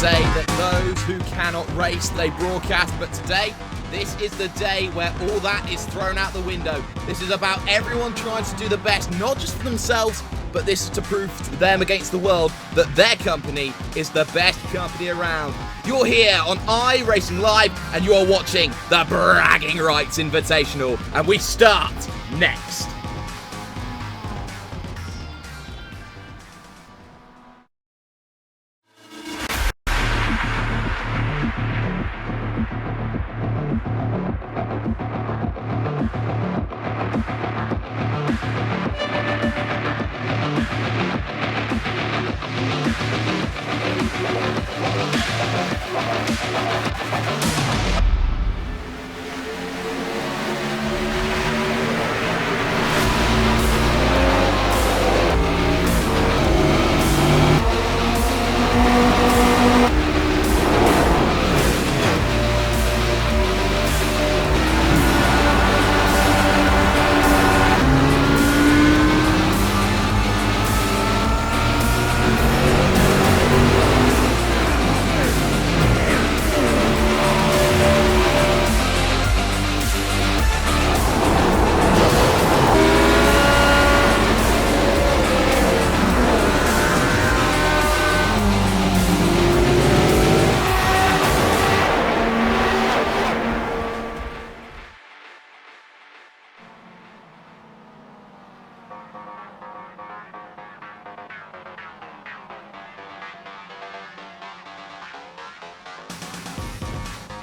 say that those who cannot race, they broadcast, but today, this is the day where all that is thrown out the window. This is about everyone trying to do the best, not just for themselves, but this is to prove to them against the world that their company is the best company around. You're here on iRacing Live, and you are watching the Bragging Rights Invitational, and we start next.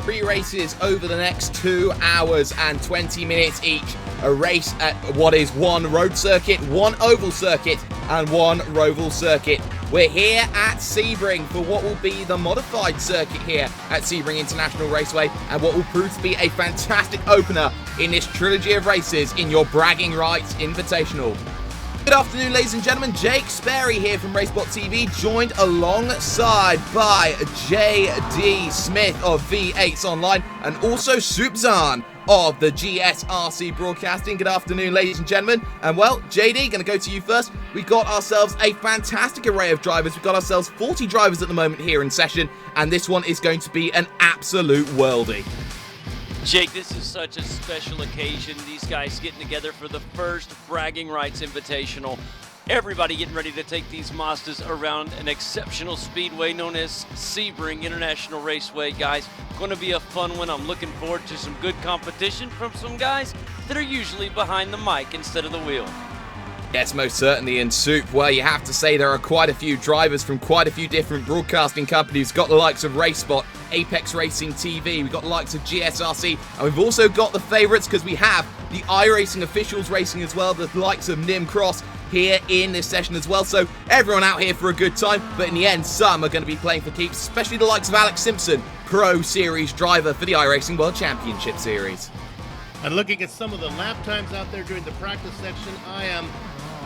Three races over the next 2 hours and 20 minutes each. A race at what is one road circuit, one oval circuit, and one roval circuit. We're here at Sebring for what will be the modified circuit here at Sebring International Raceway, and what will prove to be a fantastic opener in this trilogy of races in your Bragging Rights Invitational. Good afternoon, ladies and gentlemen. Jake Sperry here from Racebot TV, joined alongside by JD Smith of V8s Online, and also Supzan of the GSRC Broadcasting. Good afternoon, ladies and gentlemen. And well, JD, going to go to you first. We got ourselves a fantastic array of drivers. We've got ourselves 40 drivers at the moment here in session, and this one is going to be an absolute worldie. Jake, this is such a special occasion. These guys getting together for the first Bragging Rights Invitational. Everybody getting ready to take these Mazdas around an exceptional speedway known as Sebring International Raceway, guys. Going to be a fun one. I'm looking forward to some good competition from some guys that are usually behind the mic instead of the wheel. Yes, most certainly. And Soup, well, you have to say there are quite a few drivers from quite a few different broadcasting companies. We've got the likes of Racebot, Apex Racing TV, we've got the likes of GSRC, and we've also got the favourites because we have the iRacing officials racing as well, the likes of Nim Cross here in this session as well. So everyone out here for a good time, but in the end, some are going to be playing for keeps, especially the likes of Alex Simpson, Pro Series driver for the iRacing World Championship Series. And looking at some of the lap times out there during the practice section, I am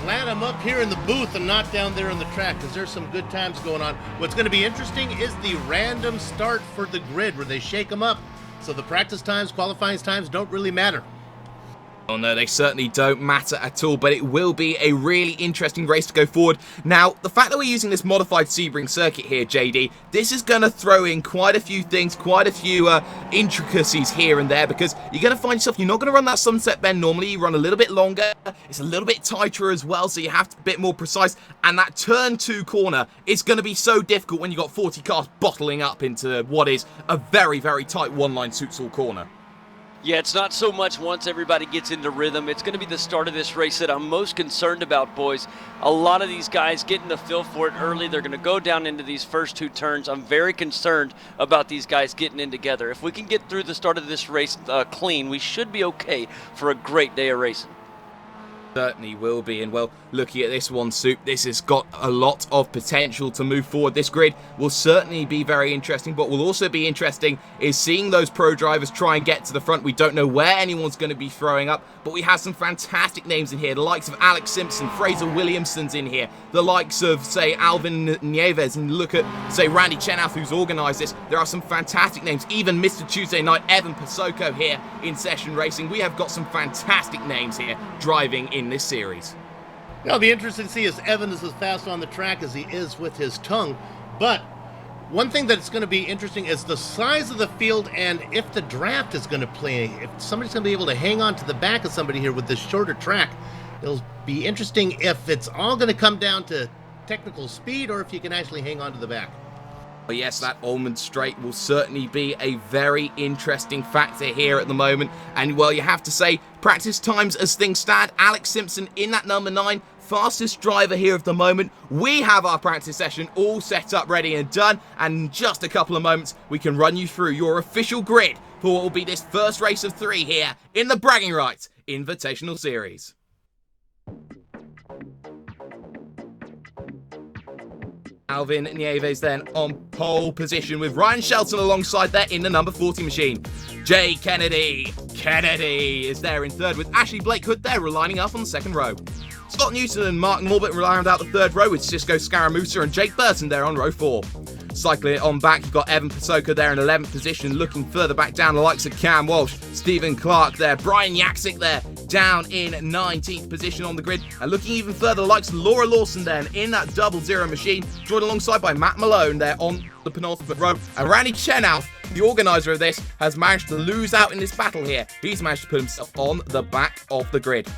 glad I'm up here in the booth and not down there on the track, because there's some good times going on. What's going to be interesting is the random start for the grid, where they shake them up, so the practice times, qualifying times don't really matter. Oh no, they certainly don't matter at all, but it will be a really interesting race to go forward. Now, the fact that we're using this modified Sebring circuit here, JD, this is going to throw in quite a few things, quite a few intricacies here and there, because you're going to find yourself, you're not going to run that sunset bend normally, you run a little bit longer, it's a little bit tighter as well, so you have to be a bit more precise, and that turn 2 corner is going to be so difficult when you've got 40 cars bottling up into what is a very, very tight one-line Suitsal corner. Yeah, it's not so much once everybody gets into rhythm. It's going to be the start of this race that I'm most concerned about, boys. A lot of these guys getting the feel for it early. They're going to go down into these first 2 turns. I'm very concerned about these guys getting in together. If we can get through the start of this race clean, we should be okay for a great day of racing. Certainly will be, and well, looking at this one, Soup, this has got a lot of potential to move forward. This grid will certainly be very interesting, but will also be interesting is seeing those pro drivers try and get to the front. We don't know where anyone's going to be throwing up, but we have some fantastic names in here. The likes of Alex Simpson, Fraser Williamson's in here, the likes of, say, Alvin Nieves, and look at, say, Randy Chenoweth, who's organised this. There are some fantastic names, even Mr. Tuesday Night, Evan Pasoko here in session racing. We have got some fantastic names here driving in this series. Now, the interesting to see is Evan is as fast on the track as he is with his tongue, but One thing that's going to be interesting is the size of the field and if the draft is going to play. If somebody's going to be able to hang on to the back of somebody here with this shorter track, it'll be interesting if it's all going to come down to technical speed or if you can actually hang on to the back. Well, yes, that Almond Straight will certainly be a very interesting factor here at the moment. And, well, you have to say, practice times as things stand, Alex Simpson in that number 9, fastest driver here of the moment. We have our practice session all set up, ready and done. And in just a couple of moments, we can run you through your official grid for what will be this first race of 3 here in the Bragging Rights Invitational Series. Alvin Nieves then on pole position with Ryan Shelton alongside there in the number 40 machine. Jay Kennedy is there in third with Ashley Blake Hood there lining up on the second row. Scott Newton and Mark Norbert round out the third row with Cisco Scaramusa and Jake Burton there on row 4. Cycling it on back, you've got Evan Pasoko there in 11th position, looking further back down the likes of Cam Walsh, Stephen Clark there, Brian Yaksic there, down in 19th position on the grid, and looking even further, the likes of Laura Lawson then in that 00 machine, joined alongside by Matt Malone there on the penultimate row, and Randy Chenoweth, the organiser of this, has managed to lose out in this battle here. He's managed to put himself on the back of the grid.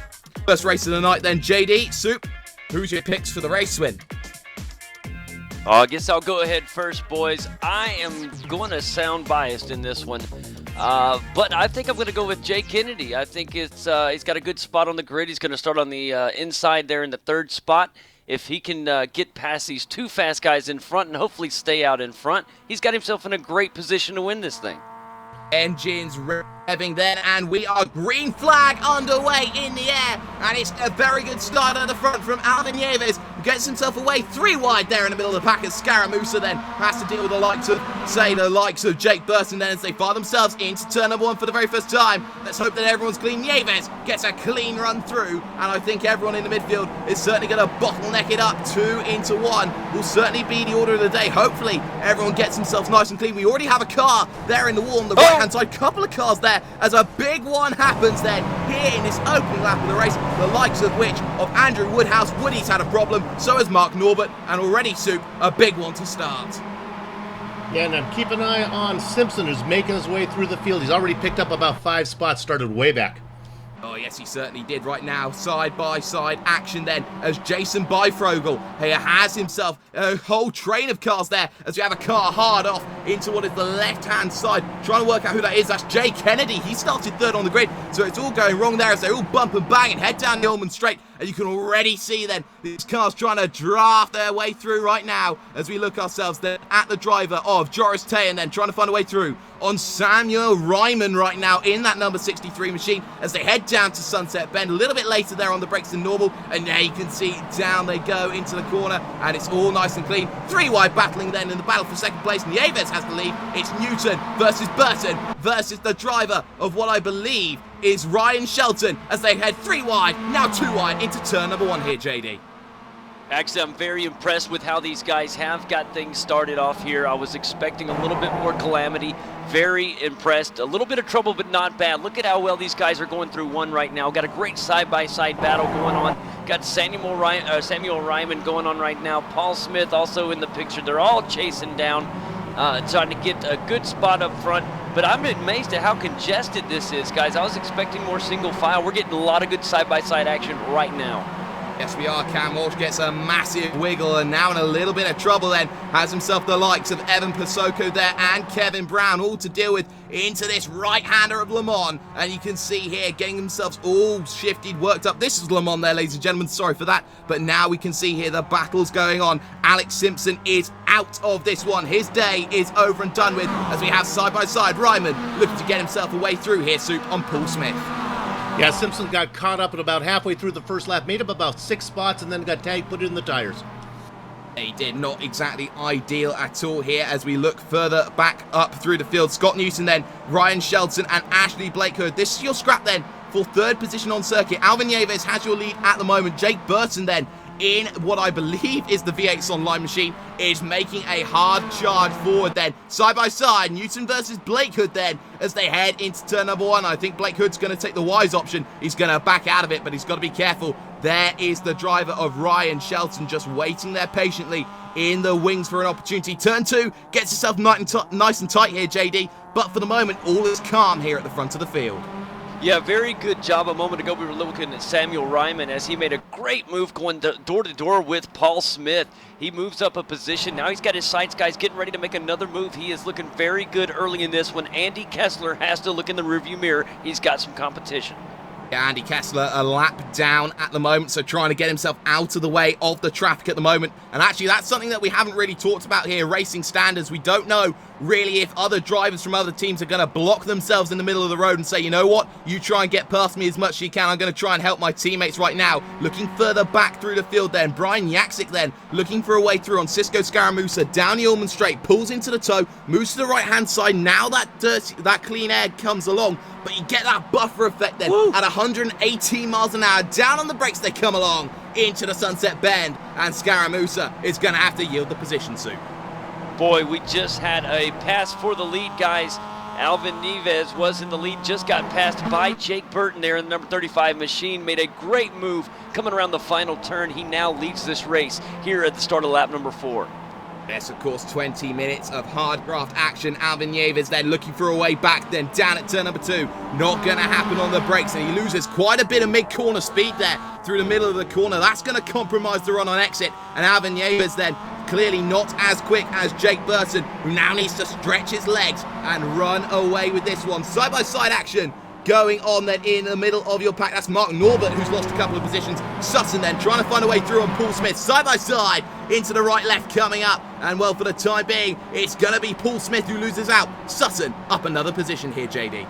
First race of the night then, JD, Soup, who's your picks for the race win? I guess I'll go ahead first, boys. I am going to sound biased in this one, but I think I'm going to go with Jay Kennedy. I think he's got a good spot on the grid. He's going to start on the inside there in the 3rd spot. If he can get past these 2 fast guys in front and hopefully stay out in front, he's got himself in a great position to win this thing. Engines revving then, and we are green flag underway in the air, and it's a very good start at the front from Alvin Nieves, who gets himself away 3 wide there in the middle of the pack as Scaramusa then has to deal with the likes of Jake Burton then as they fire themselves into turn number 1 for the very first time. Let's hope that everyone's clean. Nieves gets a clean run through, and I think everyone in the midfield is certainly going to bottleneck it up. 2 into 1 will certainly be the order of the day. Hopefully everyone gets themselves nice and clean. We already have a car there in the wall on the right hand side, couple of cars there as a big one happens then here in this opening lap of the race, the likes of which of Andrew Woodhouse. Woody's had a problem, so has Mark Norbert, and already Soup, a big one to start. Yeah, and keep an eye on Simpson, who's making his way through the field. He's already picked up about 5 spots, started way back. Oh, yes, he certainly did. Right now, side-by-side action then as Jason Bifrogel here has himself a whole train of cars there as we have a car hard off into what is the left-hand side. Trying to work out who that is. That's Jay Kennedy. He started 3rd on the grid, so it's all going wrong there as they all bump and bang and head down the Almond Straight. And you can already see then these cars trying to draft their way through right now as we look ourselves then at the driver of Joris Tay and then trying to find a way through on Samuel Ryman right now in that number 63 machine as they head down to Sunset Bend. A little bit later there on the brakes than normal, and there you can see down they go into the corner, and it's all nice and clean. 3 wide battling then in the battle for 2nd place. Nieves has the lead. It's Newton versus Burton versus the driver of what I believe is Ryan Shelton as they head 3 wide, now 2 wide into turn number 1 here, JD. Actually, I'm very impressed with how these guys have got things started off here. I was expecting a little bit more calamity. Very impressed. A little bit of trouble, but not bad. Look at how well these guys are going through 1 right now. Got a great side-by-side battle going on. Got Samuel Ryman going on right now. Paul Smith also in the picture. They're all chasing down, trying to get a good spot up front. But I'm amazed at how congested this is, guys. I was expecting more single file. We're getting a lot of good side-by-side action right now. Yes, we are. Cam Walsh gets a massive wiggle and now in a little bit of trouble then. Has himself the likes of Evan Pasoko there and Kevin Brown all to deal with into this right-hander of Le Mans. And you can see here getting themselves all shifted, worked up. This is Le Mans there, ladies and gentlemen. Sorry for that. But now we can see here the battle's going on. Alex Simpson is out of this one. His day is over and done with as we have side-by-side Ryman looking to get himself a way through here, Soup, on Paul Smith. Yeah, Simpson got caught up at about halfway through the first lap, made up about 6 spots, and then got tagged, put it in the tires. He did not exactly ideal at all here as we look further back up through the field. Scott Newton then, Ryan Shelton and Ashley Blake Hood. This is your scrap then for 3rd position on circuit. Alvin Nieves has your lead at the moment. Jake Burton then in what I believe is the V8 online machine is making a hard charge forward then. Side by side, Newton versus Blake Hood then as they head into turn number 1. I think Blake Hood's going to take the wise option. He's going to back out of it, but he's got to be careful. There is the driver of Ryan Shelton just waiting there patiently in the wings for an opportunity. Turn 2 gets itself nice and tight here, JD, but for the moment, all is calm here at the front of the field. Yeah, very good job. A moment ago, we were looking at Samuel Ryman as he made a great move going door to door with Paul Smith. He moves up a position. Now he's got his sights guys getting ready to make another move. He is looking very good early in this one. Andy Kessler has to look in the rearview mirror. He's got some competition. Yeah, Andy Kessler a lap down at the moment, so trying to get himself out of the way of the traffic at the moment. And actually, that's something that we haven't really talked about here, racing standards. We don't know really if other drivers from other teams are going to block themselves in the middle of the road and say, you know what, you try and get past me as much as you can. I'm going to try and help my teammates right now. Looking further back through the field then, Brian Yaksik then looking for a way through on Cisco Scaramusa down the Ullman Straight, pulls into the toe, moves to the right-hand side. Now that clean air comes along, but you get that buffer effect then. Woo. At 118 miles an hour. Down on the brakes they come along into the Sunset Bend, and Scaramusa is going to have to yield the position soon. Boy, we just had a pass for the lead, guys. Alvin Neves was in the lead, just got passed by Jake Burton there in the number 35 machine. Made a great move coming around the final turn. He now leads this race here at the start of lap number 4. Yes, of course, 20 minutes of hard graft action. Alvin Nieves then looking for a way back, then down at turn number 2. Not going to happen on the brakes, and he loses quite a bit of mid-corner speed there through the middle of the corner. That's going to compromise the run on exit, and Alvin Nieves then clearly not as quick as Jake Burton, who now needs to stretch his legs and run away with this one. Side-by-side action going on then in the middle of your pack. That's Mark Norbert, who's lost a couple of positions. Sutton then trying to find a way through on Paul Smith. Side by side into the right left coming up. And well, for the time being, it's going to be Paul Smith who loses out. Sutton up another position here, JD.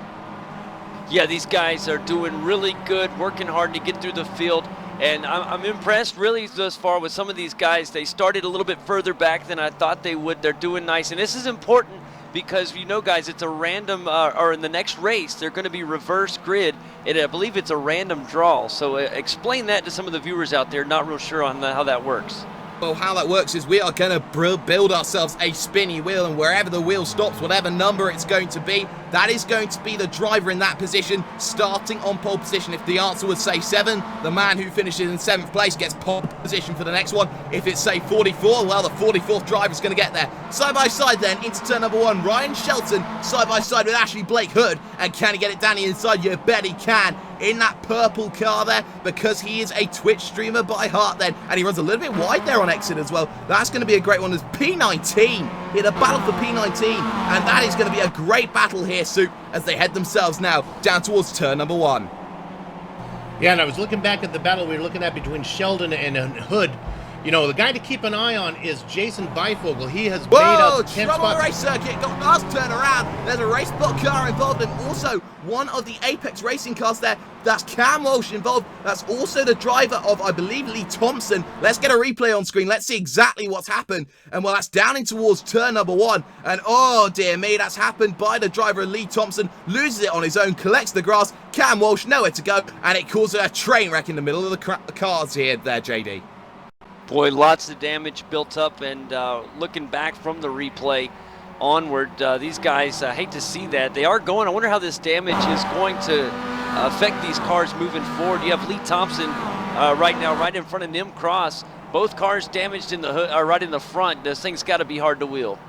Yeah, these guys are doing really good, working hard to get through the field. And I'm impressed really thus far with some of these guys. They started a little bit further back than I thought they would. They're doing nice. And this is important because, you know, guys, it's a random, or in the next race, they're going to be reverse grid. And I believe it's a random draw. So explain that to some of the viewers out there not real sure on how that works. Well, how that works is we are going to build ourselves a spinny wheel, and wherever the wheel stops, whatever number it's going to be, that is going to be the driver in that position, starting on pole position. If the answer was, say, 7, the man who finishes in 7th place gets pole position for the next one. If it's, say, 44, well, the 44th driver is going to get there. Side by side then, into turn number 1, Ryan Shelton, side by side with Ashley Blake Hood, and can he get it down the inside? You bet he can. In that purple car there, because he is a Twitch streamer by heart then, and he runs a little bit wide there on exit as well. That's going to be a great one. There's P19 in a battle for P19, and that is going to be a great battle here, Soup, as they head themselves now down towards turn number 1. Yeah, and I was looking back at the battle we were looking at between Sheldon and Hood. You know, the guy to keep an eye on is Jason Bifogel. He has made up 10 trouble on spots. the race circuit, got last turn around. There's a race block car involved, and also one of the Apex Racing cars there. That's Cam Walsh involved. That's also the driver of, I believe, Lee Thompson. Let's get a replay on screen. Let's see exactly what's happened. And well, that's down in towards turn number 1. And oh dear me, that's happened by the driver, Lee Thompson. Loses it on his own, collects the grass. Cam Walsh nowhere to go, and it causes a train wreck in the middle of the cars here there, JD. Boy, lots of damage built up, and looking back from the replay onward, these guys, hate to see that. They are going. I wonder how this damage is going to affect these cars moving forward. You have Lee Thompson right now, right in front of Nim Cross. Both cars damaged in the hood, right in the front. This thing's got to be hard to wheel.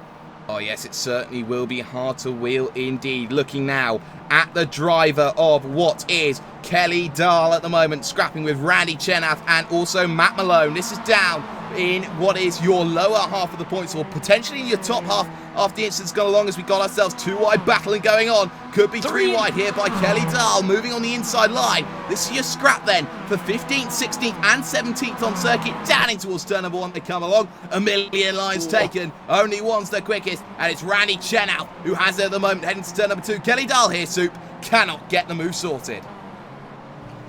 Oh yes, it certainly will be hard to wheel indeed. Looking now at the driver of what is Kelly Dahl at the moment, scrapping with Randy Chenaf and also Matt Malone. This is down in what is your lower half of the points, or potentially in your top half after the incident's gone along, as we got ourselves 2 wide battling going on. Could be 3 wide here by Kelly Dahl, moving on the inside line. This is your scrap then for 15th, 16th and 17th on circuit, down in towards turn number 1 they come along. A million lines taken, only one's the quickest, and it's Randy Chenau who has it at the moment, heading to turn number 2. Kelly Dahl here, Soup, cannot get the move sorted.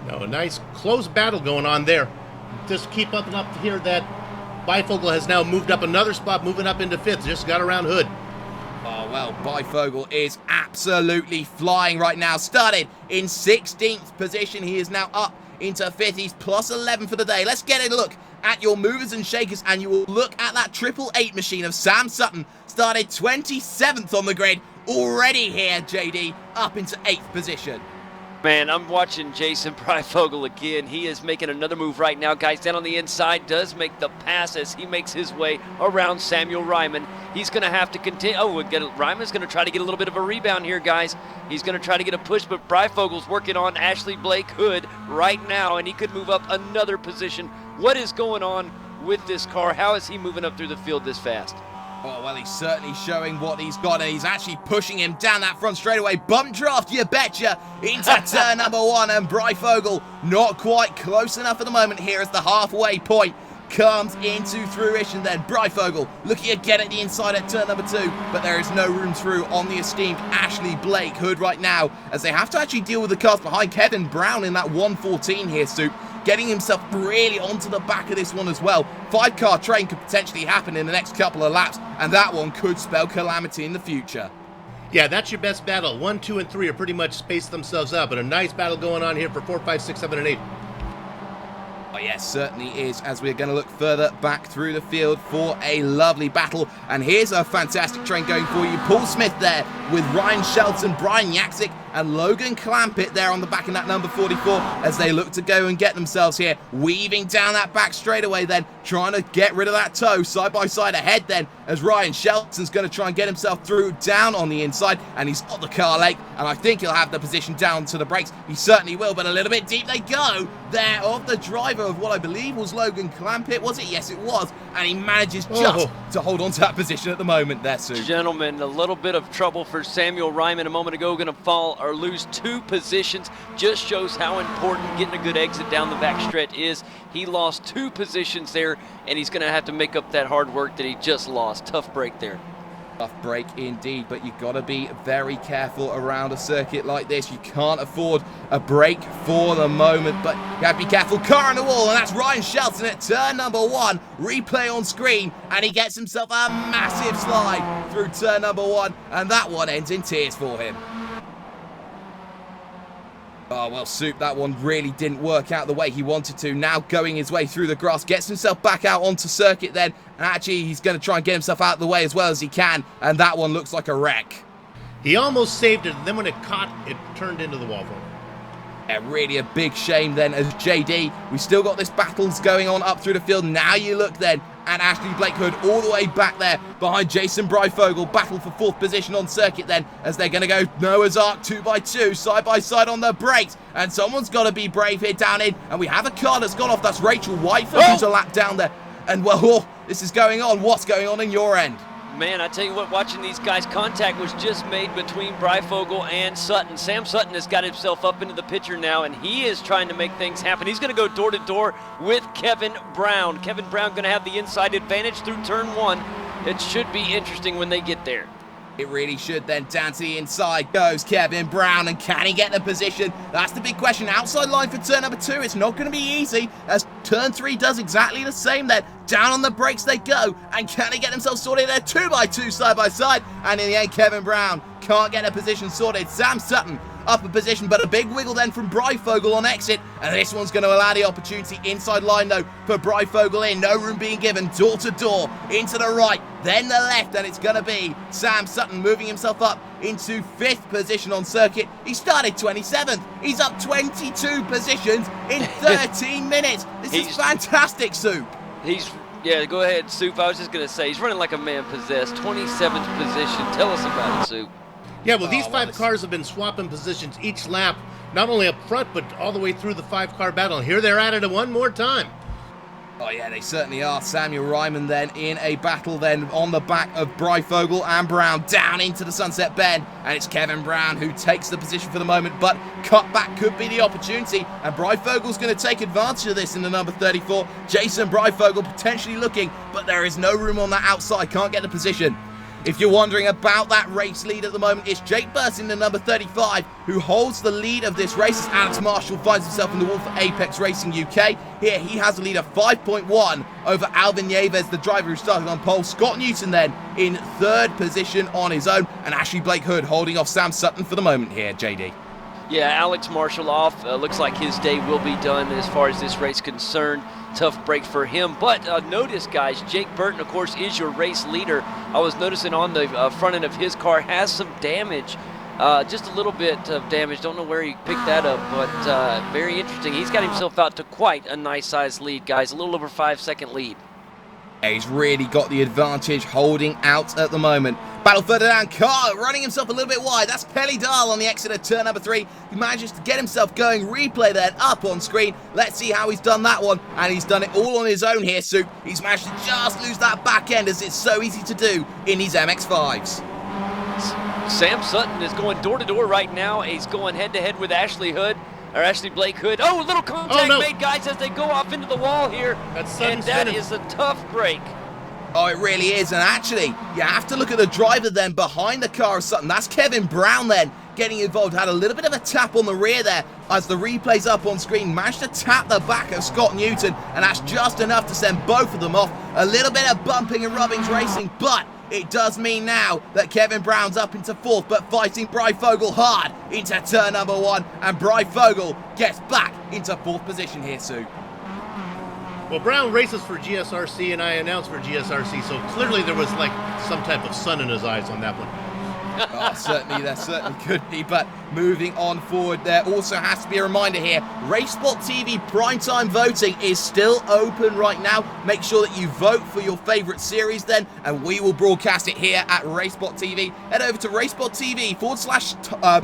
No, a nice close battle going on there. Just keep up and up to here that Bifogel has now moved up another spot, moving up into 5th. Just got around Hood. Oh, well, Bifogel is absolutely flying right now. Started in 16th position. He is now up into 5th. He's plus 11 for the day. Let's get a look at your movers and shakers, and you will look at that 888 machine of Sam Sutton. Started 27th on the grid. Already here, JD, up into 8th position. Man, I'm watching Jason Breyfogle again. He is making another move right now, guys. Down on the inside, does make the pass as he makes his way around Samuel Ryman. He's going to have to continue. Oh, Ryman's going to try to get a little bit of a rebound here, guys. He's going to try to get a push, but Breyfogle's working on Ashley Blake Hood right now, and he could move up another position. What is going on with this car? How is he moving up through the field this fast? Oh, well, he's certainly showing what he's got, and he's actually pushing him down that front straightaway. Bump draft, you betcha, into turn number 1, and Breyfogle not quite close enough at the moment here as the halfway point comes into fruition then. Breyfogle looking again at the inside at turn number 2, but there is no room through on the esteemed Ashley Blake Hood right now, as they have to actually deal with the cars behind. Kevin Brown in that 114 here, Soup, getting himself really onto the back of this one as well. 5-car train could potentially happen in the next couple of laps, and that one could spell calamity in the future. Yeah, that's your best battle. 1, 2, and 3 are pretty much spaced themselves out, but a nice battle going on here for 4, 5, 6, 7, and 8. Oh yes, certainly is, as we're going to look further back through the field for a lovely battle. And here's a fantastic train going for you. Paul Smith there with Ryan Shelton, Brian Yaksic, and Logan Clampett there on the back in that number 44 as they look to go and get themselves here. Weaving down that back straightaway then, trying to get rid of that toe. Side by side ahead then, as Ryan Shelton's going to try and get himself through down on the inside, and he's got the car late, and I think he'll have the position down to the brakes. He certainly will, but a little bit deep they go there of the driver of what I believe was Logan Clampett. Was it? Yes, it was. And he manages just to hold on to that position at the moment there, Sue. Gentlemen, a little bit of trouble for Samuel Ryman a moment ago, going to fall or lose 2 positions. Just shows how important getting a good exit down the back stretch is. He lost 2 positions there, and he's going to have to make up that hard work that he just lost. Tough break there. Tough break indeed, but you've got to be very careful around a circuit like this. You can't afford a break for the moment, but you have to be careful. Car on the wall, and that's Ryan Shelton at turn number 1. Replay on screen, and he gets himself a massive slide through turn number 1, and that one ends in tears for him. Oh, well, Soup, that one really didn't work out the way he wanted to. Now going his way through the grass, gets himself back out onto circuit then. And actually, he's going to try and get himself out of the way as well as he can. And that one looks like a wreck. He almost saved it, and then when it caught, it turned into the wall for him. Yeah, really a big shame then as JD. We still got this battles going on up through the field. Now you look then at Ashley Blake Hood all the way back there behind Jason Breyfogle. Battle for 4th position on circuit then as they're going to go Noah's Ark 2x2 side by side on the brakes. And someone's got to be brave here down in. And we have a car that's gone off. That's Rachel Whiteford who's a lap down there. And well, this is going on. What's going on in your end? Man, I tell you what, watching these guys, contact was just made between Breyfogle and Sutton. Sam Sutton has got himself up into the picture now, and he is trying to make things happen. He's going to go door to door with Kevin Brown. Kevin Brown going to have the inside advantage through turn 1. It should be interesting when they get there. It really should then. Down to the inside goes Kevin Brown, and can he get the position? That's the big question. Outside line for turn number 2. It's not going to be easy as turn 3 does exactly the same then. Down on the brakes they go, and can he get themselves sorted there? 2x2 side by side, and in the end Kevin Brown can't get a position sorted. Sam Sutton up a position, but a big wiggle then from Breyfogle on exit, and this one's going to allow the opportunity inside line though for Breyfogle in. No room being given, door to door, into the right, then the left, and it's going to be Sam Sutton moving himself up into 5th position on circuit. He started 27th. He's up 22 positions in 13 minutes. This is fantastic, Soup. Yeah, go ahead, Soup. I was just going to say, he's running like a man possessed. 27th position. Tell us about it, Soup. Yeah, well, these 5 cars have been swapping positions each lap, not only up front, but all the way through the 5-car battle. And here they're at it one more time. Oh, yeah, they certainly are. Samuel Ryman then in a battle then on the back of Breyfogle and Brown down into the Sunset Bend. And it's Kevin Brown who takes the position for the moment, but cutback could be the opportunity. And Breyfogle's going to take advantage of this in the number 34. Jason Breyfogle potentially looking, but there is no room on that outside. Can't get the position. If you're wondering about that race lead at the moment, it's Jake Burst in the number 35 who holds the lead of this race as Alex Marshall finds himself in the wall for Apex Racing UK. Here he has a lead of 5.1 over Alvin Nieves, the driver who started on pole. Scott Newton then in 3rd position on his own, and Ashley Blake Hood holding off Sam Sutton for the moment here, JD. Yeah, Alex Marshall off. Looks like his day will be done as far as this race concerned. Tough break for him. But notice, guys, Jake Burton, of course, is your race leader. I was noticing on the front end of his car has some damage Just a little bit of damage. Don't know where he picked that up, but very interesting. He's got himself out to quite a nice-sized lead, guys. A little over 5-second lead. Yeah, he's really got the advantage holding out at the moment. Battle further down, Carr running himself a little bit wide. That's Pelly Dahl on the exit of turn number 3. He manages to get himself going. Replay then up on screen. Let's see how he's done that one. And he's done it all on his own here, Soup. He's managed to just lose that back end, as it's so easy to do in these MX-5s. Sam Sutton is going door-to-door right now. He's going head-to-head with Ashley Blake Hood. Oh, a little contact made, guys, as they go off into the wall here. And that is a tough break. Oh, it really is. And actually, you have to look at the driver then behind the car of Sutton. That's Kevin Brown then getting involved. Had a little bit of a tap on the rear there as the replay's up on screen. Managed to tap the back of Scott Newton, and that's just enough to send both of them off. A little bit of bumping and rubbings racing, but it does mean now that Kevin Brown's up into 4th, but fighting Breyfogle hard into turn number 1, and Breyfogle gets back into 4th position here, Sue. Well, Brown races for GSRC, and I announced for GSRC, so clearly there was like some type of sun in his eyes on that one. Oh, certainly, there certainly could be, but moving on forward, there also has to be a reminder here, RaceSpot TV primetime voting is still open right now. Make sure that you vote for your favourite series then, and we will broadcast it here at RaceSpot TV. Head over to RaceSpot TV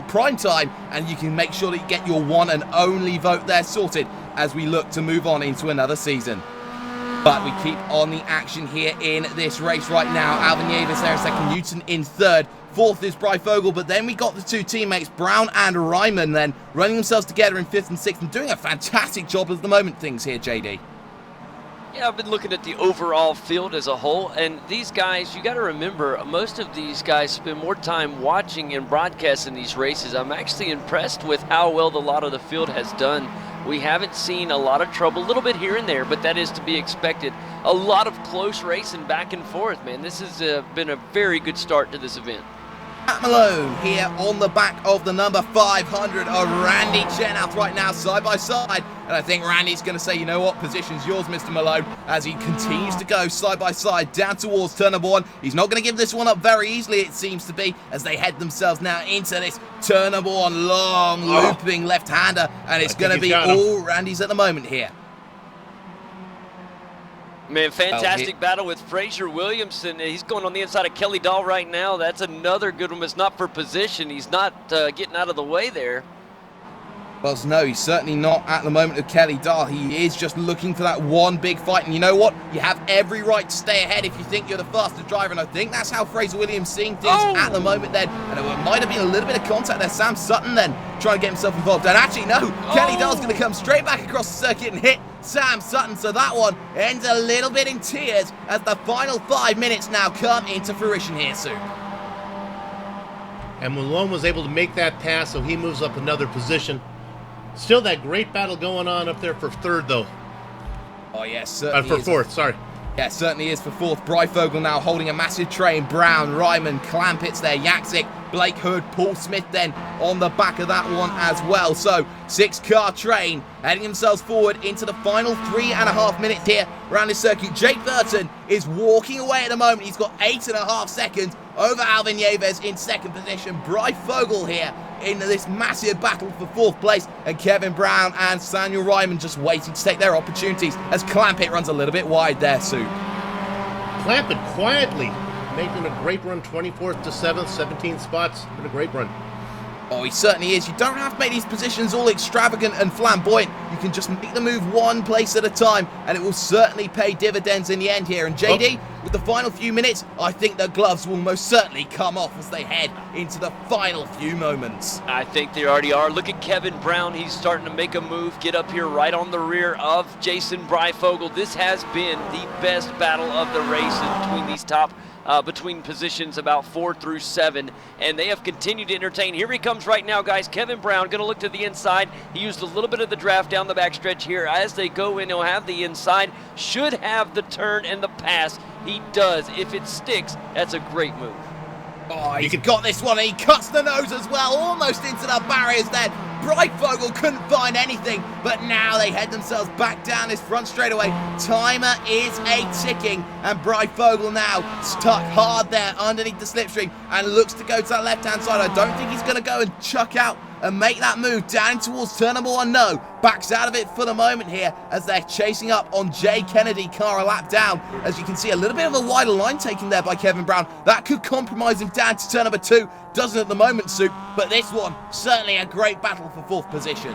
/primetime, and you can make sure that you get your one and only vote there sorted as we look to move on into another season. But we keep on the action here in this race right now. Alvin Yavis there in 2nd, Newton in 3rd. 4th is Breyfogle, but then we got the 2 teammates, Brown and Ryman, then running themselves together in 5th and 6th and doing a fantastic job at the moment things here, JD. Yeah, I've been looking at the overall field as a whole, and these guys, you got to remember, most of these guys spend more time watching and broadcasting these races. I'm actually impressed with how well the lot of the field has done. We haven't seen a lot of trouble, a little bit here and there, but that is to be expected. A lot of close racing back and forth, man. This has been a very good start to this event. Matt Malone here on the back of the number 500 of Randy Chenoweth right now, side by side. And I think Randy's going to say, you know what, position's yours, Mr. Malone, as he continues to go side by side down towards turn number 1. He's not going to give this one up very easily, it seems to be, as they head themselves now into this turn number 1 long looping left-hander. And it's going to be all Randy's at the moment here. Man, fantastic battle with Fraser Williamson. He's going on the inside of Kelly Dahl right now. That's another good one. It's not for position. He's not getting out of the way there. Well, no, he's certainly not at the moment of Kelly Dahl. He is just looking for that one big fight. And you know what? You have every right to stay ahead if you think you're the fastest driver. And I think that's how Fraser Williams is seeing things at the moment then. And it might have been a little bit of contact there. Sam Sutton then trying to get himself involved. And actually, no, Kelly Dahl's going to come straight back across the circuit and hit Sam Sutton. So that one ends a little bit in tears as the final 5 minutes now come into fruition here, Sue. And Malone was able to make that pass, so he moves up another position. Still that great battle going on up there for 3rd, though. Oh, yes, certainly for 4th, sorry. Yeah, certainly is for 4th. Breyfogle now holding a massive train. Brown, Ryman, Clampetts there, Yaksic, Blake Hood, Paul Smith then on the back of that one as well. So, 6-car train heading themselves forward into the final 3.5 minutes here around this circuit. Jake Burton is walking away at the moment. He's got 8.5 seconds over Alvin Yaves in 2nd position. Breyfogle here in this massive battle for 4th place, and Kevin Brown and Samuel Ryman just waiting to take their opportunities as Clampett runs a little bit wide there, Sue. Clampett quietly making a great run, 24th to 7th, 17 spots. Been a great run. Oh, he certainly is. You don't have to make these positions all extravagant and flamboyant. You can just make the move one place at a time, and it will certainly pay dividends in the end here. And JD, with the final few minutes, I think the gloves will most certainly come off as they head into the final few moments. I think they already are. Look at Kevin Brown. He's starting to make a move, get up here right on the rear of Jason Breyfogle. This has been the best battle of the race between these top between positions about 4 through 7, and they have continued to entertain. Here he comes right now, guys. Kevin Brown going to look to the inside. He used a little bit of the draft down the backstretch here. As they go in, he'll have the inside. Should have the turn and the pass. He does. If it sticks, that's a great move. Oh, he's got this one. He cuts the nose as well, almost into the barriers then. Brightfogel couldn't find anything, but now they head themselves back down this front straightaway. Timer is ticking, and Brightfogel now stuck hard there underneath the slipstream and looks to go to that left-hand side. I don't think he's going to go and chuck out and make that move down towards turn number 1. No, backs out of it for the moment here as they're chasing up on Jay Kennedy, car a lap down. As you can see, a little bit of a wider line taken there by Kevin Brown. That could compromise him down to turn number 2. Doesn't at the moment, Soup, but this one, certainly a great battle for 4th position.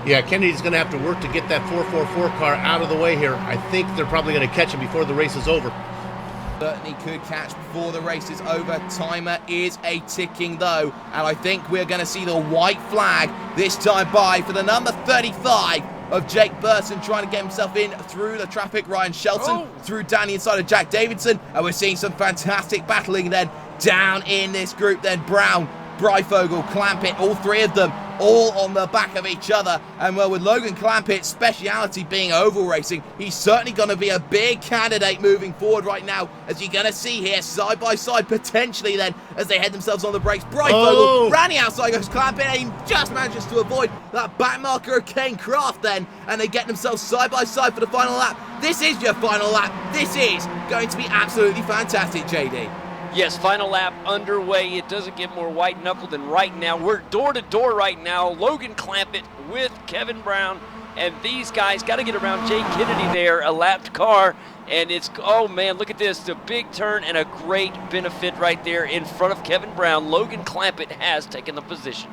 Yeah, Kennedy's going to have to work to get that 444 car out of the way here. I think they're probably going to catch him before the race is over. Certainly could catch before the race is over. Timer is ticking though, and I think we're going to see the white flag this time by for the number 35 of Jake Burton, trying to get himself in through the traffic. Ryan Shelton through down the inside of Jack Davidson, and we're seeing some fantastic battling then down in this group. Then Brown, Brightfogel, Clampett, all three of them all on the back of each other. And well, with Logan Clampett's speciality being oval racing, he's certainly going to be a big candidate moving forward right now, as you're going to see here side by side potentially then as they head themselves on the brakes. Brightfogel round the outside goes Clampett, and he just manages to avoid that back marker of Kane Kraft then, and they get themselves side by side for the final lap. This is your final lap. This is going to be absolutely fantastic, JD. Yes, final lap underway. It doesn't get more white-knuckled than right now. We're door-to-door right now. Logan Clampett with Kevin Brown. And these guys got to get around Jay Kennedy there, a lapped car. And it's, oh man, look at this. The big turn and a great benefit right there in front of Kevin Brown. Logan Clampett has taken the position.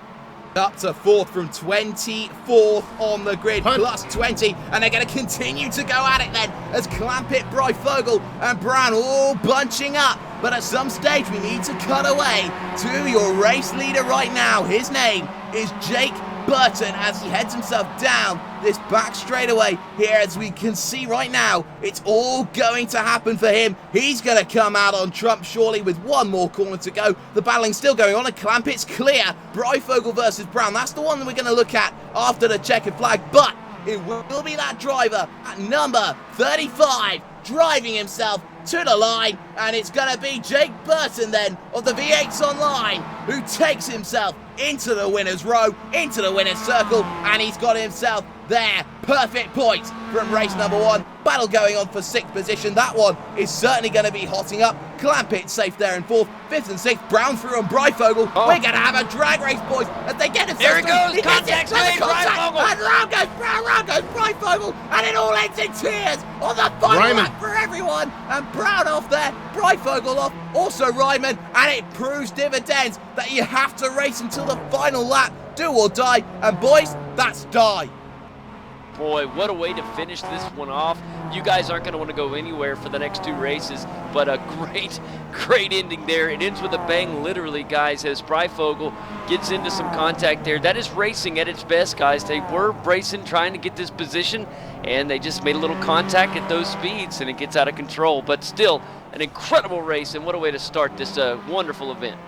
Up to 4th from 24th on the grid, plus 20, and they're going to continue to go at it then as Clampett, Brightfogel, and Brown all bunching up. But at some stage, we need to cut away to your race leader right now. His name is Jake Burton as he heads himself down this back straightaway here. As we can see right now, it's all going to happen for him. He's going to come out on trump surely with one more corner to go. The battling's still going on, and Clampett's clear. Brightfogel versus Brown, that's the one that we're going to look at after the checkered flag, but it will be that driver at number 35 driving himself to the line, and it's going to be Jake Burton then of the V8s Online who takes himself into the winner's row, into the winner's circle, and he's got himself there. Perfect points from race number 1. Battle going on for 6th position. That one is certainly going to be hotting up. Clampett safe there in 4th, 5th and 6th. Brown through on Brightfogel. We're going to have a drag race, boys, as they get themselves there it through. goes, contact made, Brightfogel. And round goes Brown, round goes Brightfogel, and it all ends in tears on the final lap for everyone. And Brown off there, Brightfogel off, also Ryman, and it proves dividends that you have to race until the final lap, do or die, and boys, that's die. Boy, what a way to finish this one off. You guys aren't going to want to go anywhere for the next 2 races, but a great ending there. It ends with a bang, literally, guys, as Brightfogel gets into some contact there. That is racing at its best, guys. They were racing, trying to get this position, and they just made a little contact at those speeds, and it gets out of control. But still, an incredible race, and what a way to start this wonderful event.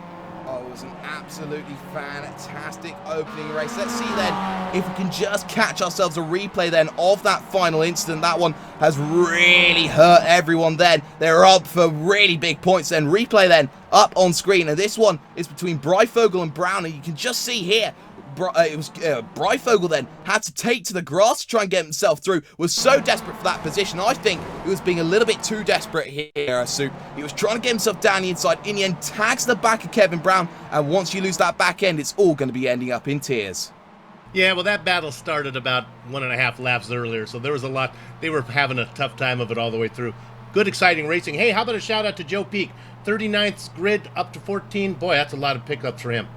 Oh, it was an absolutely fantastic opening race. Let's see then if we can just catch ourselves a replay then of that final incident. That one has really hurt everyone then. They're up for really big points then. Replay then up on screen. And this one is between Brightfogel and Brown. And you can just see here, Brightfogel then had to take to the grass to try and get himself through. Was so desperate for that position. I think he was being a little bit too desperate here, Soup. He was trying to get himself down the inside. In the end, tags the back of Kevin Brown, and once you lose that back end, it's all going to be ending up in tears. Yeah, well, that battle started about 1.5 laps earlier, so there was a lot. They were having a tough time of it all the way through. Good, exciting racing. Hey, how about a shout out to Joe Peak? 39th grid up to 14. Boy, that's a lot of pickups for him.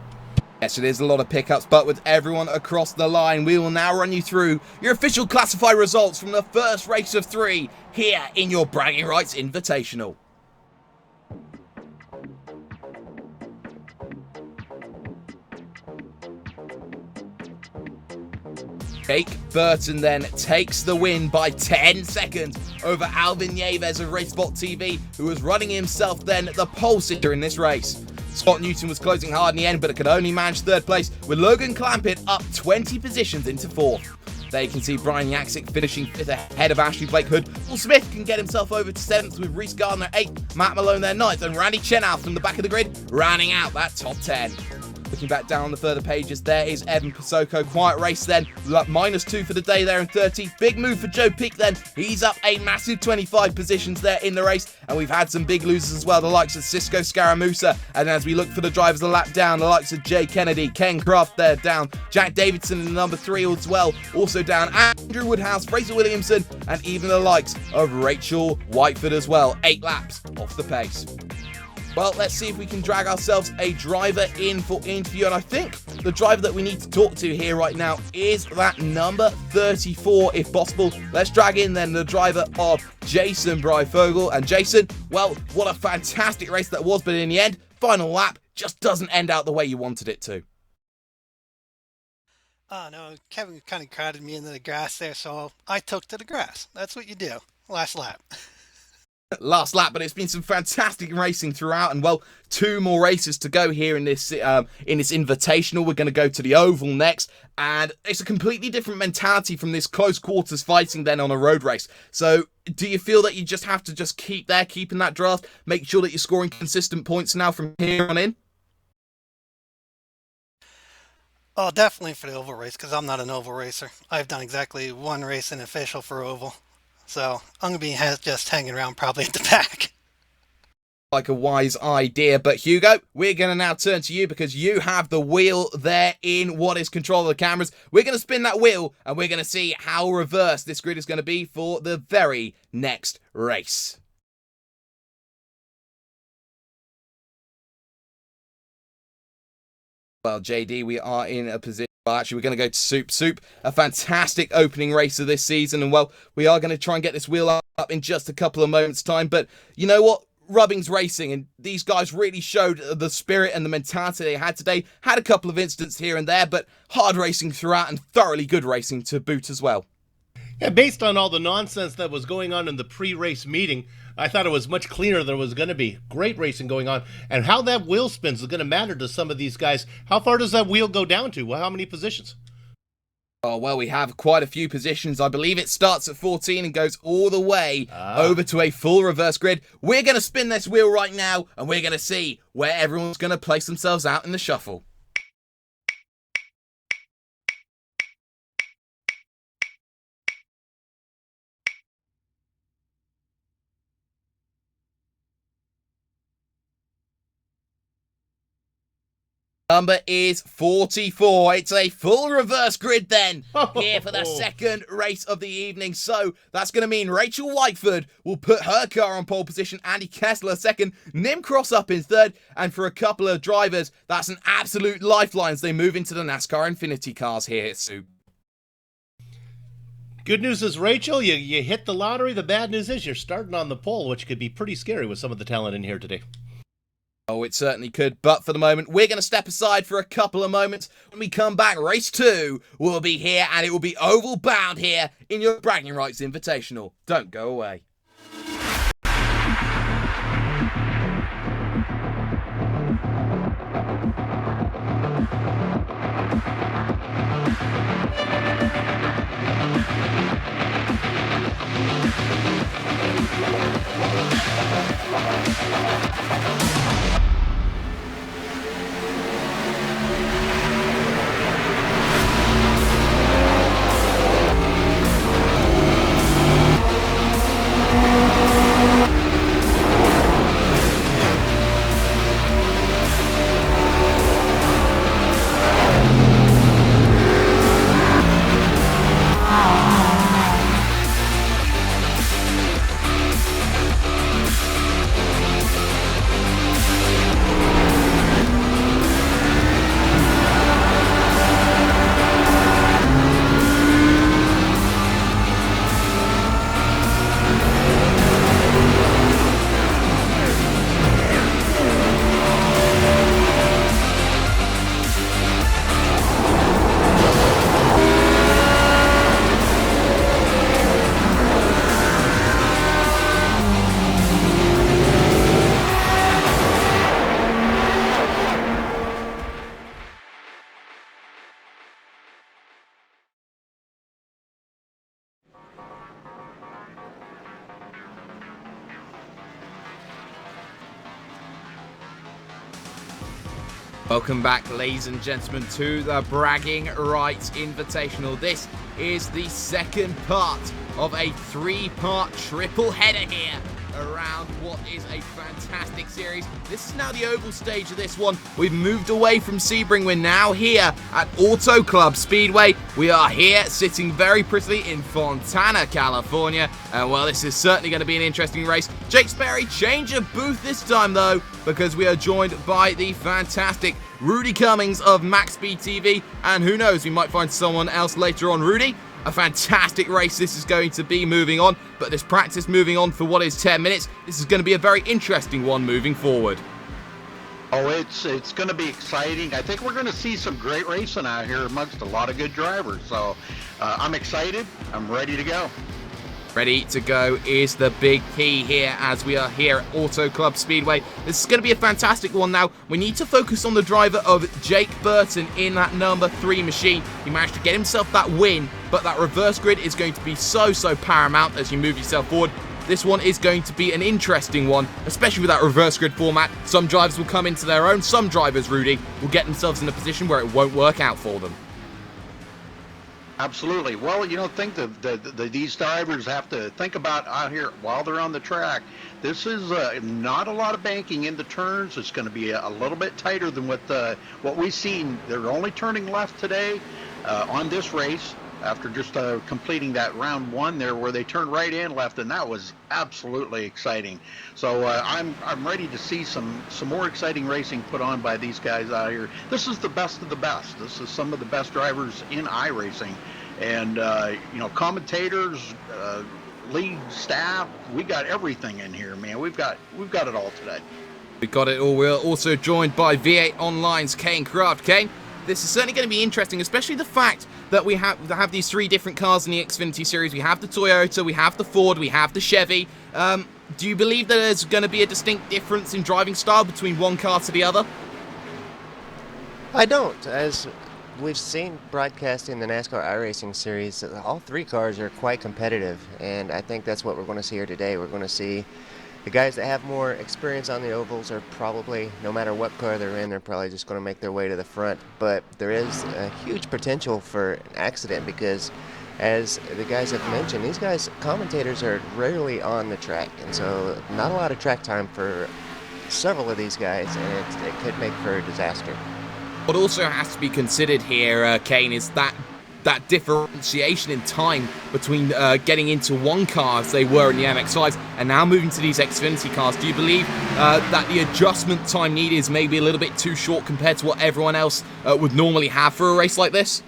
Yes, it is a lot of pickups, but with everyone across the line, we will now run you through your official classified results from the first race of 3 here in your Bragging Rights Invitational. Jake Burton then takes the win by 10 seconds over Alvin Nieves of Racebot TV, who was running himself then the pole sitter in this race. Scott Newton was closing hard in the end, but could only manage 3rd place, with Logan Clampett up 20 positions into 4th. There you can see Brian Yaksic finishing 5th ahead of Ashley Blake Hood. Paul Smith can get himself over to 7th with Reese Gardner 8th, Matt Malone there 9th, and Randy Chenoweth from the back of the grid rounding out that top 10. Looking back down the further pages, there is Evan Pasoko. Quiet race then. -2 for the day there in 30. Big move for Joe Peak then. He's up a massive 25 positions there in the race. And we've had some big losers as well, the likes of Cisco Scaramusa. And as we look for the drivers a lap down, the likes of Jay Kennedy, Ken Craft there down. Jack Davidson in the number 3 as well. Also down Andrew Woodhouse, Fraser Williamson, and even the likes of Rachel Whiteford as well. 8 laps off the pace. Well, let's see if we can drag ourselves a driver in for interview. And I think the driver that we need to talk to here right now is that number 34, if possible. Let's drag in then the driver of Jason Breifogel. And Jason, well, what a fantastic race that was. But in the end, final lap just doesn't end out the way you wanted it to. Oh, no, Kevin kind of crowded me into the grass there, so I took to the grass. That's what you do. Last lap. Last lap, but it's been some fantastic racing throughout, and well, 2 more races to go here in this invitational. We're going to go to the oval next, and it's a completely different mentality from this close quarters fighting then on a road race. So do you feel that you just have to just keep there, keeping that draft, make sure that you're scoring consistent points now from here on in? Oh, definitely for the oval race, because I'm not an oval racer. I've done exactly 1 race in official for oval. So I'm going to be just hanging around probably at the back. Like a wise idea. But Hugo, we're going to now turn to you because you have the wheel there in what is control of the cameras. We're going to spin that wheel and we're going to see how reversed this grid is going to be for the very next race. Well, JD, we are in a position. Well, actually, we're going to go to Soup, a fantastic opening race of this season. And, well, we are going to try and get this wheel up in just a couple of moments' time. But you know what? Rubbing's racing, and these guys really showed the spirit and the mentality they had today. Had a couple of incidents here and there, but hard racing throughout and thoroughly good racing to boot as well. Yeah, based on all the nonsense that was going on in the pre-race meeting, I thought it was much cleaner than it was going to be. Great racing going on. And how that wheel spins is going to matter to some of these guys. How far does that wheel go down to? Well, how many positions? Oh, well, we have quite a few positions. I believe it starts at 14 and goes all the way over to a full reverse grid. We're going to spin this wheel right now, and we're going to see where everyone's going to place themselves out in the shuffle. Number is 44. It's a full reverse grid then, here for the second race of the evening. So that's going to mean Rachel Whiteford will put her car on pole position, Andy Kessler second, Nim Cross up in third, and for a couple of drivers, that's an absolute lifeline as they move into the NASCAR Infinity cars here at Soup. Good news is, Rachel, you hit the lottery. The bad news is you're starting on the pole, which could be pretty scary with some of the talent in here today. Oh, it certainly could, but for the moment, we're going to step aside for a couple of moments. When we come back, race 2 will be here, and it will be oval bound here in your Bragging Rights Invitational. Don't go away. Welcome back, ladies and gentlemen, to the Bragging Rights Invitational. This is the second part of a three-part triple header here around what is a fantastic series. This is now the oval stage of this one. We've moved away from Sebring. We're now here at Auto Club Speedway. We are here sitting very prettily in Fontana, California. And well, this is certainly going to be an interesting race. Jake Sperry, change of booth this time though, because we are joined by the fantastic Rudy Cummings of Max Speed TV. And who knows, we might find someone else later on. Rudy, a fantastic race this is going to be moving on, but this practice moving on for what is 10 minutes, this is going to be a very interesting one moving forward. Oh, it's going to be exciting. I think we're going to see some great racing out here amongst a lot of good drivers, so I'm excited. I'm ready to go. Ready to go is the big key here as we are here at Auto Club Speedway. This is going to be a fantastic one now. We need to focus on the driver of Jake Burton in that number 3 machine. He managed to get himself that win, but that reverse grid is going to be so paramount as you move yourself forward. This one is going to be an interesting one, especially with that reverse grid format. Some drivers will come into their own. Some drivers, Rudy, will get themselves in a position where it won't work out for them. Absolutely. Well, you know, these drivers have to think about out here while they're on the track. This is not a lot of banking in the turns. It's going to be a little bit tighter than what we've seen. They're only turning left today on this race after just completing that round 1 there where they turned right and left, and that was absolutely exciting. So I'm ready to see some more exciting racing put on by these guys out here. This is the best of the best. This is some of the best drivers in iRacing, and you know, commentators, league staff, we got everything in here, man. We've got it all today. We got it all. We're also joined by V8 Online's Kane Craft. Kane, this is certainly going to be interesting, especially the fact that we have these 3 different cars in the Xfinity series. We have the Toyota, we have the Ford, we have the Chevy. Do you believe that there's going to be a distinct difference in driving style between one car to the other? I don't. As we've seen broadcasting the NASCAR iRacing series, all 3 cars are quite competitive, and I think that's what we're going to see here today. We're going to see the guys that have more experience on the ovals are probably, no matter what car they're in, they're probably just going to make their way to the front. But there is a huge potential for an accident because, as the guys have mentioned, these guys, commentators, are rarely on the track. And so not a lot of track time for several of these guys, and it could make for a disaster. What also has to be considered here, Kane, is that differentiation in time between getting into one car as they were in the MX-5s and now moving to these Xfinity cars. Do you believe that the adjustment time needed is maybe a little bit too short compared to what everyone else would normally have for a race like this?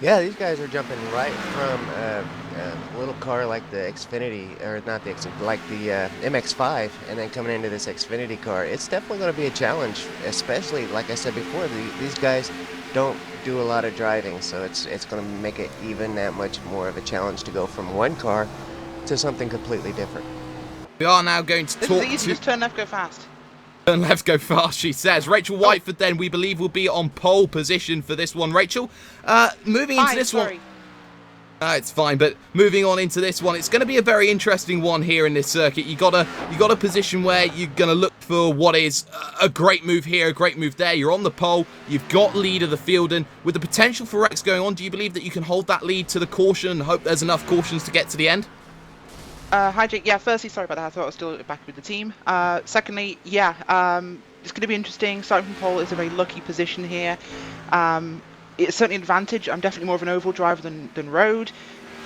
Yeah, these guys are jumping right from a little car like the Xfinity, or not the Xfinity, like the MX-5, and then coming into this Xfinity car. It's definitely going to be a challenge, especially, like I said before, these guys don't do a lot of driving, so it's going to make it even that much more of a challenge to go from one car to something completely different. We are now going to talk easy, just turn left, go fast. Turn left, go fast, she says. Rachel Whiteford, then, we believe, will be on pole position for this one. Rachel, moving into this one. It's fine, but moving on into this one, it's going to be a very interesting one here in this circuit. You got a position where you're going to look for what is a great move here, a great move there. You're on the pole, you've got lead of the field, and with the potential for wrecks going on, do you believe that you can hold that lead to the caution and hope there's enough cautions to get to the end? Hi, Jake. Yeah, firstly, sorry about that. I thought I was still back with the team. Secondly, yeah, it's going to be interesting. Starting from pole is a very lucky position here. It's certainly an advantage. I'm definitely more of an oval driver than road.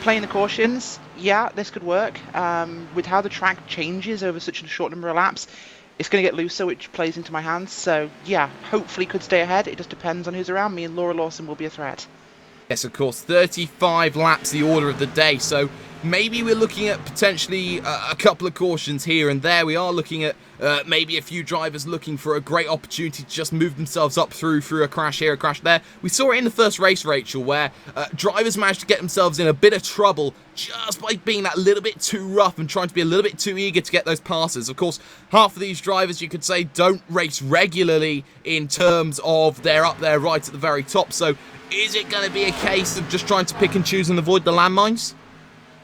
Playing the cautions, yeah, this could work. With how the track changes over such a short number of laps, it's going to get looser, which plays into my hands. So, yeah, hopefully could stay ahead. It just depends on who's around me, and Laura Lawson will be a threat. Yes, of course, 35 laps, the order of the day, so maybe we're looking at potentially a couple of cautions here and there. We are looking at maybe a few drivers looking for a great opportunity to just move themselves up through a crash here, a crash there. We saw it in the first race, Rachel, where drivers managed to get themselves in a bit of trouble just by being that little bit too rough and trying to be a little bit too eager to get those passes. Of course, half of these drivers, you could say, don't race regularly in terms of they're up there right at the very top. So is it going to be a case of just trying to pick and choose and avoid the landmines?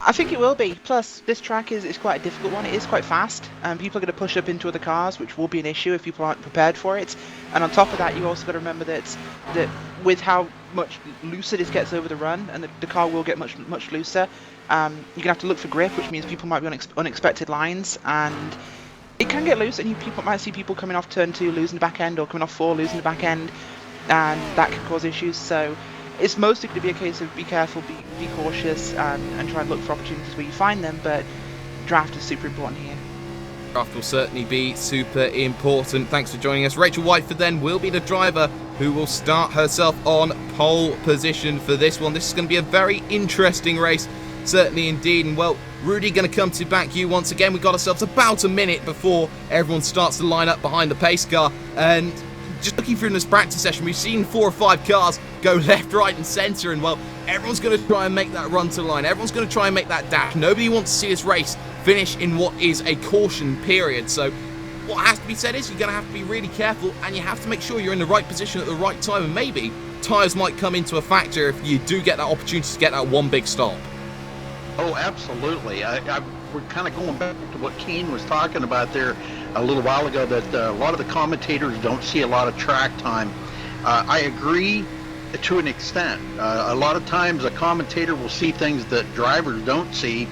I think it will be. Plus, this track is quite a difficult one. It is quite fast, and people are going to push up into other cars, which will be an issue if people aren't prepared for it. And on top of that, you also got to remember that with how much looser this gets over the run, and the car will get much looser, you're going to have to look for grip, which means people might be on unexpected lines, and it can get loose, and people might see people coming off turn 2 losing the back end, or coming off 4 losing the back end, and that can cause issues. So it's mostly going to be a case of be careful, be cautious, and try and look for opportunities where you find them, but draft is super important here. Draft will certainly be super important. Thanks for joining us. Rachel Whiteford then will be the driver who will start herself on pole position for this one. This is going to be a very interesting race, certainly indeed. And well, Rudy, going to come to back you once again. We've got ourselves about a minute before everyone starts to line up behind the pace car, and just looking through this practice session, we've seen 4 or 5 cars go left, right and centre, and well, everyone's going to try and make that run to the line. Everyone's going to try and make that dash. Nobody wants to see this race finish in what is a caution period. So what has to be said is you're going to have to be really careful, and you have to make sure you're in the right position at the right time, and maybe tyres might come into a factor if you do get that opportunity to get that one big stop. Oh, absolutely. We're kind of going back to what Kane was talking about there a little while ago, that a lot of the commentators don't see a lot of track time. I agree to an extent. A lot of times a commentator will see things that drivers don't see,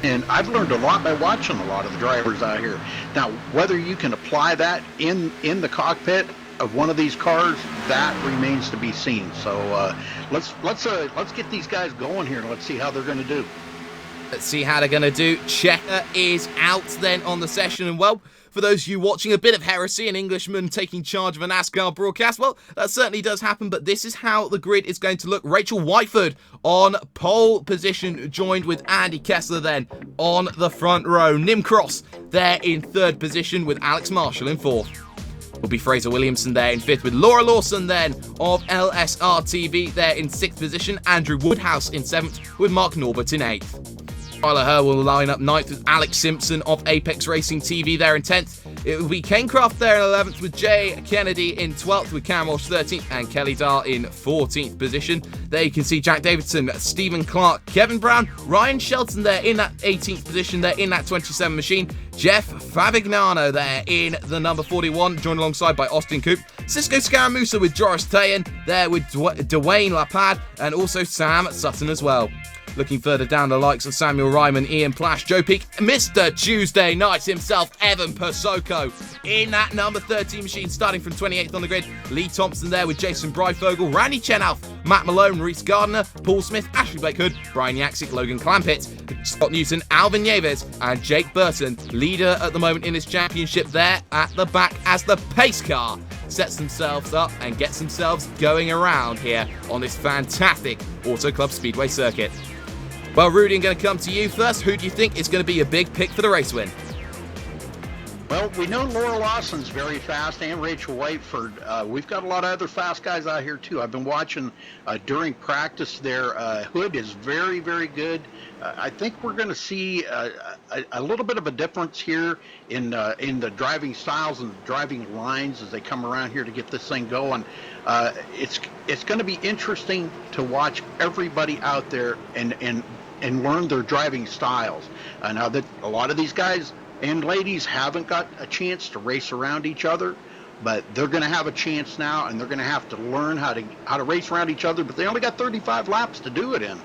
and I've learned a lot by watching a lot of the drivers out here. Now, whether you can apply that in the cockpit of one of these cars, that remains to be seen. So let's get these guys going here, and let's see how they're going to do. Let's see how they're going to do. Checker is out then on the session, and well, for those of you watching, a bit of heresy, an Englishman taking charge of a NASCAR broadcast, well, that certainly does happen, but this is how the grid is going to look. Rachel Whiteford on pole position, joined with Andy Kessler then on the front row. Nim Cross there in 3rd position with Alex Marshall in 4th. Will be Fraser Williamson there in 5th, with Laura Lawson then of LSR TV there in 6th position. Andrew Woodhouse in 7th, with Mark Norbert in 8th. Tyler Herr will line up 9th with Alex Simpson of Apex Racing TV there in 10th. It will be Ken Craft there in 11th, with Jay Kennedy in 12th, with Cam Walsh 13th, and Kelly Dahl in 14th position. There you can see Jack Davidson, Stephen Clark, Kevin Brown, Ryan Shelton there in that 18th position, there in that 27 machine. Jeff Favignano there in the number 41, joined alongside by Austin Coop. Cisco Scaramusa with Joris Tayen there with Dwayne Lapad, and also Sam Sutton as well. Looking further down, the likes of Samuel Ryman, Ian Plash, Joe Peak, Mr. Tuesday Night himself, Evan Persoko in that number 13 machine, starting from 28th on the grid. Lee Thompson there with Jason Breifogel, Randy Chenalf, Matt Malone, Reese Gardner, Paul Smith, Ashley Blake Hood, Brian Yaksic, Logan Clampett, Scott Newton, Alvin Nieves, and Jake Burton, leader at the moment in this championship there at the back as the pace car sets themselves up and gets themselves going around here on this fantastic Auto Club Speedway circuit. Well, Rudy, I'm going to come to you first. Who do you think is going to be a big pick for the race win? Well, we know Laura Lawson's very fast, and Rachel Whiteford. We've got a lot of other fast guys out here, too. I've been watching during practice there. Hood is very, very good. I think we're going to see a little bit of a difference here in the driving styles and the driving lines as they come around here to get this thing going. It's going to be interesting to watch everybody out there and learn their driving styles. Now that a lot of these guys and ladies haven't got a chance to race around each other, but they're going to have a chance now, and they're going to have to learn how to race around each other, but they only got 35 laps to do it in.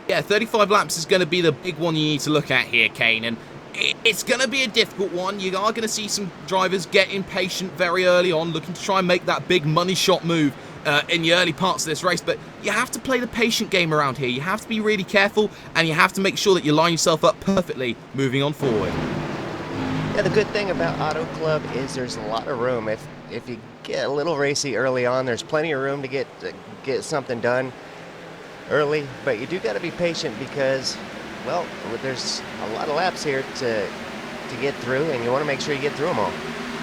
Yeah, 35 laps is going to be the big one you need to look at here, Kane, and it's going to be a difficult one. You are going to see some drivers get impatient very early on, looking to try and make that big money shot move in the early parts of this race, but you have to play the patient game around here. You have to be really careful, and you have to make sure that you line yourself up perfectly moving on forward. Yeah, the good thing about Auto Club is there's a lot of room. If you get a little racy early on, there's plenty of room to get something done early, but you do got to be patient because, well, there's a lot of laps here to get through, and you want to make sure you get through them all.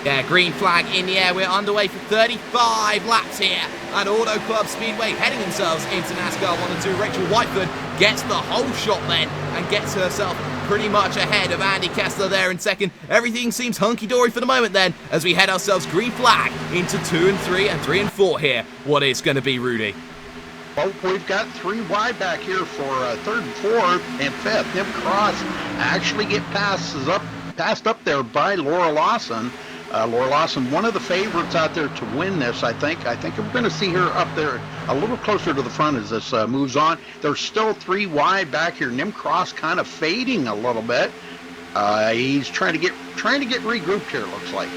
Yeah, green flag in the air. We're underway for 35 laps here at Auto Club Speedway, heading themselves into NASCAR 1 and 2. Rachel Whiteford gets the whole shot then and gets herself pretty much ahead of Andy Kessler there in second. Everything seems hunky-dory for the moment then as we head ourselves green flag into 2 and 3 and 3 and 4 here. What is going to be, Rudy? Well, we've got 3 wide back here for 3rd and 4th and 5th. Nim Cross actually passed up there by Laura Lawson. Laura Lawson, one of the favorites out there to win this, I think. I think we're going to see her up there a little closer to the front as this moves on. There's still 3 wide back here. Nim Cross kind of fading a little bit. He's trying to get regrouped here, looks like.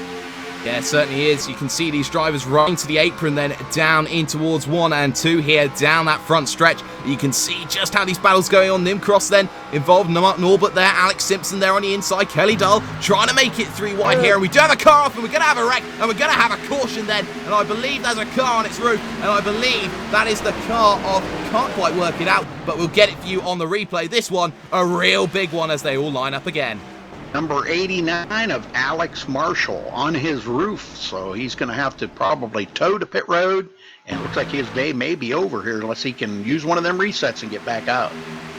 Yeah, it certainly is. You can see these drivers running to the apron, then down in towards 1 and 2 here, down that front stretch. You can see just how these battles going on. Nimcross then involved in them all but there. Alex Simpson there on the inside. Kelly Dull trying to make it 3 wide here. And we do have a car off, and we're going to have a wreck, and we're going to have a caution then. And I believe there's a car on its roof, and I believe that is the car of, can't quite work it out, but we'll get it for you on the replay. This one, a real big one as they all line up again. Number 89 of Alex Marshall on his roof, so he's going to have to probably tow to pit road, and it looks like his day may be over here unless he can use one of them resets and get back out.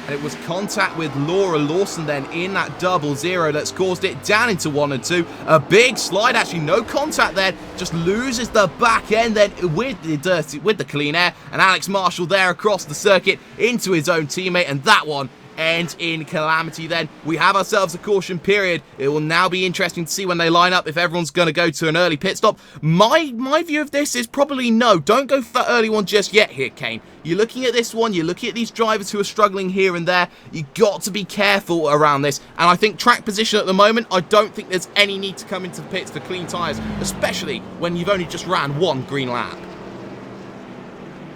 And it was contact with Laura Lawson then in that 0-0 that's caused it down into 1 and 2. A big slide, actually no contact there, just loses the back end then with the clean air, and Alex Marshall there across the circuit into his own teammate, and that one ends in calamity then. We have ourselves a caution period. It will now be interesting to see when they line up if everyone's going to go to an early pit stop. My view of this is probably no. Don't go for that early one just yet here, Kane. You're looking at this one, you're looking at these drivers who are struggling here and there. You've got to be careful around this. And I think track position at the moment, I don't think there's any need to come into the pits for clean tyres, especially when you've only just ran 1 green lap.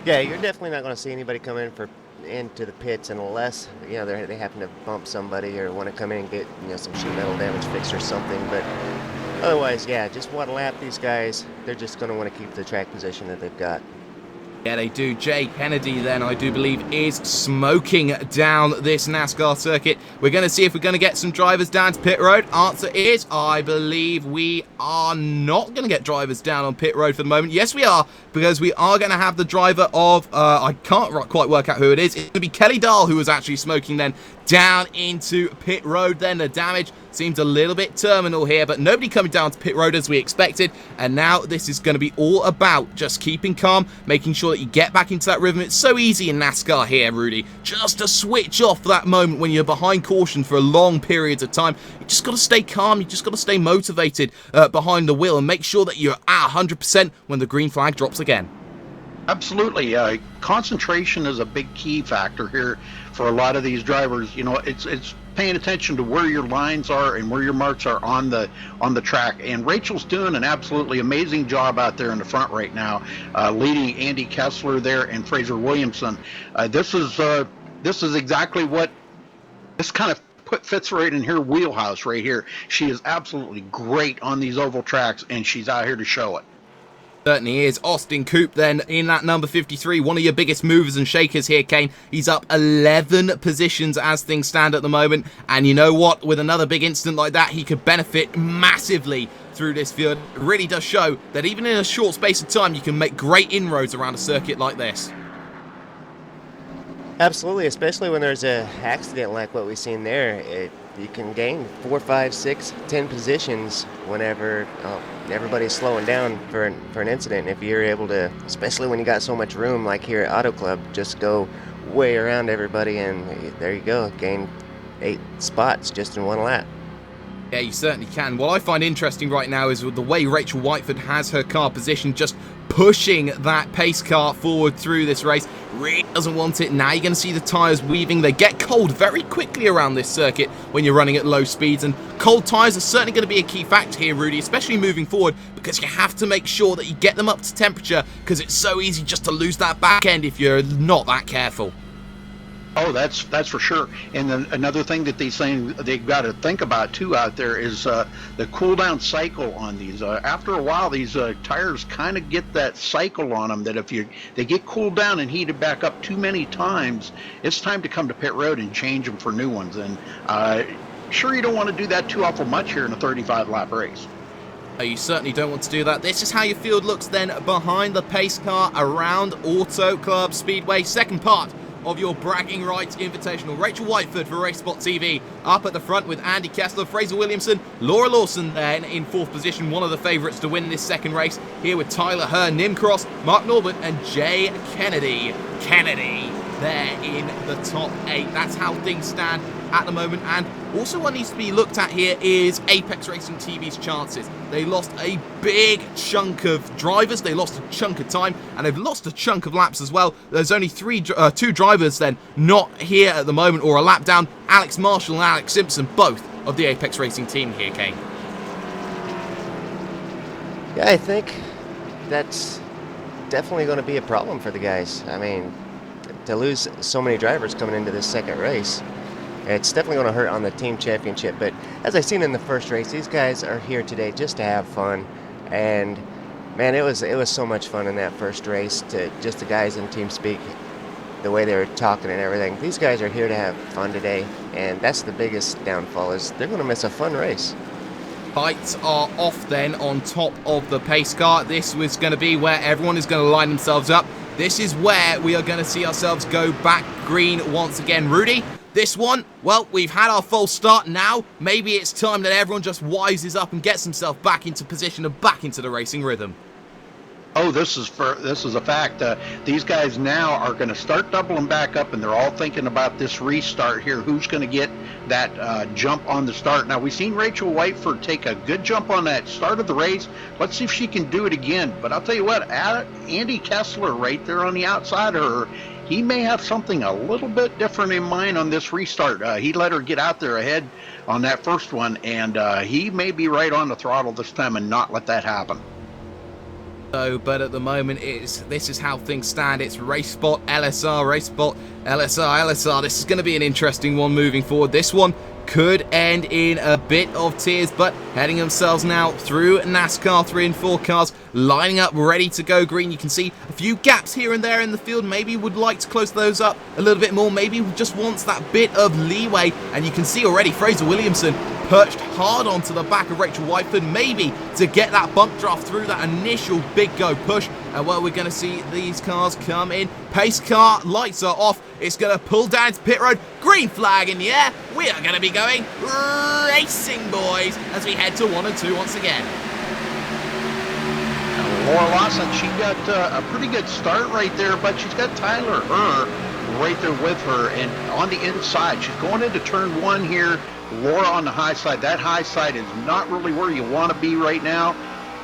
Yeah, you're definitely not going to see anybody come into the pits unless they happen to bump somebody or want to come in and get some sheet metal damage fixed or something. But otherwise, yeah, just one lap. These guys, they're just going to want to keep the track position that they've got. Yeah, they do. Jay Kennedy, then, I do believe, is smoking down this NASCAR circuit. We're going to see if we're going to get some drivers down to pit road. Answer is, I believe we are not going to get drivers down on pit road for the moment. Yes, we are, because we are going to have the driver of, I can't quite work out who it is. It's going to be Kelly Dahl, who was actually smoking then, down into pit road then. The damage seems a little bit terminal here, but nobody coming down to pit road as we expected. And now this is going to be all about just keeping calm, making sure that you get back into that rhythm. It's so easy in NASCAR here, Rudy, just to switch off that moment when you're behind caution for a long periods of time. You just got to stay calm. You just got to stay motivated behind the wheel and make sure that you're at 100% when the green flag drops again. Absolutely. Concentration is a big key factor here for a lot of these drivers. It's paying attention to where your lines are and where your marks are on the track. And Rachel's doing an absolutely amazing job out there in the front right now, leading Andy Kessler there and Fraser Williamson. This is exactly what this kind of fits right in her wheelhouse right here. She is absolutely great on these oval tracks, and she's out here to show it. Certainly is. Austin Coop then in that number 53, one of your biggest movers and shakers here, Kane. He's up 11 positions as things stand at the moment, and you know what, with another big incident like that, he could benefit massively through this field. It really does show that even in a short space of time you can make great inroads around a circuit like this. Absolutely, especially when there's an accident like what we've seen there. You can gain 4, 5, 6, 10 positions whenever everybody's slowing down for an incident. If you're able to, especially when you got so much room like here at Auto Club, just go way around everybody and there you go, gain 8 spots just in 1 lap. Yeah, you certainly can. What I find interesting right now is the way Rachel Whiteford has her car positioned, just pushing that pace car forward through this race. Really doesn't want it. Now you're going to see the tyres weaving. They get cold very quickly around this circuit when you're running at low speeds, and cold tyres are certainly going to be a key factor here, Rudy, especially moving forward, because you have to make sure that you get them up to temperature, because it's so easy just to lose that back end if you're not that careful. Oh, that's for sure. And then another thing that they've got to think about too out there is the cool down cycle on these. After a while, these tires kind of get that cycle on them that if they get cooled down and heated back up too many times, it's time to come to pit road and change them for new ones. And sure, you don't want to do that too awful much here in a 35-lap race. You certainly don't want to do that. This is how your field looks then behind the pace car around Auto Club Speedway. Second part of your Bragging Rights Invitational. Rachel Whiteford for Race Spot TV up at the front with Andy Kessler, Fraser Williamson, Laura Lawson then in 4th position, one of the favourites to win this second race. Here with Tyler Herr, Nim Cross, Mark Norbert and Jay Kennedy. There in the top 8. That's how things stand at the moment. And also what needs to be looked at here is Apex Racing TV's chances. They lost a big chunk of drivers, they lost a chunk of time, and they've lost a chunk of laps as well. There's only 2 drivers then not here at the moment, or a lap down. Alex Marshall and Alex Simpson, both of the Apex Racing team here, Kane. Yeah, I think that's definitely going to be a problem for the guys. I mean, to lose so many drivers coming into this second race, it's definitely going to hurt on the team championship. But as I seen in the first race, these guys are here today just to have fun. And man, it was so much fun in that first race, to just the guys in team speak, the way they were talking and everything. These guys are here to have fun today, and that's the biggest downfall, is they're going to miss a fun race. Lights are off then on top of the pace car. This was going to be where everyone is going to line themselves up. This is where we are going to see ourselves go back green once again. Rudy, this one, well, we've had our false start now. Maybe it's time that everyone just wises up and gets himself back into position and back into the racing rhythm. Oh, this is a fact. These guys now are going to start doubling back up, and they're all thinking about this restart here. Who's going to get that jump on the start? Now, we've seen Rachel Whiteford take a good jump on that start of the race. Let's see if she can do it again. But I'll tell you what, Andy Kessler right there on the outside of her, he may have something a little bit different in mind on this restart. He let her get out there ahead on that first one, and he may be right on the throttle this time and not let that happen. But at the moment, this is how things stand. It's Race Spot LSR, Race Spot LSR. This is going to be an interesting one moving forward. This one could end in a bit of tears, but heading themselves now through NASCAR 3 and 4 cars, lining up ready to go green. You can see a few gaps here and there in the field. Maybe would like to close those up a little bit more. Maybe just wants that bit of leeway. And you can see already Fraser Williamson perched hard onto the back of Rachel Whiteford, maybe to get that bump draft through that initial big go push. And well, we're going to see these cars come in. Pace car, lights are off. It's going to pull down to pit road. Green flag in the air. We are going to be going racing, boys, as we head to 1 and 2 once again. Laura Lawson, she got a pretty good start right there, but she's got Tyler Herr right there with her, and on the inside, she's going into turn 1 here. Laura on the high side. That high side is not really where you want to be right now,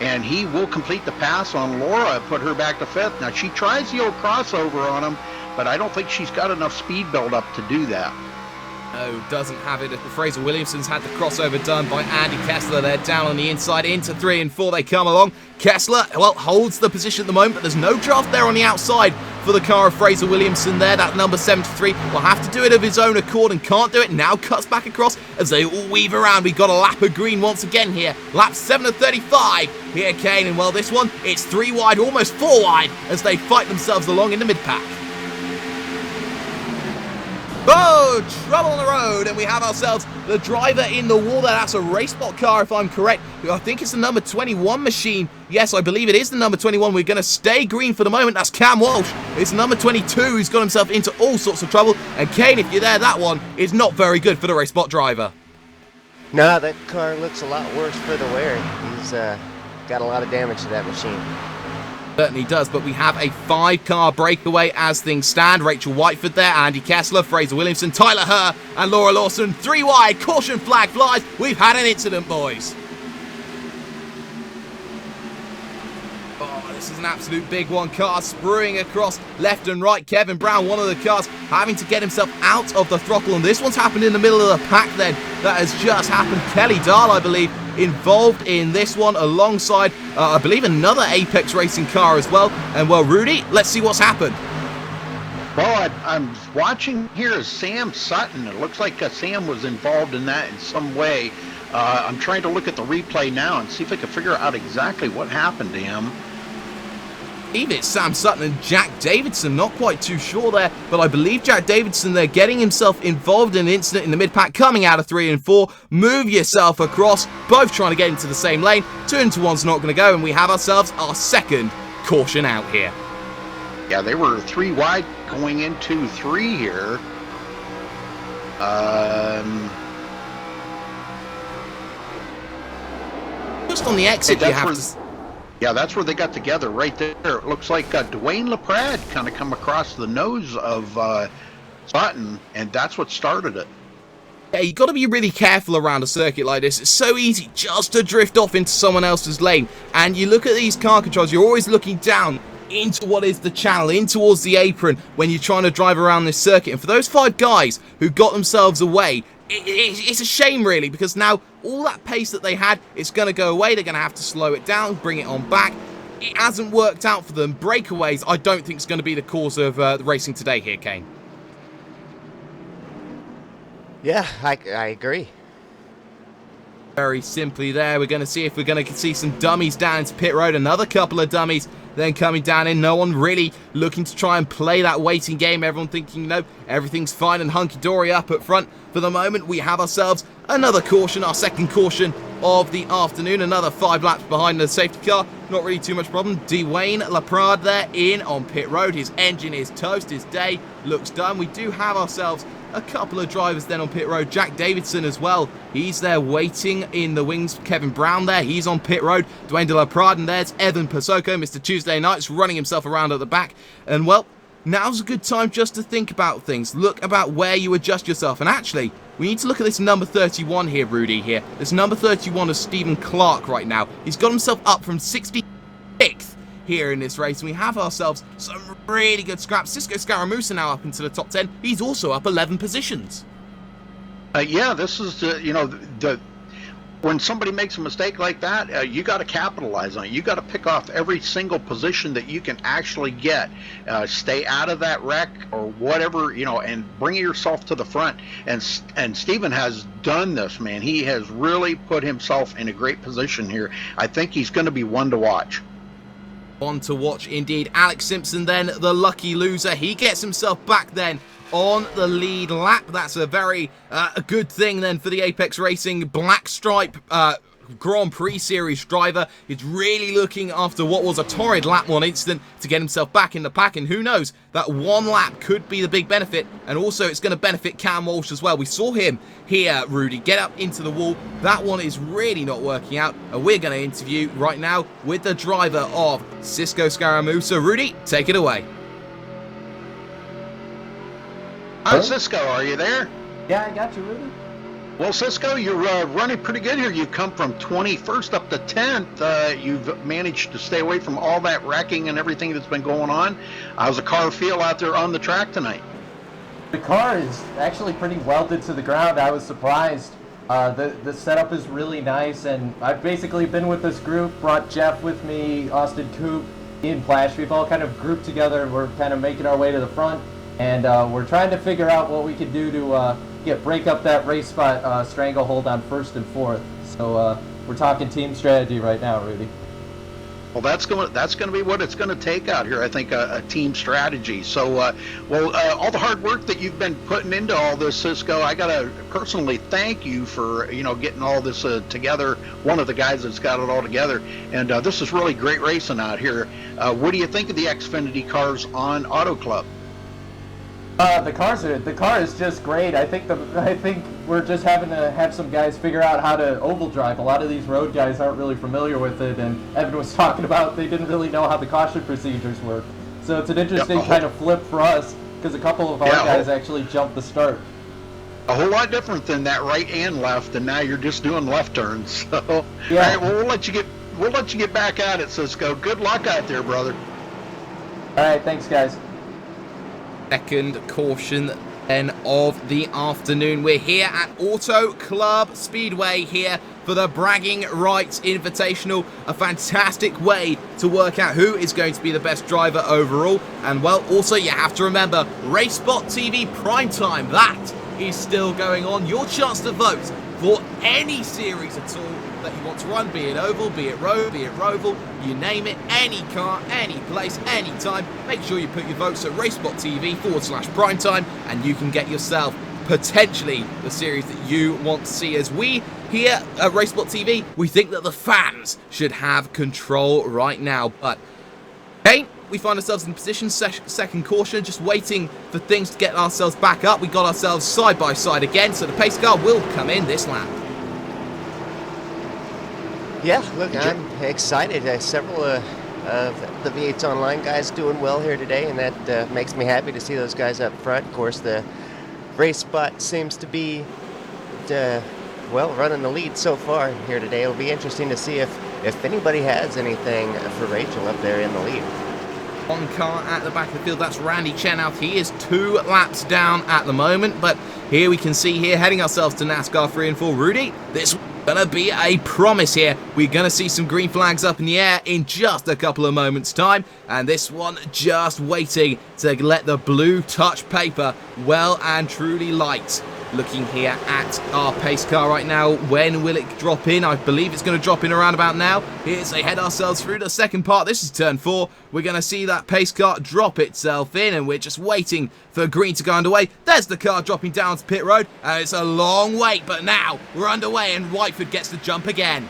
and he will complete the pass on Laura, put her back to 5th. Now, she tries the old crossover on him, but I don't think she's got enough speed build up to do that. No, doesn't have it. Fraser Williamson's had the crossover done by Andy Kessler. They're down on the inside into 3 and 4. They come along. Kessler, well, holds the position at the moment, but there's no draft there on the outside for the car of Fraser Williamson there. That number 73 will have to do it of his own accord and can't do it. Now cuts back across as they all weave around. We've got a lap of green once again here. Lap 7 of 35 here, Kane. And well, this one, it's 3 wide, almost 4 wide as they fight themselves along in the mid-pack. Oh, trouble on the road, and we have ourselves the driver in the wall there. That's a Race Spot car, if I'm correct. I think it's the number 21 machine. Yes, I believe it is the number 21. We're going to stay green for the moment. That's Cam Walsh. It's number 22 who's got himself into all sorts of trouble. And Kane, if you're there, that one is not very good for the Race Spot driver. No, that car looks a lot worse for the wear. He's got a lot of damage to that machine. Certainly does, but we have a 5-car breakaway as things stand. Rachel Whiteford there, Andy Kessler, Fraser Williamson, Tyler Herr, and Laura Lawson. 3 wide, caution flag flies. We've had an incident, boys. Oh, this is an absolute big one. Cars spruing across left and right. Kevin Brown, one of the cars, having to get himself out of the throttle, and this one's happened in the middle of the pack then. That has just happened. Kelly Dahl, I believe, involved in this one alongside, I believe, another Apex Racing car as well. And well, Rudy, let's see what's happened. Well, I'm watching here as Sam Sutton. It looks like Sam was involved in that in some way. I'm trying to look at the replay now and see if I can figure out exactly what happened to him. It's Sam Sutton and Jack Davidson, not quite too sure there, but I believe Jack Davidson there getting himself involved in an incident in the mid-pack, coming out of 3 and 4. Move yourself across, both trying to get into the same lane. 2 into 1's not going to go, and we have ourselves our second caution out here. Yeah, they were 3 wide going into 3 here. Just on the exit, you have to... Yeah, that's where they got together, right there. It looks like Dwayne LaPrade kind of come across the nose of Sutton, and that's what started it. Yeah, you got to be really careful around a circuit like this. It's so easy just to drift off into someone else's lane. And you look at these car controls, you're always looking down into what is the channel, in towards the apron when you're trying to drive around this circuit. And for those 5 guys who got themselves away, it's a shame really, because now all that pace that they had, it's going to go away. They're going to have to slow it down, bring it on back. It hasn't worked out for them. Breakaways, I don't think is going to be the cause of the racing today here, Kane. Yeah, I agree. Very simply there, we're going to see if we're going to see some dummies down into pit road. Another couple of dummies then coming down in. No one really looking to try and play that waiting game. Everyone thinking, no, everything's fine and hunky-dory up at front. For the moment, we have ourselves another caution, our second caution of the afternoon. Another 5 laps behind the safety car. Not really too much problem. Dwayne LaPrade there in on pit road. His engine is toast. His day looks done. We do have ourselves a couple of drivers then on pit road. Jack Davidson as well. He's there waiting in the wings. Kevin Brown there. He's on pit road. Dwayne de la Prade, and there's Evan Pasoko, Mr. Tuesday Nights, running himself around at the back. And well, now's a good time just to think about things. Look about where you adjust yourself. And actually, we need to look at this number 31 here, Rudy, here. This number 31 is Stephen Clark right now. He's got himself up from 66th here in this race. We have ourselves some really good scraps. Cisco Scaramuza now up into the top 10. He's also up 11 positions. Yeah, this is when somebody makes a mistake like that, you got to capitalize on it. You got to pick off every single position that you can actually get. Stay out of that wreck or whatever, and bring yourself to the front. And Steven has done this, man. He has really put himself in a great position here. I think he's going to be one to watch. One to watch indeed. Alex Simpson then, the lucky loser. He gets himself back then on the lead lap. That's a very good thing then for the Apex Racing Black Stripe Grand Prix Series driver. He's really looking after what was a torrid lap 1 incident to get himself back in the pack, and who knows, that 1 lap could be the big benefit, and also it's going to benefit Cam Walsh as well. We saw him here, Rudy, get up into the wall. That one is really not working out, and we're going to interview right now with the driver of Cisco Scaramuza. Rudy, take it away. Hi, Cisco, are you there? Yeah, I got you, Rudy. Well, Cisco, you're running pretty good here. You've come from 21st up to 10th. You've managed to stay away from all that wrecking and everything that's been going on. How's the car feel out there on the track tonight? The car is actually pretty welded to the ground. I was surprised. The setup is really nice, and I've basically been with this group, brought Jeff with me, Austin Coop, Ian Plash. We've all kind of grouped together, and we're kind of making our way to the front, and we're trying to figure out what we can do to break up that race spot stranglehold on 1st and 4th. So we're talking team strategy right now, Rudy. Well, that's going to be what it's going to take out here. I think a team strategy. So, all the hard work that you've been putting into all this, Cisco, I got to personally thank you for getting all this together. One of the guys that's got it all together, and this is really great racing out here. What do you think of the Xfinity cars on Auto Club? The car is just great. I think we're just having to have some guys figure out how to oval drive. A lot of these road guys aren't really familiar with it, and Evan was talking about they didn't really know how the caution procedures work. So it's an interesting kind of flip for us, because a couple of our guys actually jumped the start. A whole lot different than that right and left, and now you're just doing left turns. So, yeah. All right, well, we'll let you get back at it, Cisco. Good luck out there, brother. All right, thanks, guys. Second caution then of the afternoon. We're here at Auto Club Speedway here for the Bragging Rights Invitational. A fantastic way to work out who is going to be the best driver overall. And well, also you have to remember, RaceSpot TV Primetime, that is still going on. Your chance to vote for any series at all that you want to run, be it oval, be it road, be it roval, you name it, any car, any place, any time. Make sure you put your votes at RaceSpot TV/primetime, and you can get yourself potentially the series that you want to see. As we here at RaceSpot TV, we think that the fans should have control right now. But, hey, we find ourselves in position, second caution, just waiting for things to get ourselves back up. We got ourselves side by side again, so the pace car will come in this lap. Yeah, look, I'm excited. Several of the V8's Online guys doing well here today, and that makes me happy to see those guys up front. Of course, the race spot seems to be, well, running the lead so far here today. It'll be interesting to see if anybody has anything for Rachel up there in the lead. One car at the back of the field, that's Randy Chenoweth. He is 2 laps down at the moment, but here we can see here, heading ourselves to NASCAR 3 and 4. Rudy, this is going to be a promise here. We're going to see some green flags up in the air in just a couple of moments' time, and this one just waiting to let the blue touch paper well and truly light. Looking here at our pace car right now. When will it drop in? I believe it's going to drop in around about now. Here's they head ourselves through the second part. This is turn 4. We're going to see that pace car drop itself in, and we're just waiting for green to go underway. There's the car dropping down to pit road, and it's a long wait, but now we're underway, and Whiteford gets the jump again.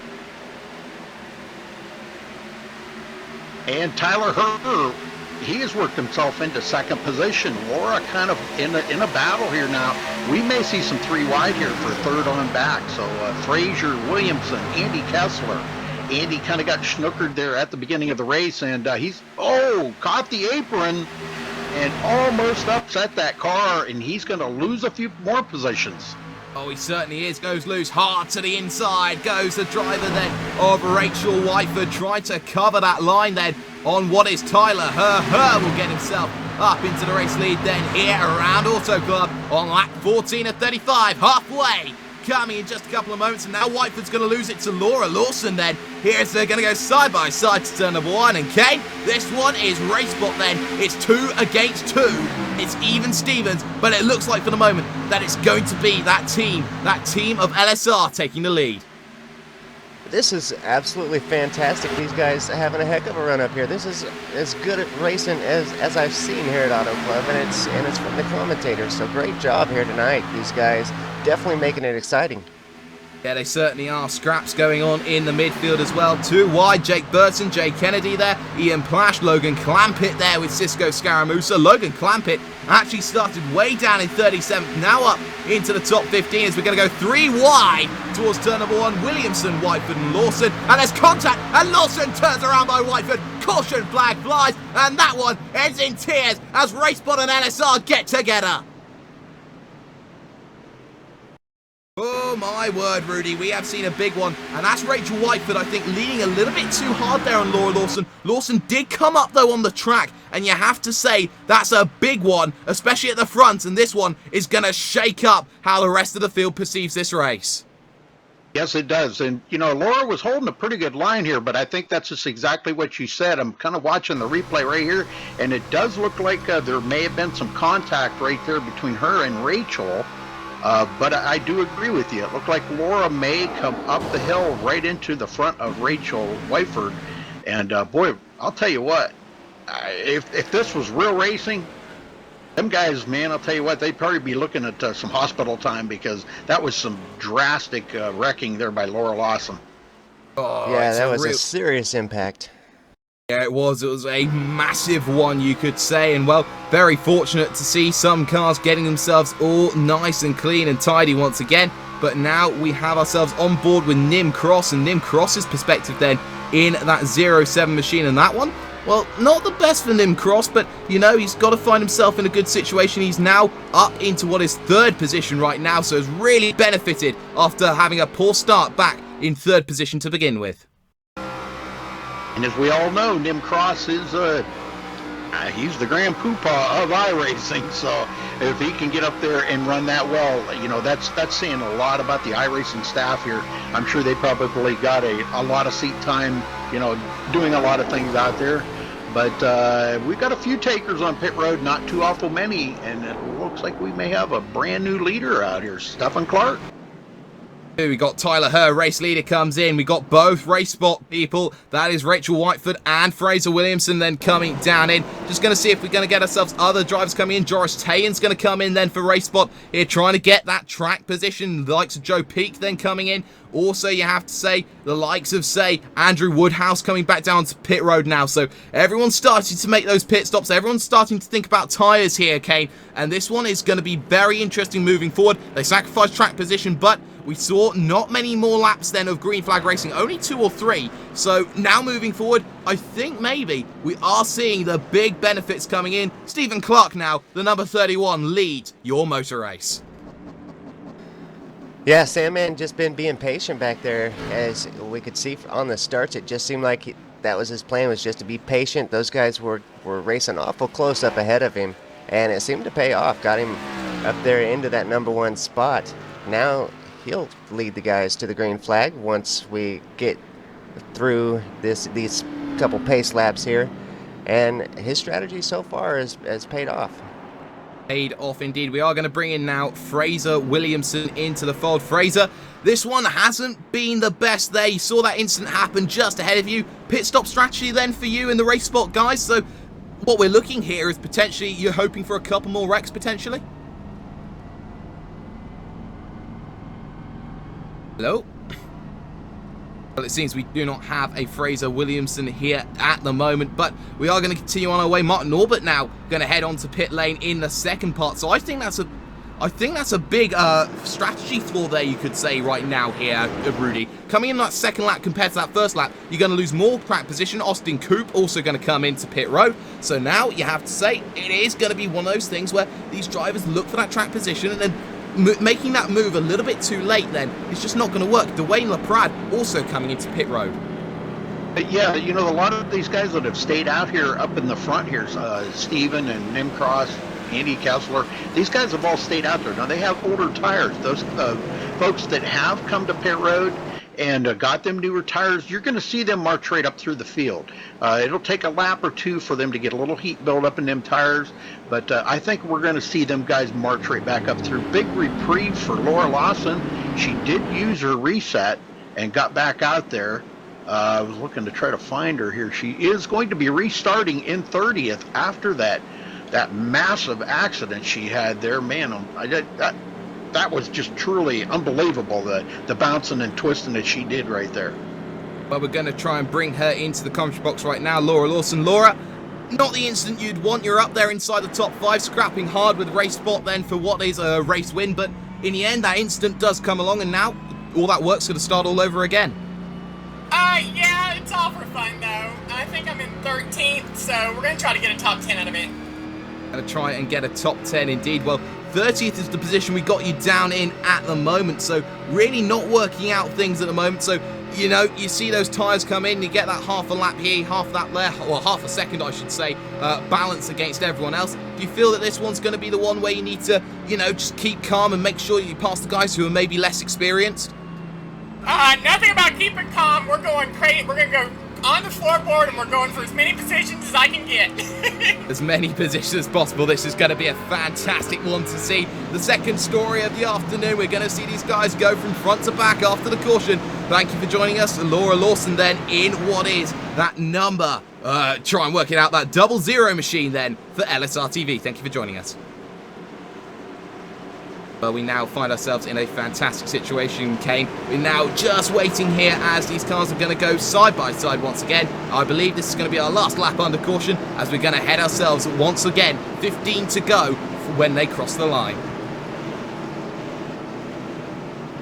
And Tyler Herber, he has worked himself into second position. Laura kind of in a battle here now. We may see some 3 wide here for third on back. So Frazier, Williamson, Andy Kessler. Andy kind of got snookered there at the beginning of the race, and he's caught the apron and almost upset that car, and he's going to lose a few more positions. Oh, he certainly is. Goes loose hard to the inside. Goes the driver then of Rachel Whiteford, trying to cover that line then on what is Tyler. Her will get himself up into the race lead then here around Auto Club on lap 14 of 35. Halfway. Coming in just a couple of moments, and now Whiteford's going to lose it to Laura Lawson then. Here's they're going to go side by side to turn number 1, and Kane, this one is race spot then. It's 2 against 2. It's even Stevens, but it looks like for the moment that it's going to be that team of LSR taking the lead. This is absolutely fantastic. These guys are having a heck of a run up here. This is as good at racing as I've seen here at Auto Club, and it's from the commentators. So great job here tonight. These guys definitely making it exciting. Yeah, they certainly are. Scraps going on in the midfield as well. 2 wide, Jake Burton, Jay Kennedy there, Ian Plash, Logan Clampett there with Cisco Scaramusa. Logan Clampett actually started way down in 37th, now up into the top 15 as we're going to go 3 wide towards turn number 1. Williamson, Whiteford and Lawson, and there's contact, and Lawson turns around by Whiteford. Caution flag flies, and that one ends in tears as Racebot and LSR get together. Oh my word, Rudy, we have seen a big one, and that's Rachel Whiteford, I think, leaning a little bit too hard there on Laura Lawson. Lawson did come up, though, on the track, and you have to say that's a big one, especially at the front, and this one is going to shake up how the rest of the field perceives this race. Yes, it does. And, you know, Laura was holding a pretty good line here, but I think that's just exactly what you said. I'm kind of watching the replay right here, and it does look like there may have been some contact right there between her and Rachel. But I do agree with you. It looked like Laura may come up the hill right into the front of Rachel Whiteford. And, boy, I'll tell you what, if this was real racing, them guys, man, I'll tell you what, they'd probably be looking at some hospital time, because that was some drastic wrecking there by Laura Lawson. Oh, yeah, that was a serious impact. Yeah, it was a massive one, you could say, and well, very fortunate to see some cars getting themselves all nice and clean and tidy once again. But now we have ourselves on board with Nim Cross, and Nim Cross's perspective then in that 07 machine, and that one, well, not the best for Nim Cross, but you know, he's got to find himself in a good situation. He's now up into what is 3rd position right now, so has really benefited after having a poor start back in 3rd position to begin with. And as we all know, Nim Cross is he's the grand poobah of iRacing. So if he can get up there and run that well, you know, that's saying a lot about the iRacing staff here. I'm sure they probably got a lot of seat time, you know, doing a lot of things out there. But we've got a few takers on pit road, not too awful many, and it looks like we may have a brand new leader out here, Stephen Clark. We got Tyler Herr, race leader, comes in. We got both race spot people. That is Rachel Whiteford and Fraser Williamson then coming down in. Just going to see if we're going to get ourselves other drivers coming in. Joris Tayan's going to come in then for race spot here, trying to get that track position. The likes of Joe Peak then coming in. Also, you have to say, the likes of, say, Andrew Woodhouse coming back down to pit road now. So everyone's starting to make those pit stops. Everyone's starting to think about tyres here, Kane. And this one is going to be very interesting moving forward. They sacrificed track position, but we saw not many more laps then of green flag racing, only 2 or 3. So now moving forward, I think maybe we are seeing the big benefits coming in. Stephen Clark now, the number 31, lead your motor race. Yeah, Sandman just been being patient back there. As we could see on the starts, it just seemed like that was his plan, was just to be patient. Those guys were racing awful close up ahead of him, and it seemed to pay off. Got him up there into that number 1 spot. Now he'll lead the guys to the green flag once we get through these couple pace laps here. And his strategy so far has paid off. Paid off indeed. We are going to bring in now Fraser Williamson into the fold. Fraser, this one hasn't been the best there. You saw that incident happen just ahead of you. Pit stop strategy then for you in the race spot, guys. So what we're looking here is potentially you're hoping for a couple more wrecks potentially. Hello? Well, it seems we do not have a Fraser Williamson here at the moment, but we are going to continue on our way. Martin Orbit now going to head on to pit lane in the second part. So I think that's a big strategy flaw there, you could say, right now here, Rudy. Coming in that second lap compared to that first lap, you're going to lose more track position. Austin Coop also going to come into pit road. So now you have to say it is going to be one of those things where these drivers look for that track position and then making that move a little bit too late then, it's just not going to work. Dwayne LaPrade also coming into pit road. Yeah, you know, a lot of these guys that have stayed out here up in the front here, Steven and Nimcross, Andy Kessler, these guys have all stayed out there. Now, they have older tires. Those folks that have come to pit road and got them newer tires, you're going to see them march right up through the field. It'll take a lap or two for them to get a little heat build up in them tires, but I think we're going to see them guys march right back up through. Big reprieve for Laura Lawson. She did use her reset and got back out there. I was looking to try to find her here. She is going to be restarting in 30th after that massive accident she had there. Man, that was just truly unbelievable, the bouncing and twisting that she did right there. Well, we're going to try and bring her into the commentary box right now. Laura Lawson. Laura, not the instant you'd want. You're up there inside the top 5, scrapping hard with race spot then for what is a race win. But in the end, that instant does come along, and now all that work's going to start all over again. Yeah, it's all for fun, though. I think I'm in 13th, so we're going to try to get a top 10 out of it. Going to try and get a top 10 indeed. Well, 30th is the position we got you down in at the moment, so really not working out things at the moment. So, you know, you see those tyres come in, you get that half a lap here, half that there, or half a second, I should say, balance against everyone else. Do you feel that this one's going to be the one where you need to, you know, just keep calm and make sure you pass the guys who are maybe less experienced? Nothing about keeping calm. We're going crazy. We're going to go on the floorboard, and we're going for as many positions as I can get. As many positions as possible. This is going to be a fantastic one to see. The second story of the afternoon. We're going to see these guys go from front to back after the caution. Thank you for joining us. Laura Lawson then in what is that number. Try and work it out. That 00 machine then for LSR TV. Thank you for joining us. Well, we now find ourselves in a fantastic situation, Kane. We're now just waiting here as these cars are going to go side by side once again. I believe this is going to be our last lap under caution as we're going to head ourselves once again, 15 to go when they cross the line.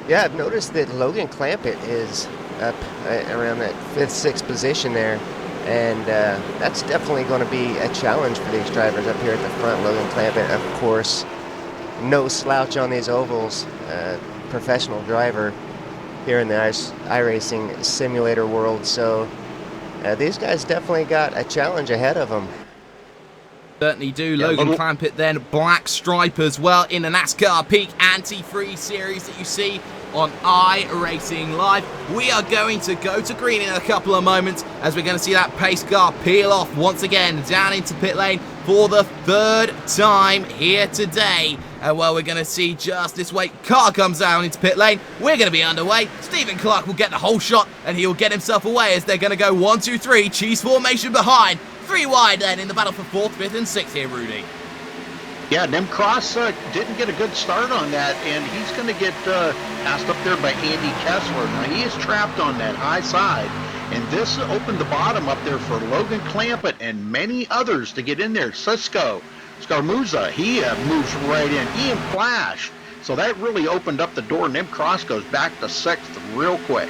Yeah, I've noticed that Logan Clampett is up around that 5th, 6th position there. And that's definitely going to be a challenge for these drivers up here at the front. Logan Clampett, of course, no slouch on these ovals, professional driver here in the iRacing simulator world. So these guys definitely got a challenge ahead of them. Certainly do. Yeah, Logan Clampett then, black stripe as well in the NASCAR Peak Anti-Freeze series that you see on iRacing Live. We are going to go to green in a couple of moments as we're going to see that pace car peel off once again down into pit lane for the 3rd time here today And well, we're going to see just this way. Car comes down into pit lane. We're going to be underway. Stephen Clark will get the whole shot, and he'll get himself away as they're going to go 1, 2, 3. Cheese formation behind. 3 wide then in the battle for 4th, 5th, and 6th here, Rudy. Yeah, Nim Cross didn't get a good start on that, and he's going to get passed up there by Andy Kessler. Now, he is trapped on that high side, and this opened the bottom up there for Logan Clampett and many others to get in there. Cisco Scarmuzza, he moves right in. Ian Flash. So that really opened up the door. Nim Cross goes back to 6th real quick.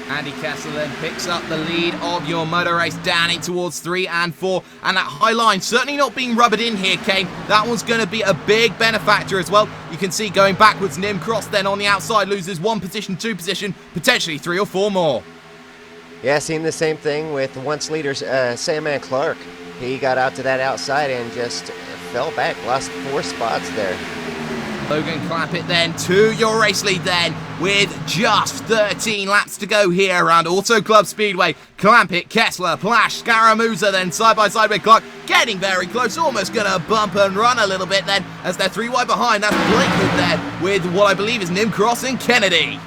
Andy Kessler then picks up the lead of your motor race down in towards 3 and 4. And that high line certainly not being rubbered in here, Kane. That one's going to be a big benefactor as well. You can see going backwards, Nim Cross then on the outside loses 1 position, 2 position, potentially 3 or 4 more. Yeah, seen the same thing with once leader Sandman Clark. He got out to that outside and just fell back, lost 4 spots there. Logan Clampett then to your race lead then with just 13 laps to go here around Auto Club Speedway. Clampett, Kessler, Plash, Scaramouza then side by side with Clark, getting very close, almost going to bump and run a little bit then as they're 3 wide behind. That's Blakewood there with what I believe is Nim Cross and Kennedy.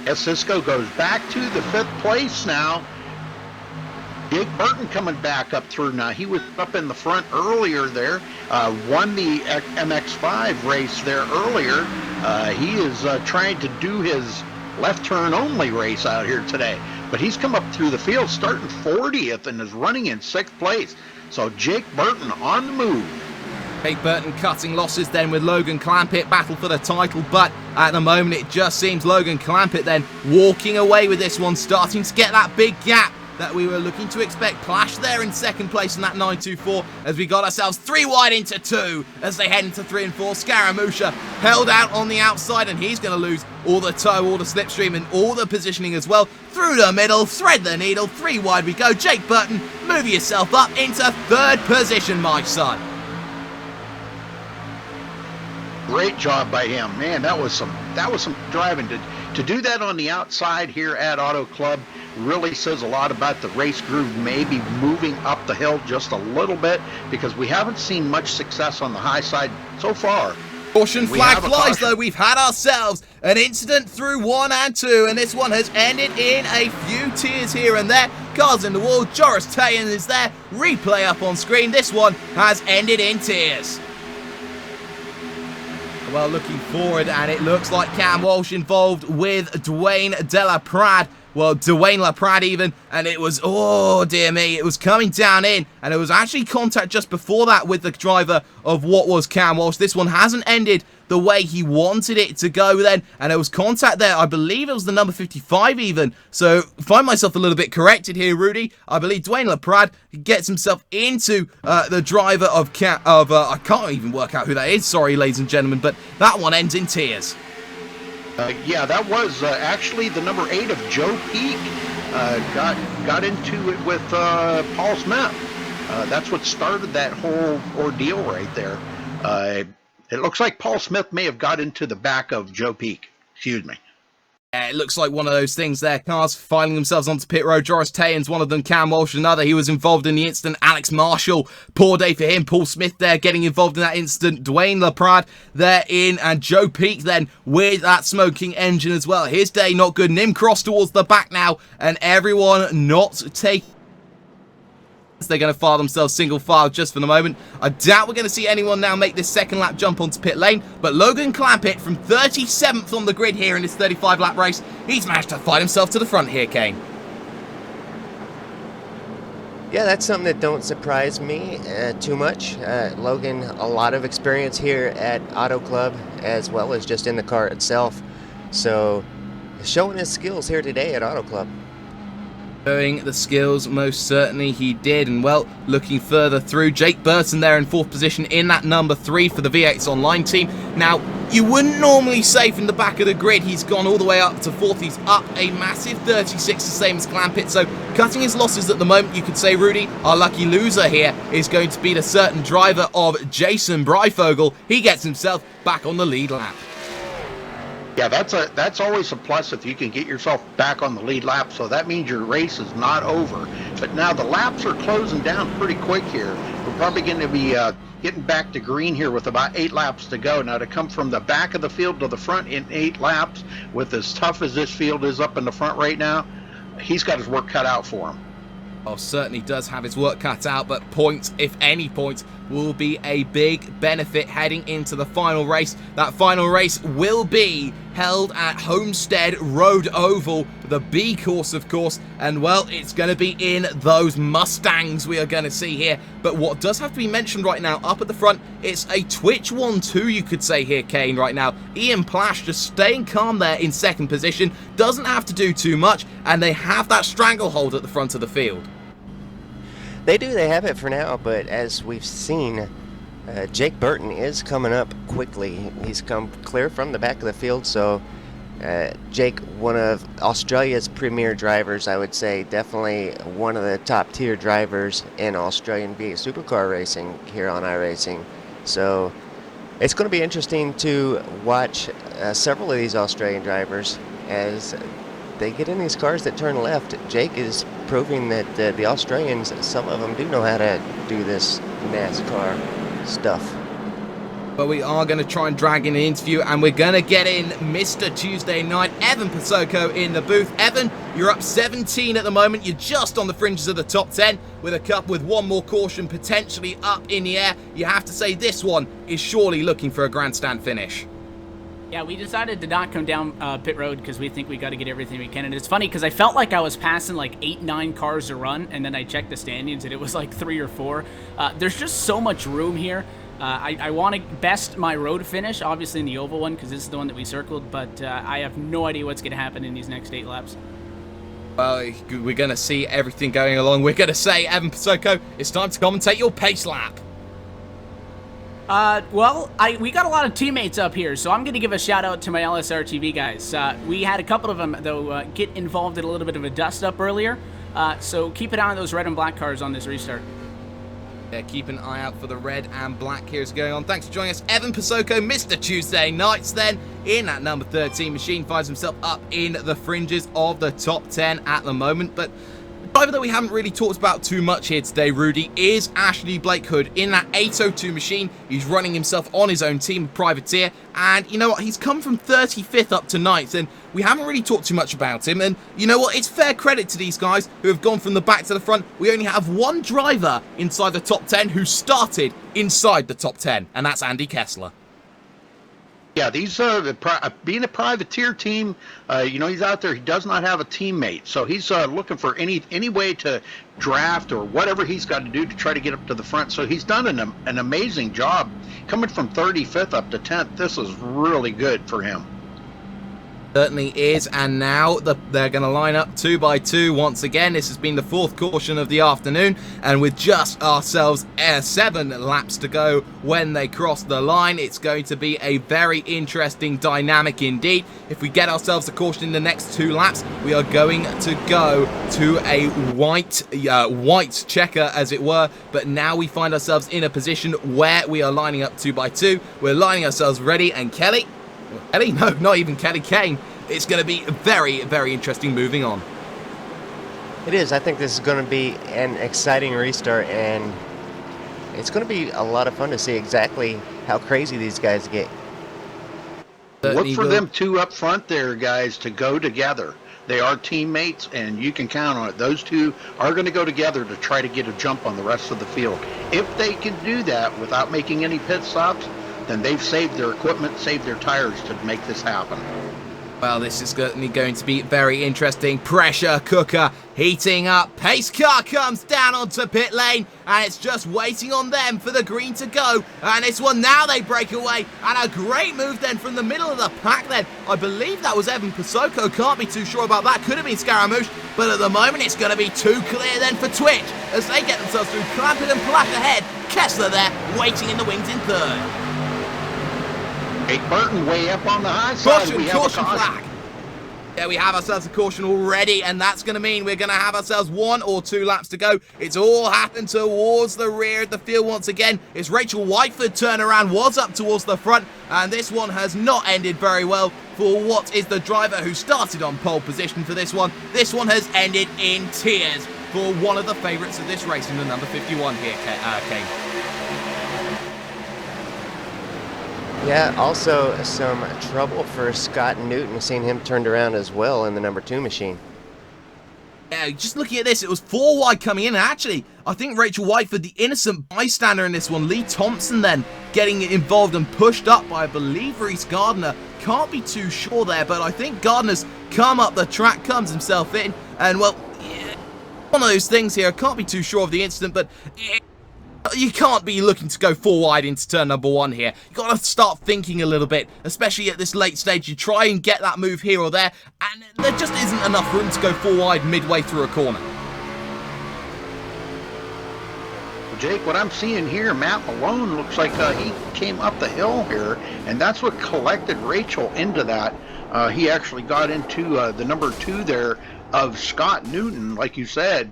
As Cisco goes back to the 5th place now. Jake Burton coming back up through now. He was up in the front earlier there, won the MX-5 race there earlier. He is trying to do his left turn only race out here today. But he's come up through the field starting 40th and is running in 6th place. So Jake Burton on the move. Jake Burton cutting losses then with Logan Clampett, battle for the title, but at the moment it just seems Logan Clampett then walking away with this one, starting to get that big gap that we were looking to expect. Plash there in 2nd place in that 924 as we got ourselves 3 wide into 2 as they head into 3 and 4. Scaramouche held out on the outside and he's going to lose all the toe, all the slipstream and all the positioning as well. Through the middle, thread the needle, 3 wide we go. Jake Burton, move yourself up into 3rd position, my son. Great job by him, man. That was some driving to do that on the outside here at Auto Club. Really says a lot about the race groove maybe moving up the hill just a little bit because we haven't seen much success on the high side so far. Caution flag flies though. We've had ourselves an incident through 1 and 2 and this one has ended in a few tears here and there. Cars in the wall, Joris Tayen is there, replay up on screen. This one has ended in tears. Well, looking forward, and it looks like Cam Walsh involved with Dwayne Delaprade. Well, Dwayne Laprade even, and it was, oh dear me, it was coming down in, and it was actually contact just before that with the driver of what was Cam Walsh. This one hasn't ended the way he wanted it to go then, and it was contact there. I believe it was the number 55 even, so find myself a little bit corrected here, Rudy. I believe Dwayne Laprade gets himself into the driver of I can't even work out who that is, sorry ladies and gentlemen, but that one ends in tears. Yeah, that was actually the number 8 of Joe Peak. Got into it with Paul Smith. That's what started that whole ordeal right there. It looks like Paul Smith may have got into the back of Joe Peak. Excuse me. It looks like one of those things there. Cars filing themselves onto pit road. Joris Tayen's one of them. Cam Walsh another. He was involved in the incident. Alex Marshall, poor day for him. Paul Smith there getting involved in that incident. Dwayne Laprade there in. And Joe Peak then with that smoking engine as well. His day not good. Nim Cross towards the back now. And everyone not taking... They're going to file themselves single file just for the moment. I doubt we're going to see anyone now make this second lap jump onto pit lane, but Logan Clampett from 37th on the grid here in this 35 lap race, he's managed to fight himself to the front here, Kane. Yeah, that's something that don't surprise me too much. Logan, a lot of experience here at Auto Club as well as just in the car itself. So showing his skills here today at Auto Club. Showing the skills, most certainly he did. And well, looking further through, Jake Burton there in 4th position in that number 3 for the V8's Online team. Now, you wouldn't normally say from the back of the grid he's gone all the way up to 4th. He's up a massive 36, the same as Clampett. So cutting his losses at the moment, you could say, Rudy, our lucky loser here is going to be the certain driver of Jason Breifogel. He gets himself back on the lead lap. Yeah, that's always a plus if you can get yourself back on the lead lap. So that means your race is not over. But now the laps are closing down pretty quick here. We're probably going to be getting back to green here with about 8 laps to go. Now to come from the back of the field to the front in 8 laps, with as tough as this field is up in the front right now, he's got his work cut out for him. Oh, certainly does have his work cut out, but points, if any points, will be a big benefit heading into the final race. That final race will be held at Homestead Road Oval, the B course, of course, and well, it's going to be in those Mustangs we are going to see here. But what does have to be mentioned right now, up at the front, it's a Twitch 1-2, you could say here, Kane, right now. Ian Plash just staying calm there in second position, doesn't have to do too much, and they have that stranglehold at the front of the field. They do. They have it for now, but as we've seen, Jake Burton is coming up quickly. He's come clear from the back of the field, so Jake, one of Australia's premier drivers, I would say, definitely one of the top tier drivers in Australian V8 supercar racing here on iRacing. So it's going to be interesting to watch several of these Australian drivers as they get in these cars that turn left. Jake is proving that the Australians, some of them do know how to do this NASCAR stuff. But we are going to try and drag in an interview, and we're going to get in Mr. Tuesday Night, Evan Pasoko, in the booth. Evan, you're up 17 at the moment. You're just on the fringes of the top 10 with one more caution potentially up in the air. You have to say this one is surely looking for a grandstand finish. Yeah, we decided to not come down pit road because we think we got to get everything we can. And it's funny because I felt like I was passing like 8-9 cars to run, and then I checked the standings and it was like 3 or 4. There's just so much room here. I want to best my road finish, obviously in the oval one, because this is the one that we circled, but I have no idea what's going to happen in these next 8 laps. Well, we're going to see everything going along. We're going to say, Evan Pasoko, it's time to commentate your pace lap. We got a lot of teammates up here, so I'm going to give a shout out to my LSR TV guys. We had a couple of them, though, get involved in a little bit of a dust-up earlier, so keep an eye on those red and black cars on this restart. Yeah, keep an eye out for the red and black here is going on. Thanks for joining us, Evan Pasoko, Mr. Tuesday Nights then, in that number 13 machine, finds himself up in the fringes of the top 10 at the moment, but the driver that we haven't really talked about too much here today, Rudy, is Ashley Blake Hood in that 802 machine. He's running himself on his own team, Privateer, and you know what? He's come from 35th up to 9th, and we haven't really talked too much about him, and you know what? It's fair credit to these guys who have gone from the back to the front. We only have one driver inside the top 10 who started inside the top 10, and that's Andy Kessler. Yeah, these being a privateer team, he's out there. He does not have a teammate, so he's looking for any way to draft or whatever he's got to do to try to get up to the front. So he's done an amazing job coming from 35th up to 10th. This is really good for him. Certainly is, and now they're going to line up 2 by 2 once again. This has been the 4th caution of the afternoon, and with just ourselves 7 laps to go when they cross the line, it's going to be a very interesting dynamic indeed. If we get ourselves a caution in the next 2 laps, we are going to go to a white checker, as it were, but now we find ourselves in a position where we are lining up 2 by 2. We're lining ourselves ready, and Kelly? No, not even Kelly Kane. It's going to be very, very interesting moving on. It is. I think this is going to be an exciting restart, and it's going to be a lot of fun to see exactly how crazy these guys get. Look for them 2 up front there, guys, to go together. They are teammates, and you can count on it. Those 2 are going to go together to try to get a jump on the rest of the field. If they can do that without making any pit stops, then they've saved their equipment, saved their tires to make this happen. Well, this is certainly going to be very interesting. Pressure cooker heating up. Pace car comes down onto pit lane, and it's just waiting on them for the green to go. And this one, now they break away, and a great move then from the middle of the pack then. I believe that was Evan Pasoko. Can't be too sure about that. Could have been Scaramouche, but at the moment it's going to be too clear then for Twitch as they get themselves through. Clampett and Platt ahead. Kessler there, waiting in the wings in 3rd. Jake Burton way up on the high side. Caution flag. Yeah, we have ourselves a caution already, and that's going to mean we're going to have ourselves 1 or 2 laps to go. It's all happened towards the rear of the field once again. It's Rachel Whiteford turnaround was up towards the front, and this one has not ended very well for what is the driver who started on pole position for this one. This one has ended in tears for one of the favourites of this race in the number 51 here, Kane. Yeah, also some trouble for Scott Newton, seeing him turned around as well in the number 2 machine. Yeah, just looking at this, it was 4 wide coming in, and actually, I think Rachel Whiteford, the innocent bystander in this one, Lee Thompson then getting involved and pushed up by, I believe, Reese Gardner. Can't be too sure there, but I think Gardner's come up the track, comes himself in, and well, yeah, one of those things here, I can't be too sure of the incident, but you can't be looking to go 4 wide into turn number 1 here. You've got to start thinking a little bit, especially at this late stage. You try and get that move here or there, and there just isn't enough room to go 4 wide midway through a corner. Well, Jake, what I'm seeing here, Matt Malone looks like he came up the hill here, and that's what collected Rachel into that. He actually got into the number 2 there of Scott Newton, like you said.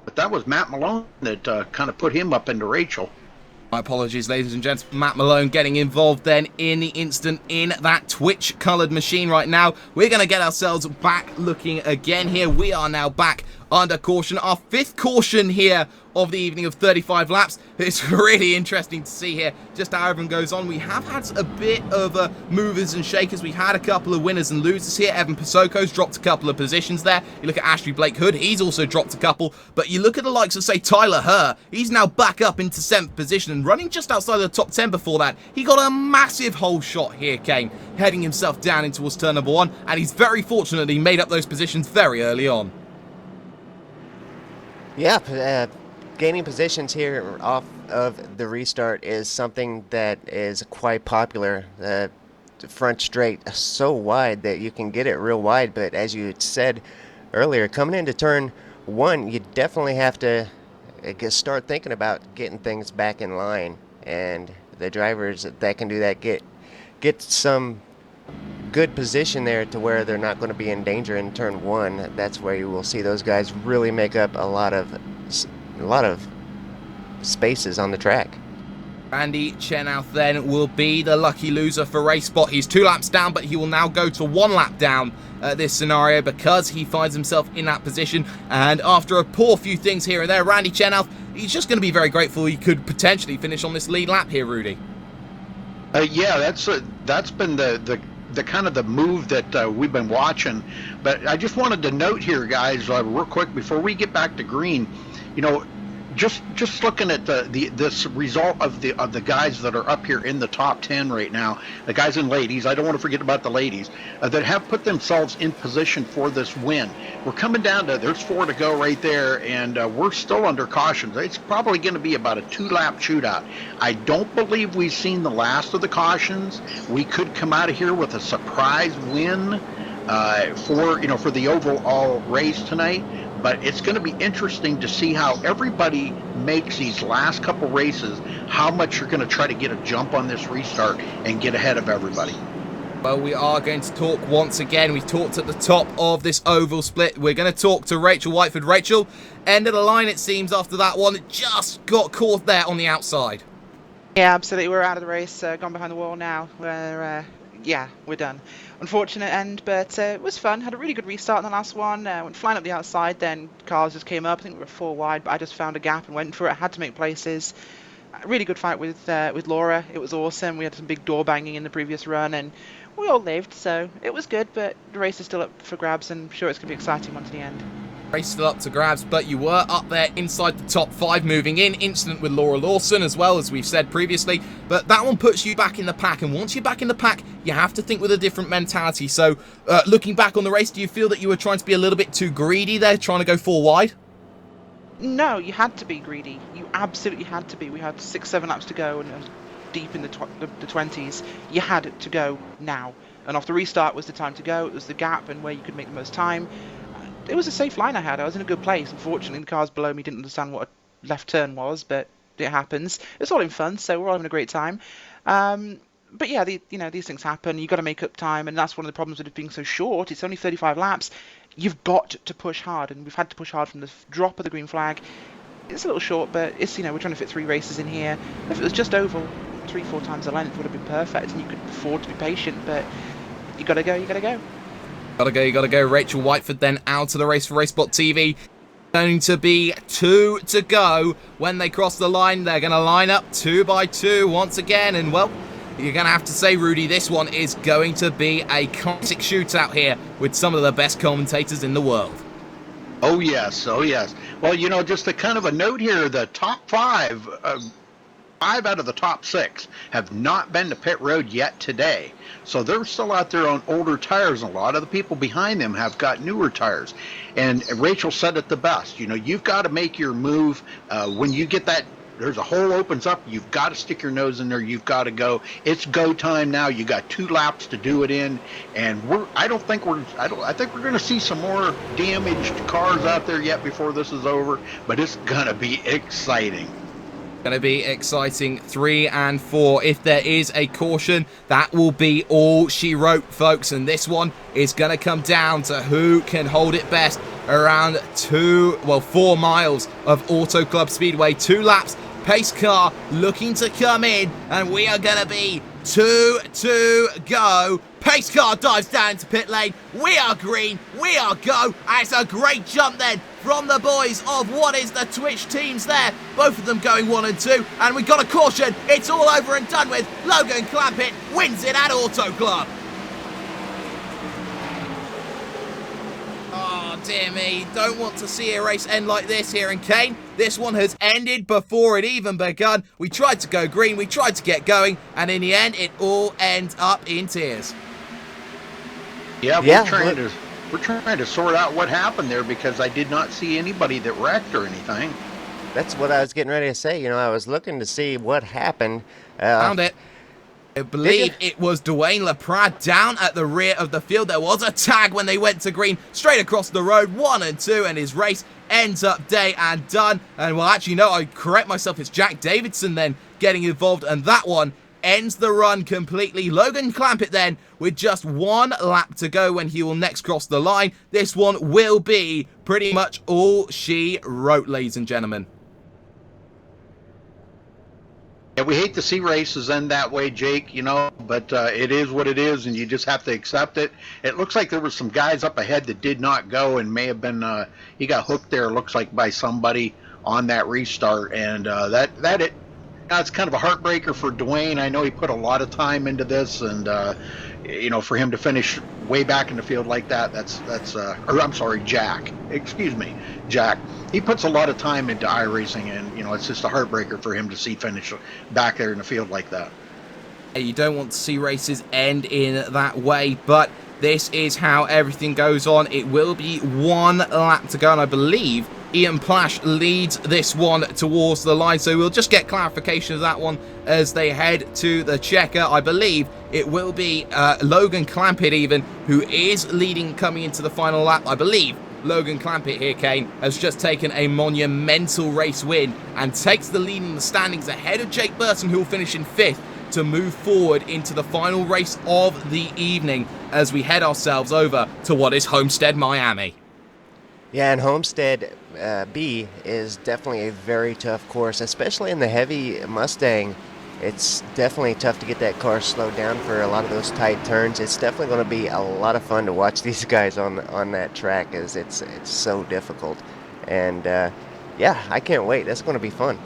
But that was Matt Malone that kind of put him up into Rachel. My apologies, ladies and gents. Matt Malone getting involved then in the instant in that Twitch-coloured machine right now. We're going to get ourselves back looking again here. We are now back under caution. Our 5th caution here of the evening of 35 laps. It's really interesting to see here just how everyone goes on. We have had a bit of movers and shakers. We've had a couple of winners and losers here. Evan Pasoko's dropped a couple of positions there. You look at Ashley Blake Hood, he's also dropped a couple. But you look at the likes of, say, Tyler Herr. He's now back up into 7th position and running just outside of the top 10 before that. He got a massive hole shot here, Kane, heading himself down in towards turn number 1. And he's very fortunate that he made up those positions very early on. Yeah, gaining positions here off of the restart is something that is quite popular. The front straight so wide that you can get it real wide, but as you said earlier, coming into turn 1, you definitely have to start thinking about getting things back in line, and the drivers that can do that get some good position there to where they're not going to be in danger in turn 1. That's where you will see those guys really make up a lot of spaces on the track. Randy Chenoweth then will be the lucky loser for race spot. He's 2 laps down, but he will now go to 1 lap down this scenario because he finds himself in that position. And after a poor few things here and there, Randy Chenoweth, he's just going to be very grateful he could potentially finish on this lead lap here, Rudy. Yeah, that's been the kind of the move that we've been watching. But I just wanted to note here, guys, real quick before we get back to green, you know, just looking at this result of the guys that are up here in the top 10 right now, the guys and ladies, I don't want to forget about the ladies, that have put themselves in position for this win. We're coming down to, there's 4 to go right there, and we're still under caution. It's probably going to be about a 2-lap shootout. I don't believe we've seen the last of the cautions. We could come out of here with a surprise win for the overall race tonight. But it's going to be interesting to see how everybody makes these last couple races, how much you're going to try to get a jump on this restart and get ahead of everybody. Well, we are going to talk once again. We talked at the top of this oval split. We're going to talk to Rachel Whiteford. Rachel, end of the line, it seems, after that one. It just got caught there on the outside. Yeah, absolutely. We're out of the race, gone behind the wall now. We're done. Unfortunate end, but it was fun. Had a really good restart in the last one. Went flying up the outside, then cars just came up. I think we were 4 wide, but I just found a gap and went for it. Had to make places. Really good fight with Laura. It was awesome. We had some big door banging in the previous run, and we all lived, so it was good. But the race is still up for grabs, and I'm sure it's going to be an exciting one to the end. Race still up to grabs, but you were up there inside the top 5 moving in. Incident with Laura Lawson as well, as we've said previously. But that one puts you back in the pack, and once you're back in the pack, you have to think with a different mentality. So looking back on the race, do you feel that you were trying to be a little bit too greedy there, trying to go 4 wide? No, you had to be greedy. You absolutely had to be. We had 6-7 laps to go, and it was deep in the 20s. You had to go now. And off the restart was the time to go. It was the gap and where you could make the most time. It was a safe line I had. I was in a good place. Unfortunately, the cars below me didn't understand what a left turn was, but it happens. It's all in fun, so we're all having a great time. But yeah, these things happen. You've got to make up time, and that's one of the problems with it being so short. It's only 35 laps. You've got to push hard, and we've had to push hard from the drop of the green flag. It's a little short, but it's we're trying to fit 3 races in here. If it was just oval, 3-4 times the length would have been perfect, and you could afford to be patient. But you gotta go. You gotta go. Rachel Whiteford then out of the race for Racebot TV. Going to be 2 to go when they cross the line. They're going to line up 2 by 2 once again. And, well, you're going to have to say, Rudy, this one is going to be a classic shootout here with some of the best commentators in the world. Oh, yes. Well, just a kind of a note here, the top 5 out of the top 6 have not been to pit road yet today. So they're still out there on older tires, and a lot of the people behind them have got newer tires. And Rachel said it the best. You've got to make your move when you get that. There's a hole opens up. You've got to stick your nose in there. You've got to go. It's go time now. You got 2 laps to do it in, and I think we're going to see some more damaged cars out there yet before this is over. But it's going to be exciting. Going to be exciting. 3 and 4. If there is a caution, that will be all she wrote, folks. And this one is going to come down to who can hold it best around 4 miles of Auto Club Speedway. 2 laps. Pace car looking to come in, and we are going to be 2 to go. Pace car dives down into pit lane. We are green. We are go. And it's a great jump then from the boys of what is the Twitch teams there. Both of them going 1 and 2. And we got a caution. It's all over and done with. Logan Clampett wins it at Auto Club. Oh, dear me. Don't want to see a race end like this here in Kane. This one has ended before it even begun. We tried to go green. We tried to get going. And in the end, it all ends up in tears. Yeah, we're trying to sort out what happened there, because I did not see anybody that wrecked or anything. That's what I was getting ready to say. I was looking to see what happened. Found it. I believe it was Dwayne LaPrade down at the rear of the field. There was a tag when they went to green, straight across the road, 1 and 2, and his race ends up day and done. And well, actually, no, I correct myself. It's Jack Davidson then getting involved, and that one ends the run completely. Logan Clampett then with just 1 lap to go when he will next cross the line. This one will be pretty much all she wrote, ladies and gentlemen. Yeah, we hate to see races end that way, Jake, but it is what it is, and you just have to accept it. It looks like there were some guys up ahead that did not go, and may have been, he got hooked there, looks like, by somebody on that restart, and that's kind of a heartbreaker for Dwayne. I know he put a lot of time into this, and for him to finish way back in the field like that, or I'm sorry, Jack. Excuse me, Jack. He puts a lot of time into iRacing, and it's just a heartbreaker for him to see finish back there in the field like that. You don't want to see races end in that way, but this is how everything goes on. It will be 1 lap to go, and I believe Ian Plash leads this one towards the line, so we'll just get clarification of that one as they head to the checker. I believe it will be Logan Clampett even who is leading coming into the final lap. I believe Logan Clampett here, Kane, has just taken a monumental race win and takes the lead in the standings ahead of Jake Burton, who will finish in 5th to move forward into the final race of the evening as we head ourselves over to what is Homestead, Miami. Yeah, and Homestead B is definitely a very tough course, especially in the heavy Mustang. It's definitely tough to get that car slowed down for a lot of those tight turns. It's definitely going to be a lot of fun to watch these guys on that track, as it's so difficult. And yeah, I can't wait. That's going to be fun.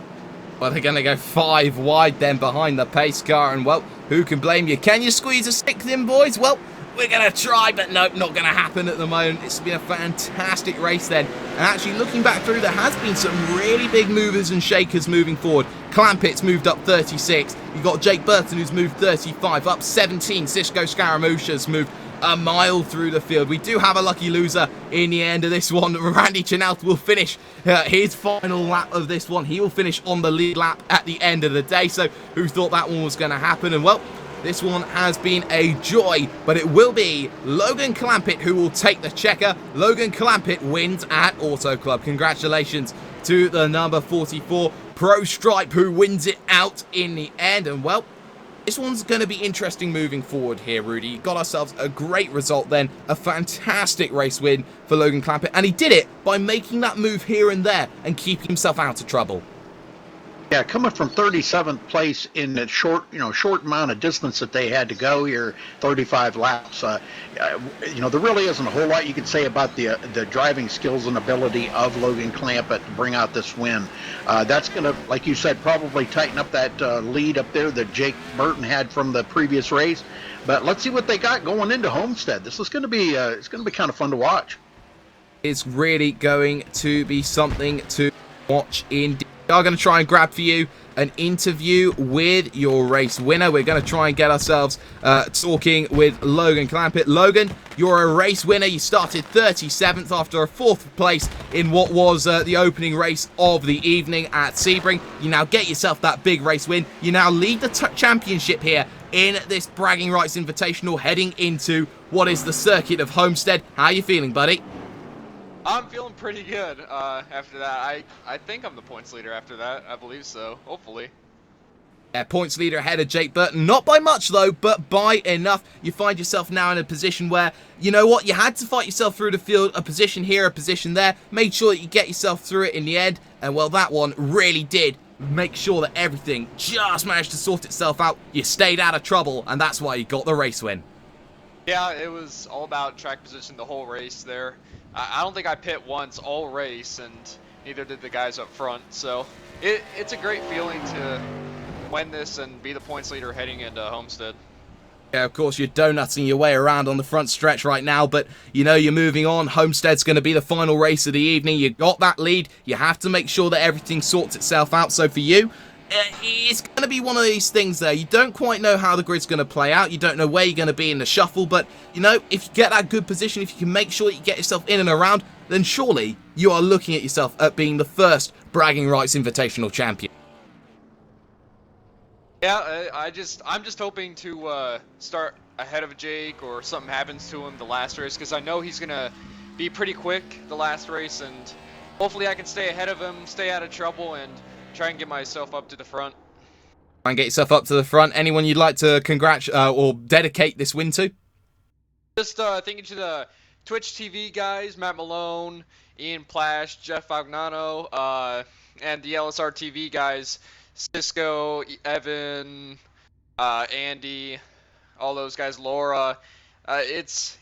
Well, they're going to go 5 wide then behind the pace car, and well, who can blame you? Can you squeeze a 6th in, boys? Well, we're going to try, but nope, not going to happen at the moment. It's been a fantastic race then. And actually, looking back through, there has been some really big movers and shakers moving forward. Clampett's moved up 36. You've got Jake Burton, who's moved 35. Up 17, Cisco Scaramucci's moved a mile through the field. We do have a lucky loser in the end of this one. Randy Chenault will finish his final lap of this one. He will finish on the lead lap at the end of the day. So who thought that one was going to happen? And well, this one has been a joy, but it will be Logan Clampett who will take the checker. Logan Clampett wins at Auto Club. Congratulations to the number 44 Pro Stripe, who wins it out in the end. And well, This one's going to be interesting moving forward here, Rudy. Got ourselves a great result then, a fantastic race win for Logan Clampett, and he did it by making that move here and there and keeping himself out of trouble. Yeah, coming from 37th place in a short amount of distance that they had to go here, 35 laps. There really isn't a whole lot you can say about the driving skills and ability of Logan Clampett to bring out this win. That's going to, like you said, probably tighten up that lead up there that Jake Burton had from the previous race. But let's see what they got going into Homestead. This is going to be kind of fun to watch. It's really going to be something to watch indeed. We are going to try and grab for you an interview with your race winner. We're going to try and get ourselves talking with Logan Clampett. Logan, you're a race winner. You started 37th after a 4th place in what was the opening race of the evening at Sebring. You now get yourself that big race win. You now lead the championship here in this Bragging Rights Invitational, heading into what is the circuit of Homestead. How are you feeling, buddy? I'm feeling pretty good after that. I think I'm the points leader after that. I believe so, hopefully. Yeah, points leader ahead of Jake Burton. Not by much, though, but by enough. You find yourself now in a position where, you know what, you had to fight yourself through the field, a position here, a position there. Made sure that you get yourself through it in the end. And, well, that one really did make sure that everything just managed to sort itself out. You stayed out of trouble, and that's why you got the race win. Yeah, it was all about track position the whole race there. I don't think I pit once all race, and neither did the guys up front. So it's a great feeling to win this and be the points leader heading into Homestead. Yeah, of course, you're donutting your way around on the front stretch right now, but you know you're moving on. Homestead's going to be the final race of the evening. You got that lead. You have to make sure that everything sorts itself out. So for you, it's going to be one of these things there. You don't quite know how the grid's going to play out. You don't know where you're going to be in the shuffle. But, you know, if you get that good position, if you can make sure that you get yourself in and around, then surely you are looking at yourself at being the first Bragging Rights Invitational champion. Yeah, I'm just hoping to start ahead of Jake or something happens to him the last race, because I know he's going to be pretty quick the last race, and hopefully I can stay ahead of him, stay out of trouble, and try and get myself up to the front. Try and get yourself up to the front. Anyone you'd like to congratulate or dedicate this win to? Just thinking to the Twitch TV guys, Matt Malone, Ian Plash, Jeff Fagnano, and the LSR TV guys, Cisco, Evan, Andy, all those guys, Laura. It's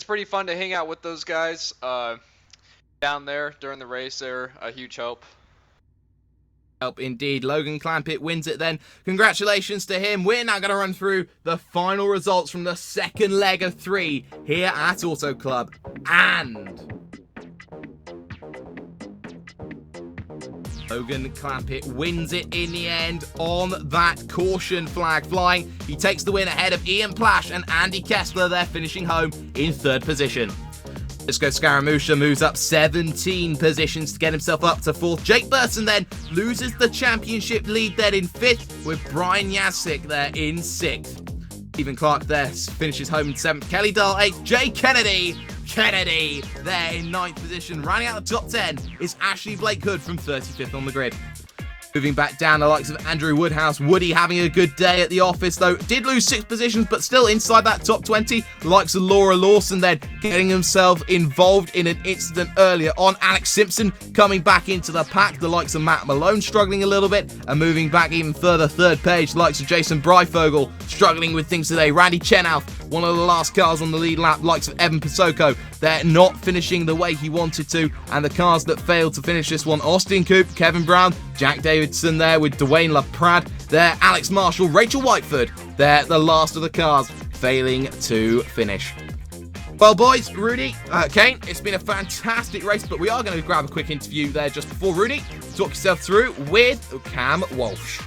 pretty fun to hang out with those guys down there during the race. They're a huge help. Help indeed. Logan Clampett wins it then. Congratulations to him. We're now going to run through the final results from the second leg of 3 here at Auto Club. And Logan Clampett wins it in the end on that caution flag flying. He takes the win ahead of Ian Plash and Andy Kessler. They're finishing home in 3rd position. Cisco Scaramuccia moves up 17 positions to get himself up to 4th. Jake Burton then loses the championship lead there in 5th, with Brian Yasik there in 6th. Stephen Clark there finishes home in 7th. Kelly Dahl 8th. Jay Kennedy there in 9th position. Rounding out the top 10 is Ashley Blake Hood from 35th on the grid. Moving back down, the likes of Andrew Woodhouse. Woody having a good day at the office, though. Did lose 6 positions, but still inside that top 20. The likes of Laura Lawson then getting himself involved in an incident earlier on. Alex Simpson coming back into the pack. The likes of Matt Malone struggling a little bit. And moving back even further, 3rd page, the likes of Jason Breifogel struggling with things today. Randy Chenoweth, one of the last cars on the lead lap, likes of Evan Pasoko. They're not finishing the way he wanted to. And the cars that failed to finish this one, Austin Coop, Kevin Brown, Jack Davidson there with Dwayne LaPrade. There, Alex Marshall, Rachel Whiteford. They're the last of the cars failing to finish. Well, boys, Rudy, Kane, it's been a fantastic race, but we are going to grab a quick interview there just before. Rudy, talk yourself through with Cam Walsh.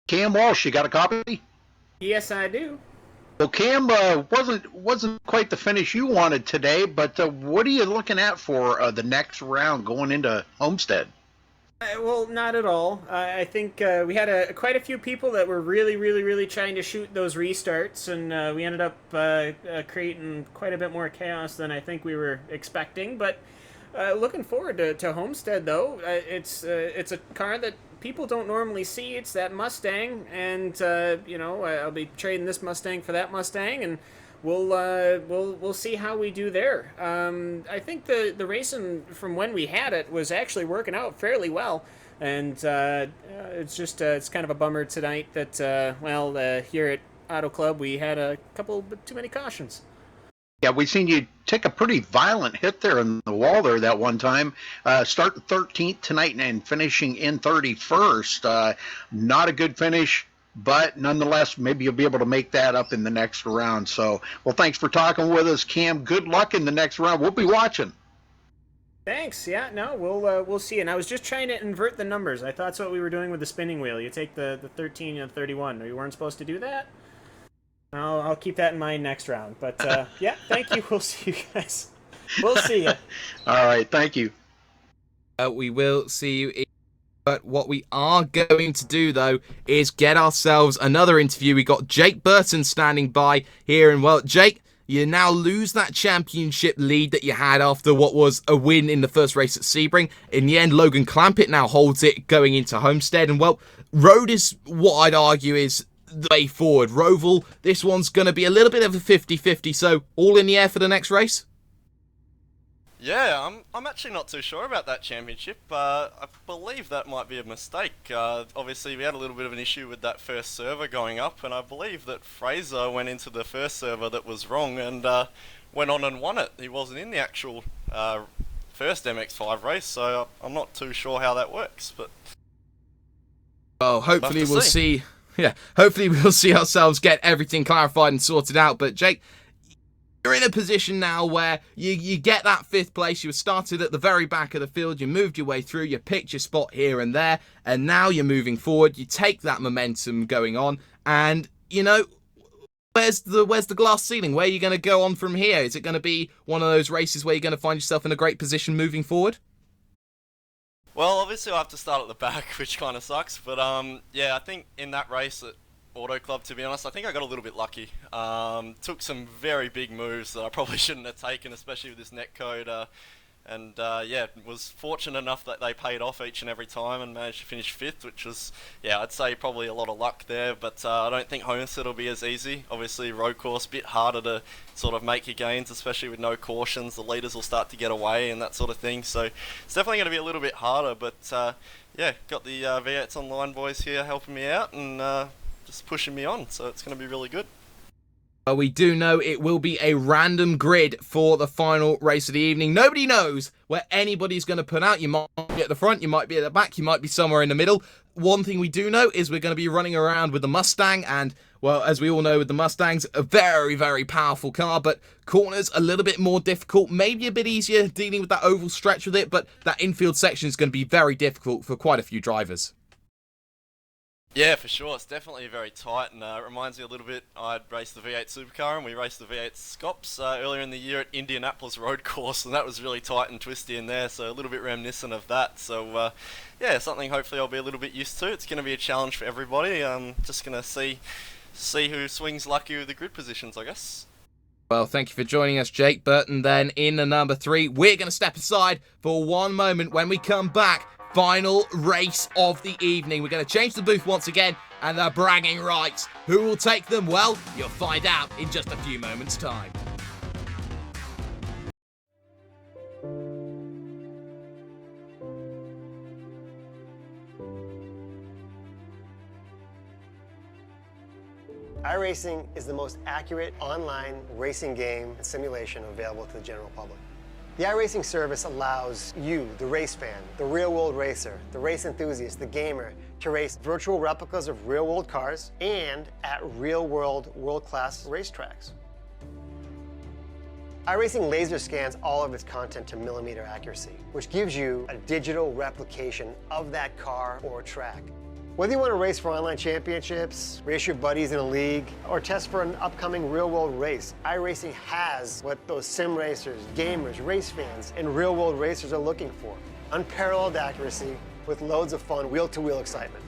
Cam Walsh, you got a copy? Yes, I do. Well, Cam wasn't quite the finish you wanted today, but what are you looking at for the next round going into Homestead? Well, not at all. I think we had quite a few people that were really trying to shoot those restarts, and we ended up creating quite a bit more chaos than I think we were expecting. But Looking forward to Homestead, though. It's a car that people don't normally see. It's that Mustang, and I'll be trading this Mustang for that Mustang, and we'll see how we do there. I think the racing from when we had it was actually working out fairly well, and it's kind of a bummer tonight that here at Auto Club we had a couple too many cautions. Yeah, we seen you take a pretty violent hit there in the wall there that one time. Starting 13th tonight and finishing in 31st. Not a good finish, but nonetheless, maybe you'll be able to make that up in the next round. So, well, thanks for talking with us, Cam. Good luck in the next round. We'll be watching. Thanks. Yeah, no, we'll see. And I was just trying to invert the numbers. I thought that's what we were doing with the spinning wheel. You take the 13 and 31. You weren't supposed to do that? I'll keep that in mind next round. But yeah, thank you. We'll see you guys. We'll see you. All right, thank you. We will see you. But what we are going to do, though, is get ourselves another interview. We got Jake Burton standing by here. And, well, Jake, you now lose that championship lead that you had after what was a win in the first race at Sebring. In the end, Logan Clampett now holds it going into Homestead. And, well, road is what I'd argue is the way forward. Roval, this one's going to be a little bit of a 50-50, so all in the air for the next race? Yeah, I'm actually not too sure about that championship. I believe that might be a mistake. Obviously, we had a little bit of an issue with that first server going up, and I believe that Fraser went into the first server that was wrong and went on and won it. He wasn't in the actual first MX-5 race, so I'm not too sure how that works. But well, hopefully we'll see. Yeah, hopefully we'll see ourselves get everything clarified and sorted out. But Jake, you're in a position now where you get that 5th place. You were started at the very back of the field. You moved your way through. You picked your spot here and there. And now you're moving forward. You take that momentum going on. And, where's the glass ceiling? Where are you going to go on from here? Is it going to be one of those races where you're going to find yourself in a great position moving forward? well, obviously I have to start at the back, which kind of sucks. But yeah, I think in that race at Auto Club, to be honest, I think I got a little bit lucky. Took some very big moves that I probably shouldn't have taken, especially with this netcode. And yeah, was fortunate enough that they paid off each and every time and managed to finish 5th, which was, yeah, I'd say probably a lot of luck there. But I don't think Homestead will be as easy. Obviously, road course, a bit harder to sort of make your gains, especially with no cautions. The leaders will start to get away and that sort of thing. So it's definitely going to be a little bit harder. But yeah, got the V8s Online boys here helping me out and just pushing me on. So it's going to be really good. Well, we do know it will be a random grid for the final race of the evening. Nobody knows where anybody's going to put out. You might be at the front, you might be at the back, you might be somewhere in the middle. One thing we do know is we're going to be running around with the Mustang, and, well, as we all know with the Mustangs, a very, very powerful car, but corners a little bit more difficult, maybe a bit easier dealing with that oval stretch with it, but that infield section is going to be very difficult for quite a few drivers. Yeah, for sure. It's definitely very tight, and it reminds me a little bit. I'd raced the V8 Supercar, and we raced the V8 Scops earlier in the year at Indianapolis Road Course, and that was really tight and twisty in there, so a little bit reminiscent of that. So, yeah, something hopefully I'll be a little bit used to. It's going to be a challenge for everybody. Just going to see who swings lucky with the grid positions, I guess. Well, thank you for joining us, Jake Burton. Then in the number 3, we're going to step aside for one moment. When we come back, final race of the evening. We're going to change the booth once again, and the bragging rights. Who will take them? Well, you'll find out in just a few moments' time. iRacing is the most accurate online racing game and simulation available to the general public. The iRacing service allows you, the race fan, the real-world racer, the race enthusiast, the gamer, to race virtual replicas of real-world cars and at real-world, world-class racetracks. iRacing laser scans all of its content to millimeter accuracy, which gives you a digital replication of that car or track. Whether you want to race for online championships, race your buddies in a league, or test for an upcoming real-world race, iRacing has what those sim racers, gamers, race fans, and real-world racers are looking for. Unparalleled accuracy with loads of fun wheel-to-wheel excitement.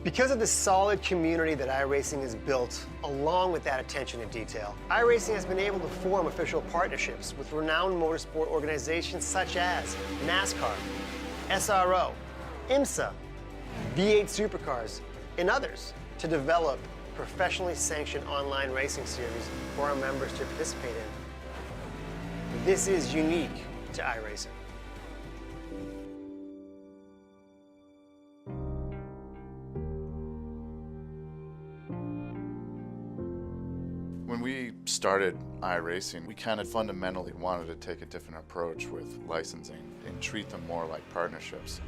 Because of the solid community that iRacing has built, along with that attention to detail, iRacing has been able to form official partnerships with renowned motorsport organizations such as NASCAR, SRO, IMSA, V8 Supercars, and others to develop professionally sanctioned online racing series for our members to participate in. This is unique to iRacing. When we started iRacing, we kind of fundamentally wanted to take a different approach with licensing and treat them more like partnerships.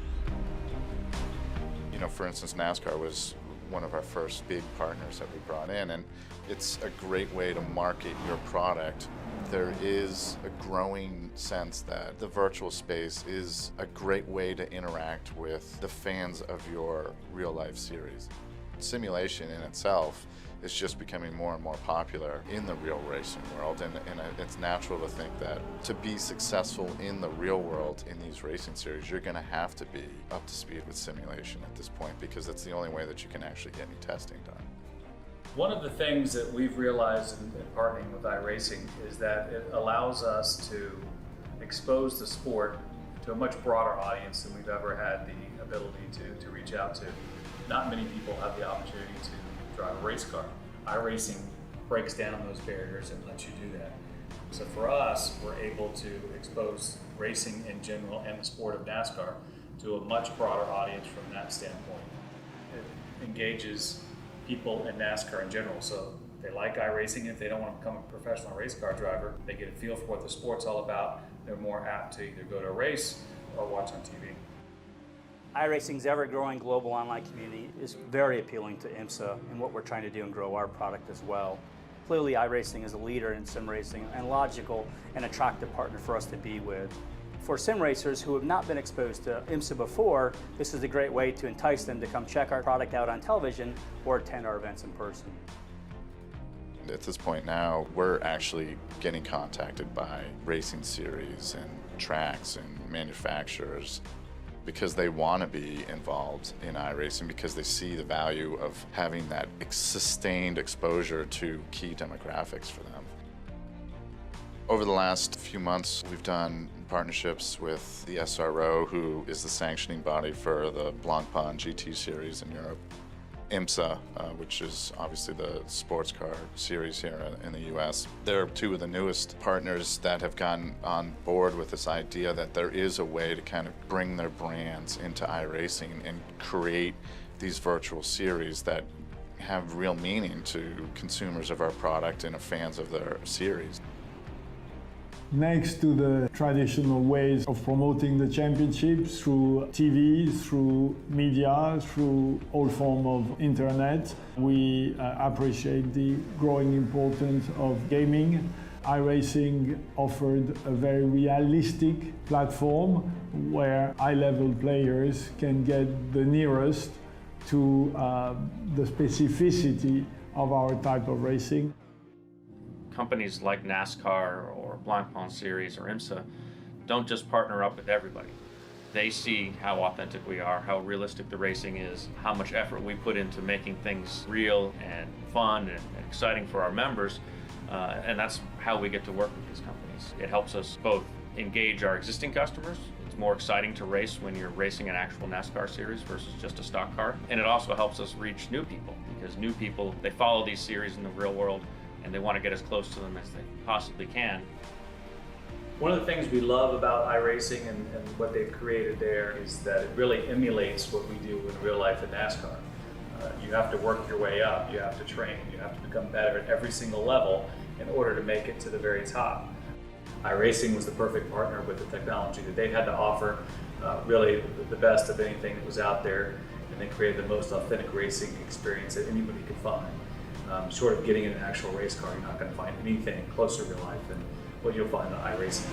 You know, for instance, NASCAR was one of our first big partners that we brought in, and it's a great way to market your product. There is a growing sense that the virtual space is a great way to interact with the fans of your real-life series. Simulation in itself is just becoming more and more popular in the real racing world, and it's natural to think that to be successful in the real world in these racing series, you're going to have to be up to speed with simulation at this point, because it's the only way that you can actually get any testing done. One of the things that we've realized in partnering with iRacing is that it allows us to expose the sport to a much broader audience than we've ever had the ability to reach out to. Not many people have the opportunity to drive a race car. iRacing breaks down those barriers and lets you do that. So for us, we're able to expose racing in general and the sport of NASCAR to a much broader audience from that standpoint. It engages people in NASCAR in general. So they like iRacing. If they don't want to become a professional race car driver, they get a feel for what the sport's all about. They're more apt to either go to a race or watch on TV. iRacing's ever-growing global online community is very appealing to IMSA and what we're trying to do and grow our product as well. Clearly, iRacing is a leader in sim racing and logical and attractive partner for us to be with. For sim racers who have not been exposed to IMSA before, this is a great way to entice them to come check our product out on television or attend our events in person. At this point now, we're actually getting contacted by racing series and tracks and manufacturers because they want to be involved in iRacing, because they see the value of having that sustained exposure to key demographics for them. Over the last few months, we've done partnerships with the SRO, who is the sanctioning body for the Blancpain GT series in Europe. IMSA, which is obviously the sports car series here in the US. They're two of the newest partners that have gotten on board with this idea that there is a way to kind of bring their brands into iRacing and create these virtual series that have real meaning to consumers of our product and fans of their series. Next to the traditional ways of promoting the championship through TV, through media, through all forms of internet, we appreciate the growing importance of gaming. iRacing offered a very realistic platform where high-level players can get the nearest to the specificity of our type of racing. Companies like NASCAR or Blancpain Series or IMSA don't just partner up with everybody. They see how authentic we are, how realistic the racing is, how much effort we put into making things real and fun and exciting for our members, and that's how we get to work with these companies. It helps us both engage our existing customers. It's more exciting to race when you're racing an actual NASCAR series versus just a stock car. And it also helps us reach new people, because new people, they follow these series in the real world and they want to get as close to them as they possibly can. One of the things we love about iRacing and what they've created there is that it really emulates what we do in real life in NASCAR. You have to work your way up, you have to train, you have to become better at every single level in order to make it to the very top. iRacing was the perfect partner with the technology that they had to offer, really the best of anything that was out there, and they created the most authentic racing experience that anybody could find. Short of getting in an actual race car, you're not going to find anything close to real life than what you'll find on iRacing.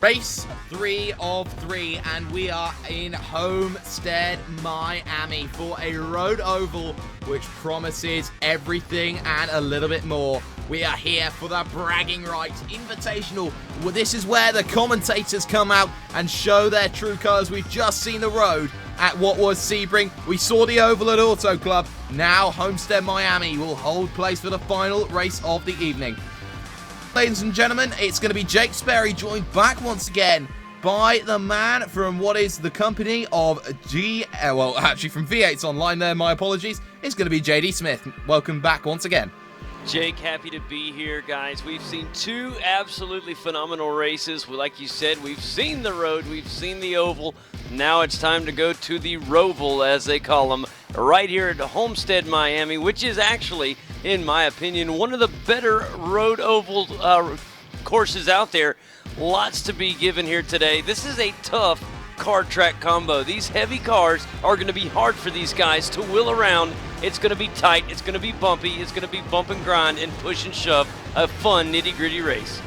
Race 3 of 3, and we are in Homestead, Miami for a road oval which promises everything and a little bit more. We are here for the Bragging Rights Invitational. Well, this is where the commentators come out and show their true colours. We've just seen the road at what was Sebring. We saw the oval at Auto Club. Now Homestead, Miami will hold place for the final race of the evening. Ladies and gentlemen, it's going to be Jake Sperry, joined back once again by the man from what is the company of from V8's Online there, my apologies. It's going to be JD Smith. Welcome back once again. Jake, happy to be here, guys. We've seen two absolutely phenomenal races. Like you said, we've seen the road, we've seen the oval. Now it's time to go to the Roval, as they call them, right here at Homestead, Miami, which is actually, in my opinion, one of the better road oval courses out there. Lots to be given here today. This is a tough car track combo. These heavy cars are going to be hard for these guys to wheel around. It's going to be tight, it's going to be bumpy, it's going to be bump and grind and push and shove. A fun nitty-gritty race.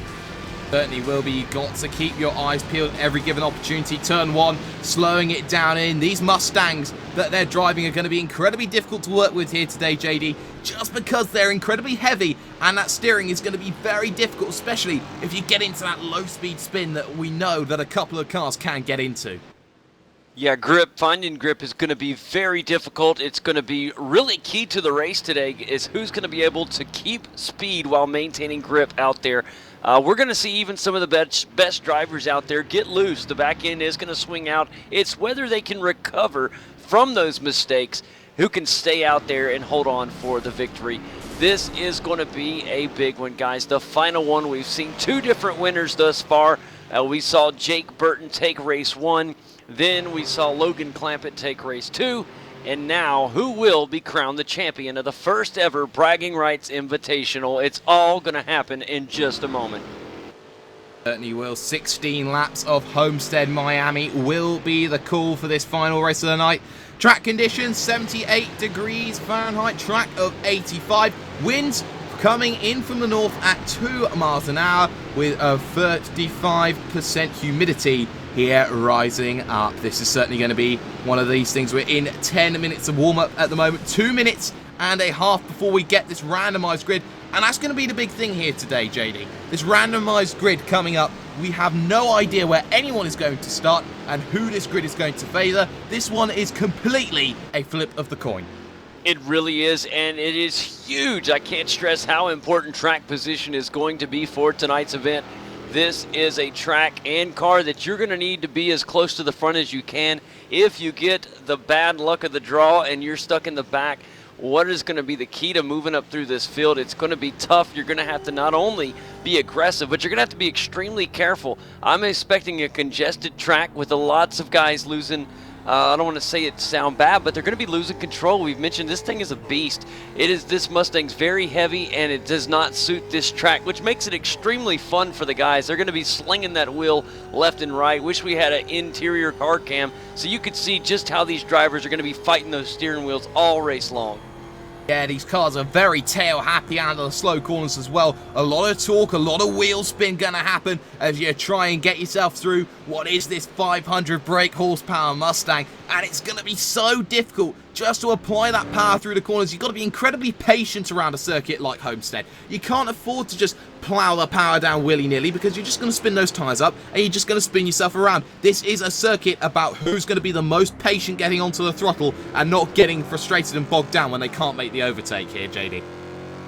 Certainly will be. You've got to keep your eyes peeled every given opportunity. Turn 1, slowing it down in. These Mustangs that they're driving are going to be incredibly difficult to work with here today, JD, just because they're incredibly heavy and that steering is going to be very difficult, especially if you get into that low-speed spin that we know that a couple of cars can get into. Yeah, grip, finding grip is going to be very difficult. It's going to be really key to the race today is who's going to be able to keep speed while maintaining grip out there. We're going to see even some of the best drivers out there get loose. The back end is going to swing out. It's whether they can recover from those mistakes, who can stay out there and hold on for the victory. This is going to be a big one, guys. The final one, we've seen two different winners thus far. We saw Jake Burton take race 1. Then we saw Logan Clampett take race 2. And now, who will be crowned the champion of the first ever Bragging Rights Invitational? It's all going to happen in just a moment. Certainly will. 16 laps of Homestead, Miami will be the call for this final race of the night. Track conditions, 78 degrees Fahrenheit, track of 85. Winds coming in from the north at 2 miles an hour with a 35% humidity here rising up. This is certainly going to be one of these things. We're in 10 minutes of warm-up at the moment, 2 minutes and a half before we get this randomized grid, and that's going to be the big thing here today, JD. This randomized grid coming up, we have no idea where anyone is going to start and who this grid is going to favor. This one is completely a flip of the coin. It really is, and it is huge. I can't stress how important track position is going to be for tonight's event. This is a track and car that you're going to need to be as close to the front as you can. If you get the bad luck of the draw and you're stuck in the back, what is going to be the key to moving up through this field? It's going to be tough. You're going to have to not only be aggressive, but you're going to have to be extremely careful. I'm expecting a congested track with lots of guys losing. I don't want to say it sound bad, but they're going to be losing control. We've mentioned this thing is a beast. This Mustang's very heavy, and it does not suit this track, which makes it extremely fun for the guys. They're going to be slinging that wheel left and right. Wish we had an interior car cam so you could see just how these drivers are going to be fighting those steering wheels all race long. Yeah, these cars are very tail happy out of the slow corners as well. A lot of torque, a lot of wheel spin going to happen as you try and get yourself through what is this 500 brake horsepower Mustang. And it's going to be so difficult just to apply that power through the corners. You've got to be incredibly patient around a circuit like Homestead. You can't afford to just plow the power down willy-nilly because you're just going to spin those tires up and you're just going to spin yourself around. This is a circuit about who's going to be the most patient getting onto the throttle and not getting frustrated and bogged down when they can't make the overtake here, JD.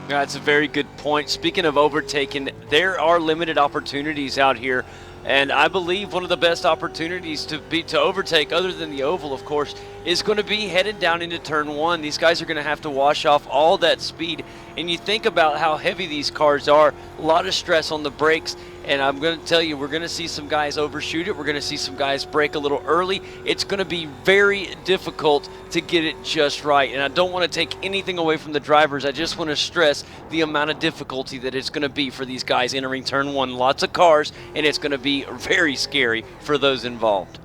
That's a very good point. Speaking of overtaking, there are limited opportunities out here. And I believe one of the best opportunities to overtake, other than the oval, of course, is going to be headed down into turn 1. These guys are going to have to wash off all that speed. And you think about how heavy these cars are, a lot of stress on the brakes. And I'm going to tell you, we're going to see some guys overshoot it. We're going to see some guys brake a little early. It's going to be very difficult to get it just right. And I don't want to take anything away from the drivers. I just want to stress the amount of difficulty that it's going to be for these guys entering turn 1. Lots of cars, and it's going to be very scary for those involved.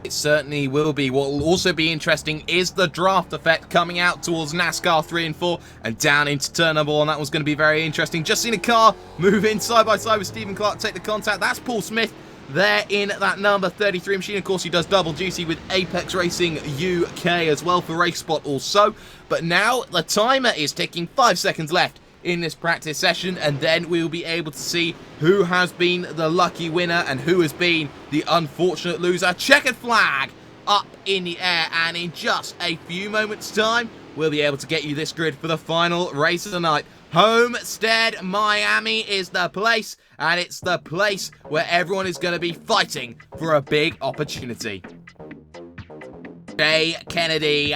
It certainly will be. What will also be interesting is the draft effect coming out towards NASCAR 3 and 4 and down into turn number 1. That was going to be very interesting. Just seen a car move in side by side with Stephen Clark, take the contact. That's Paul Smith there in that number 33 machine. Of course, he does double duty with Apex Racing UK as well for Race Spot also. But now the timer is ticking, 5 seconds left in this practice session, and then we will be able to see who has been the lucky winner and who has been the unfortunate loser. Checkered flag up in the air, and in just a few moments time we'll be able to get you this grid for the final race of the night. Homestead, Miami is the place, and it's the place where everyone is going to be fighting for a big opportunity. Jay Kennedy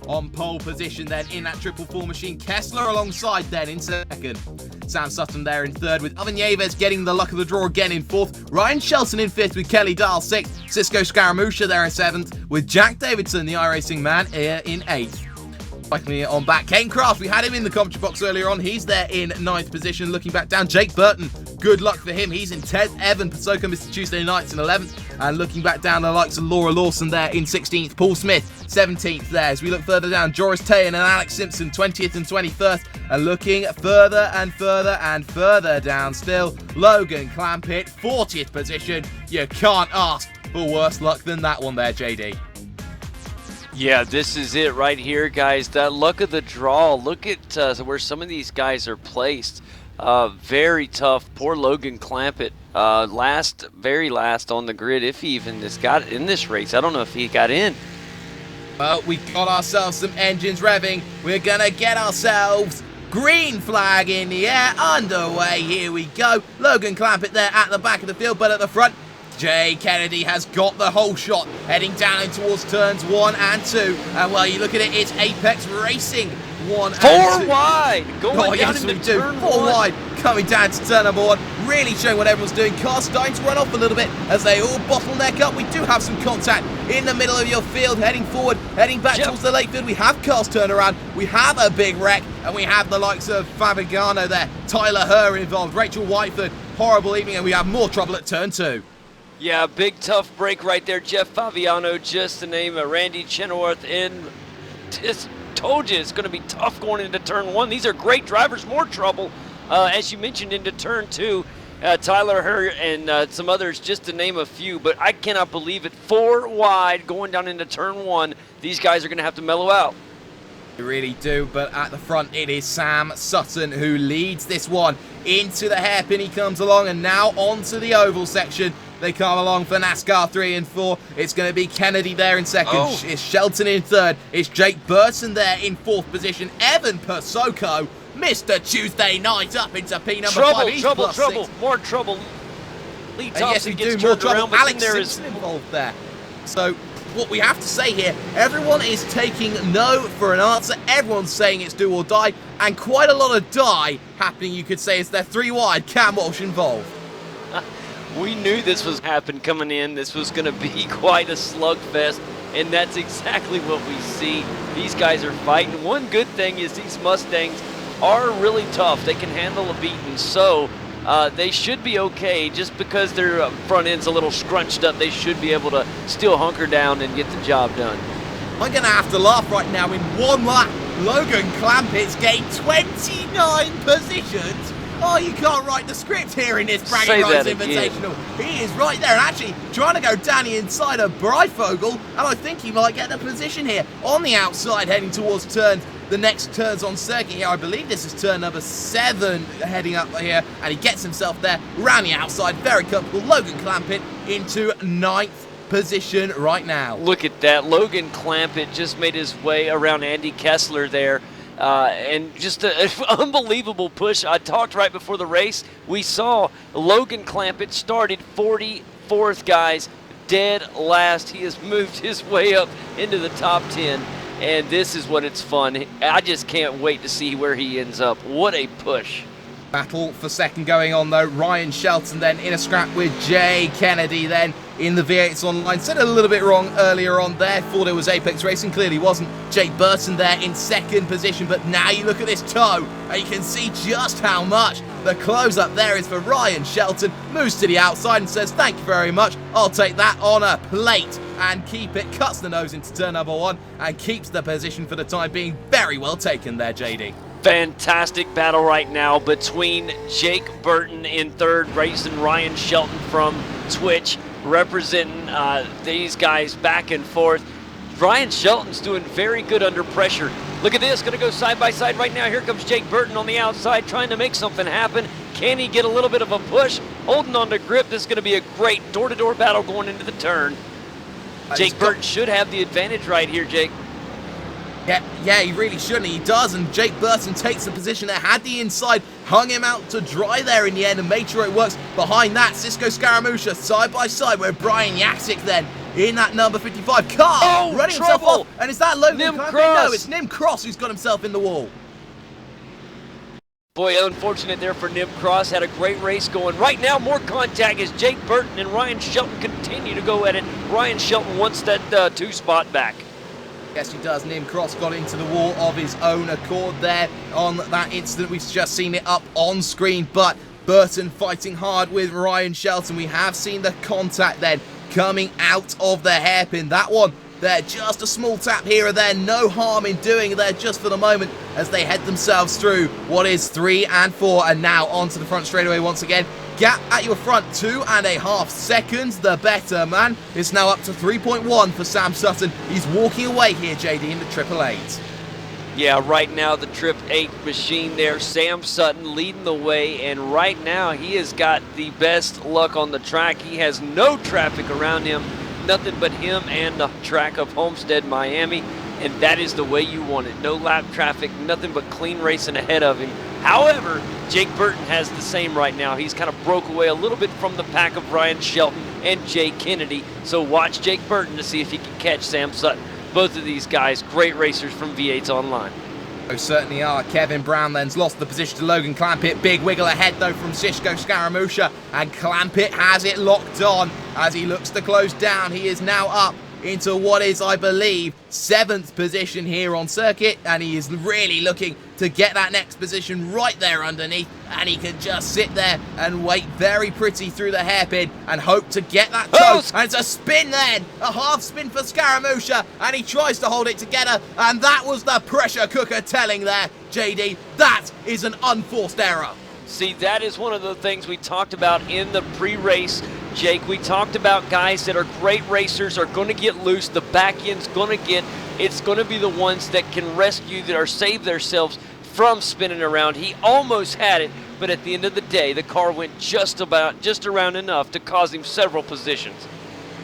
on pole position then in that 4x4 machine. Kessler alongside then in second. Sam Sutton there in third, with Oven Yaves getting the luck of the draw again in fourth. Ryan Shelton in fifth with Kelly Dahl sixth. Cisco Scaramuccia there in seventh, with Jack Davidson, the iRacing man, in eighth. Cycling it on back, Kane Craft, we had him in the commentary box earlier on. He's there in ninth position. Looking back down, Jake Burton, good luck for him. He's in 10th. Evan Pasoko, Mr. Tuesday Nights in 11th. And looking back down, the likes of Laura Lawson there in 16th. Paul Smith, 17th there. As we look further down, Joris Tayan and Alex Simpson, 20th and 21st. And looking further and further and further down still, Logan Clampett, 40th position. You can't ask for worse luck than that one there, JD. Yeah, this is it right here, guys. That luck of the draw. Look at where some of these guys are placed. Very tough. Poor Logan Clampett, very last on the grid, if he even got in this race. I don't know if he got in. Well, we got ourselves some engines revving. We're going to get ourselves green flag in the air, underway. Here we go. Logan Clampett there at the back of the field, but at the front, Jay Kennedy has got the whole shot, heading down in towards turns 1 and 2. And well, you look at it, it's Apex Racing 1 and 2. 4 wide, going down into turn 4 wide, coming down to turn number 1, really showing what everyone's doing. Cars starting to run off a little bit as they all bottleneck up. We do have some contact in the middle of your field, heading forward, heading back towards the late field. We have cars turn around, we have a big wreck, and we have the likes of Fabigano there, Tyler Herr involved, Rachel Whiteford, horrible evening, and we have more trouble at turn 2. Yeah, big tough break right there. Jeff Fabiano, just the name of Randy Chenoweth, and just told you it's going to be tough going into turn 1. These are great drivers, more trouble, as you mentioned, into turn 2. Tyler Herr and some others, just to name a few, but I cannot believe it. 4 wide going down into turn 1. These guys are going to have to mellow out. They really do, but at the front it is Sam Sutton who leads this one. Into the hairpin he comes along, and now onto the oval section. They come along for NASCAR 3 and 4. It's going to be Kennedy there in second. Oh. It's Shelton in third. It's Jake Burton there in fourth position. Evan Pasoko, Mr. Tuesday Night, up into P number 5. He's Trouble, plus 6. more trouble. Lee And Thompson yes, we gets do more turned trouble. around, but Alex then there is Simpson involved there. So what we have to say here, everyone is taking no for an answer. Everyone's saying it's do or die, and quite a lot of die happening, you could say, is there 3 wide, Cam Walsh involved. We knew this was happening coming in. This was going to be quite a slugfest, and that's exactly what we see. These guys are fighting. One good thing is these Mustangs are really tough. They can handle a beating, so they should be okay. Just because their front end's a little scrunched up, they should be able to still hunker down and get the job done. I'm going to have to laugh right now. In 1 lap, Logan Clampett's gained 29 positions. Oh, you can't write the script here in this Bragging Rights Invitational. He is right there, and actually trying to go down the inside of Breifogel, and I think he might get the position here on the outside, heading towards the next turns on circuit here. I believe this is turn number 7 heading up here, and he gets himself there around the outside, very comfortable. Logan Clampett into 9th position right now. Look at that. Logan Clampett just made his way around Andy Kessler there. And just an unbelievable push. I talked right before the race. We saw Logan Clampett started 44th, guys, dead last. He has moved his way up into the top 10, and this is what it's fun. I just can't wait to see where he ends up. What a push. Battle for second going on though. Ryan Shelton then in a scrap with Jay Kennedy then in the V8s online. Said it a little bit wrong earlier on there. Thought it was Apex Racing. Clearly wasn't. Jake Burton there in second position. But now you look at this toe and you can see just how much the close up there is for Ryan Shelton. Moves to the outside and says, thank you very much. I'll take that on a plate and keep it. Cuts the nose into turn number 1 and keeps the position for the time being. Very well taken there, JD. Fantastic battle right now between Jake Burton in third, racing Ryan Shelton from Twitch, representing these guys back and forth. Ryan Shelton's doing very good under pressure. Look at this, gonna go side by side right now. Here comes Jake Burton on the outside trying to make something happen. Can he get a little bit of a push? Holding on to grip. This is gonna be a great door-to-door battle going into the turn. Jake Burton should have the advantage right here, Jake. Yeah, he really should, and he does, and Jake Burton takes the position that had the inside, hung him out to dry there in the end and made sure it works. Behind that, Cisco Scaramuccia side by side with Brian Yaksik then in that number 55 car, running himself off. And is that Logan Nim Clampitt? Cross. No, it's Nim Cross who's got himself in the wall. Boy, unfortunate there for Nim Cross. Had a great race going. Right now, more contact as Jake Burton and Ryan Shelton continue to go at it. Ryan Shelton wants that 2 spot back. Yes, he does. Nim Cross got into the wall of his own accord there on that incident. We've just seen it up on screen, but Burton fighting hard with Ryan Shelton. We have seen the contact then coming out of the hairpin. That one there, just a small tap here or there. No harm in doing there just for the moment as they head themselves through what is 3 and 4, and now onto the front straightaway once again. Gap at your front, 2.5 seconds. The better man. It's now up to 3.1 for Sam Sutton. He's walking away here, JD, in the 888. Yeah, right now the Trip 8 machine there. Sam Sutton leading the way, and right now he has got the best luck on the track. He has no traffic around him, nothing but him and the track of Homestead, Miami, and that is the way you want it. No lap traffic, nothing but clean racing ahead of him. However, Jake Burton has the same right now. He's kind of broke away a little bit from the pack of Ryan Shelton and Jay Kennedy, so watch Jake Burton to see if he can catch Sam Sutton. Both of these guys, great racers from V8's Online. Oh, certainly are. Kevin Brown then's lost the position to Logan Clampitt. Big wiggle ahead, though, from Cisco Scaramuccia. And Clampitt has it locked on as he looks to close down. He is now up into what is, I believe, 7th position here on circuit. And he is really looking to get that next position right there underneath. And he can just sit there and wait very pretty through the hairpin and hope to get that toe. And it's a spin then. A half spin for Scaramuccia. And he tries to hold it together. And that was the pressure cooker telling there, JD. That is an unforced error. See, that is one of the things we talked about in the pre-race, Jake. We talked about guys that are great racers are going to get loose. The back end's going to it's going to be the ones that can rescue, that are save themselves from spinning around. He almost had it, but at the end of the day, the car went just around enough to cause him several positions.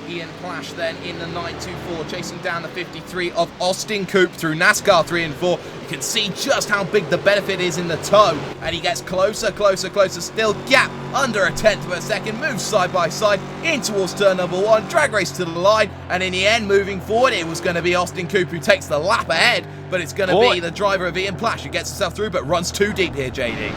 Ian Plash then in the 924, chasing down the 53 of Austin Coop through NASCAR 3 and 4. You can see just how big the benefit is in the toe, and he gets closer, still gap under 1/10 of a second, moves side by side in towards turn number 1, drag race to the line, and in the end, moving forward, it was going to be Austin Coop who takes the lap ahead, but it's going to be the driver of Ian Plash who gets himself through, but runs too deep here, JD.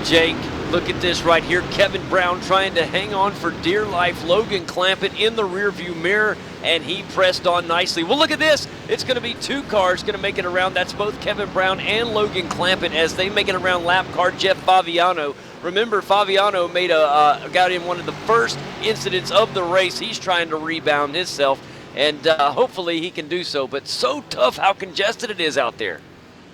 Jake, look at this right here. Kevin Brown trying to hang on for dear life. Logan Clampitt in the rearview mirror, and he pressed on nicely. Well, look at this. It's going to be 2 cars going to make it around. That's both Kevin Brown and Logan Clampitt as they make it around lap car Jeff Faviano. Remember, Faviano got in one of the first incidents of the race. He's trying to rebound himself, and hopefully he can do so. But so tough how congested it is out there.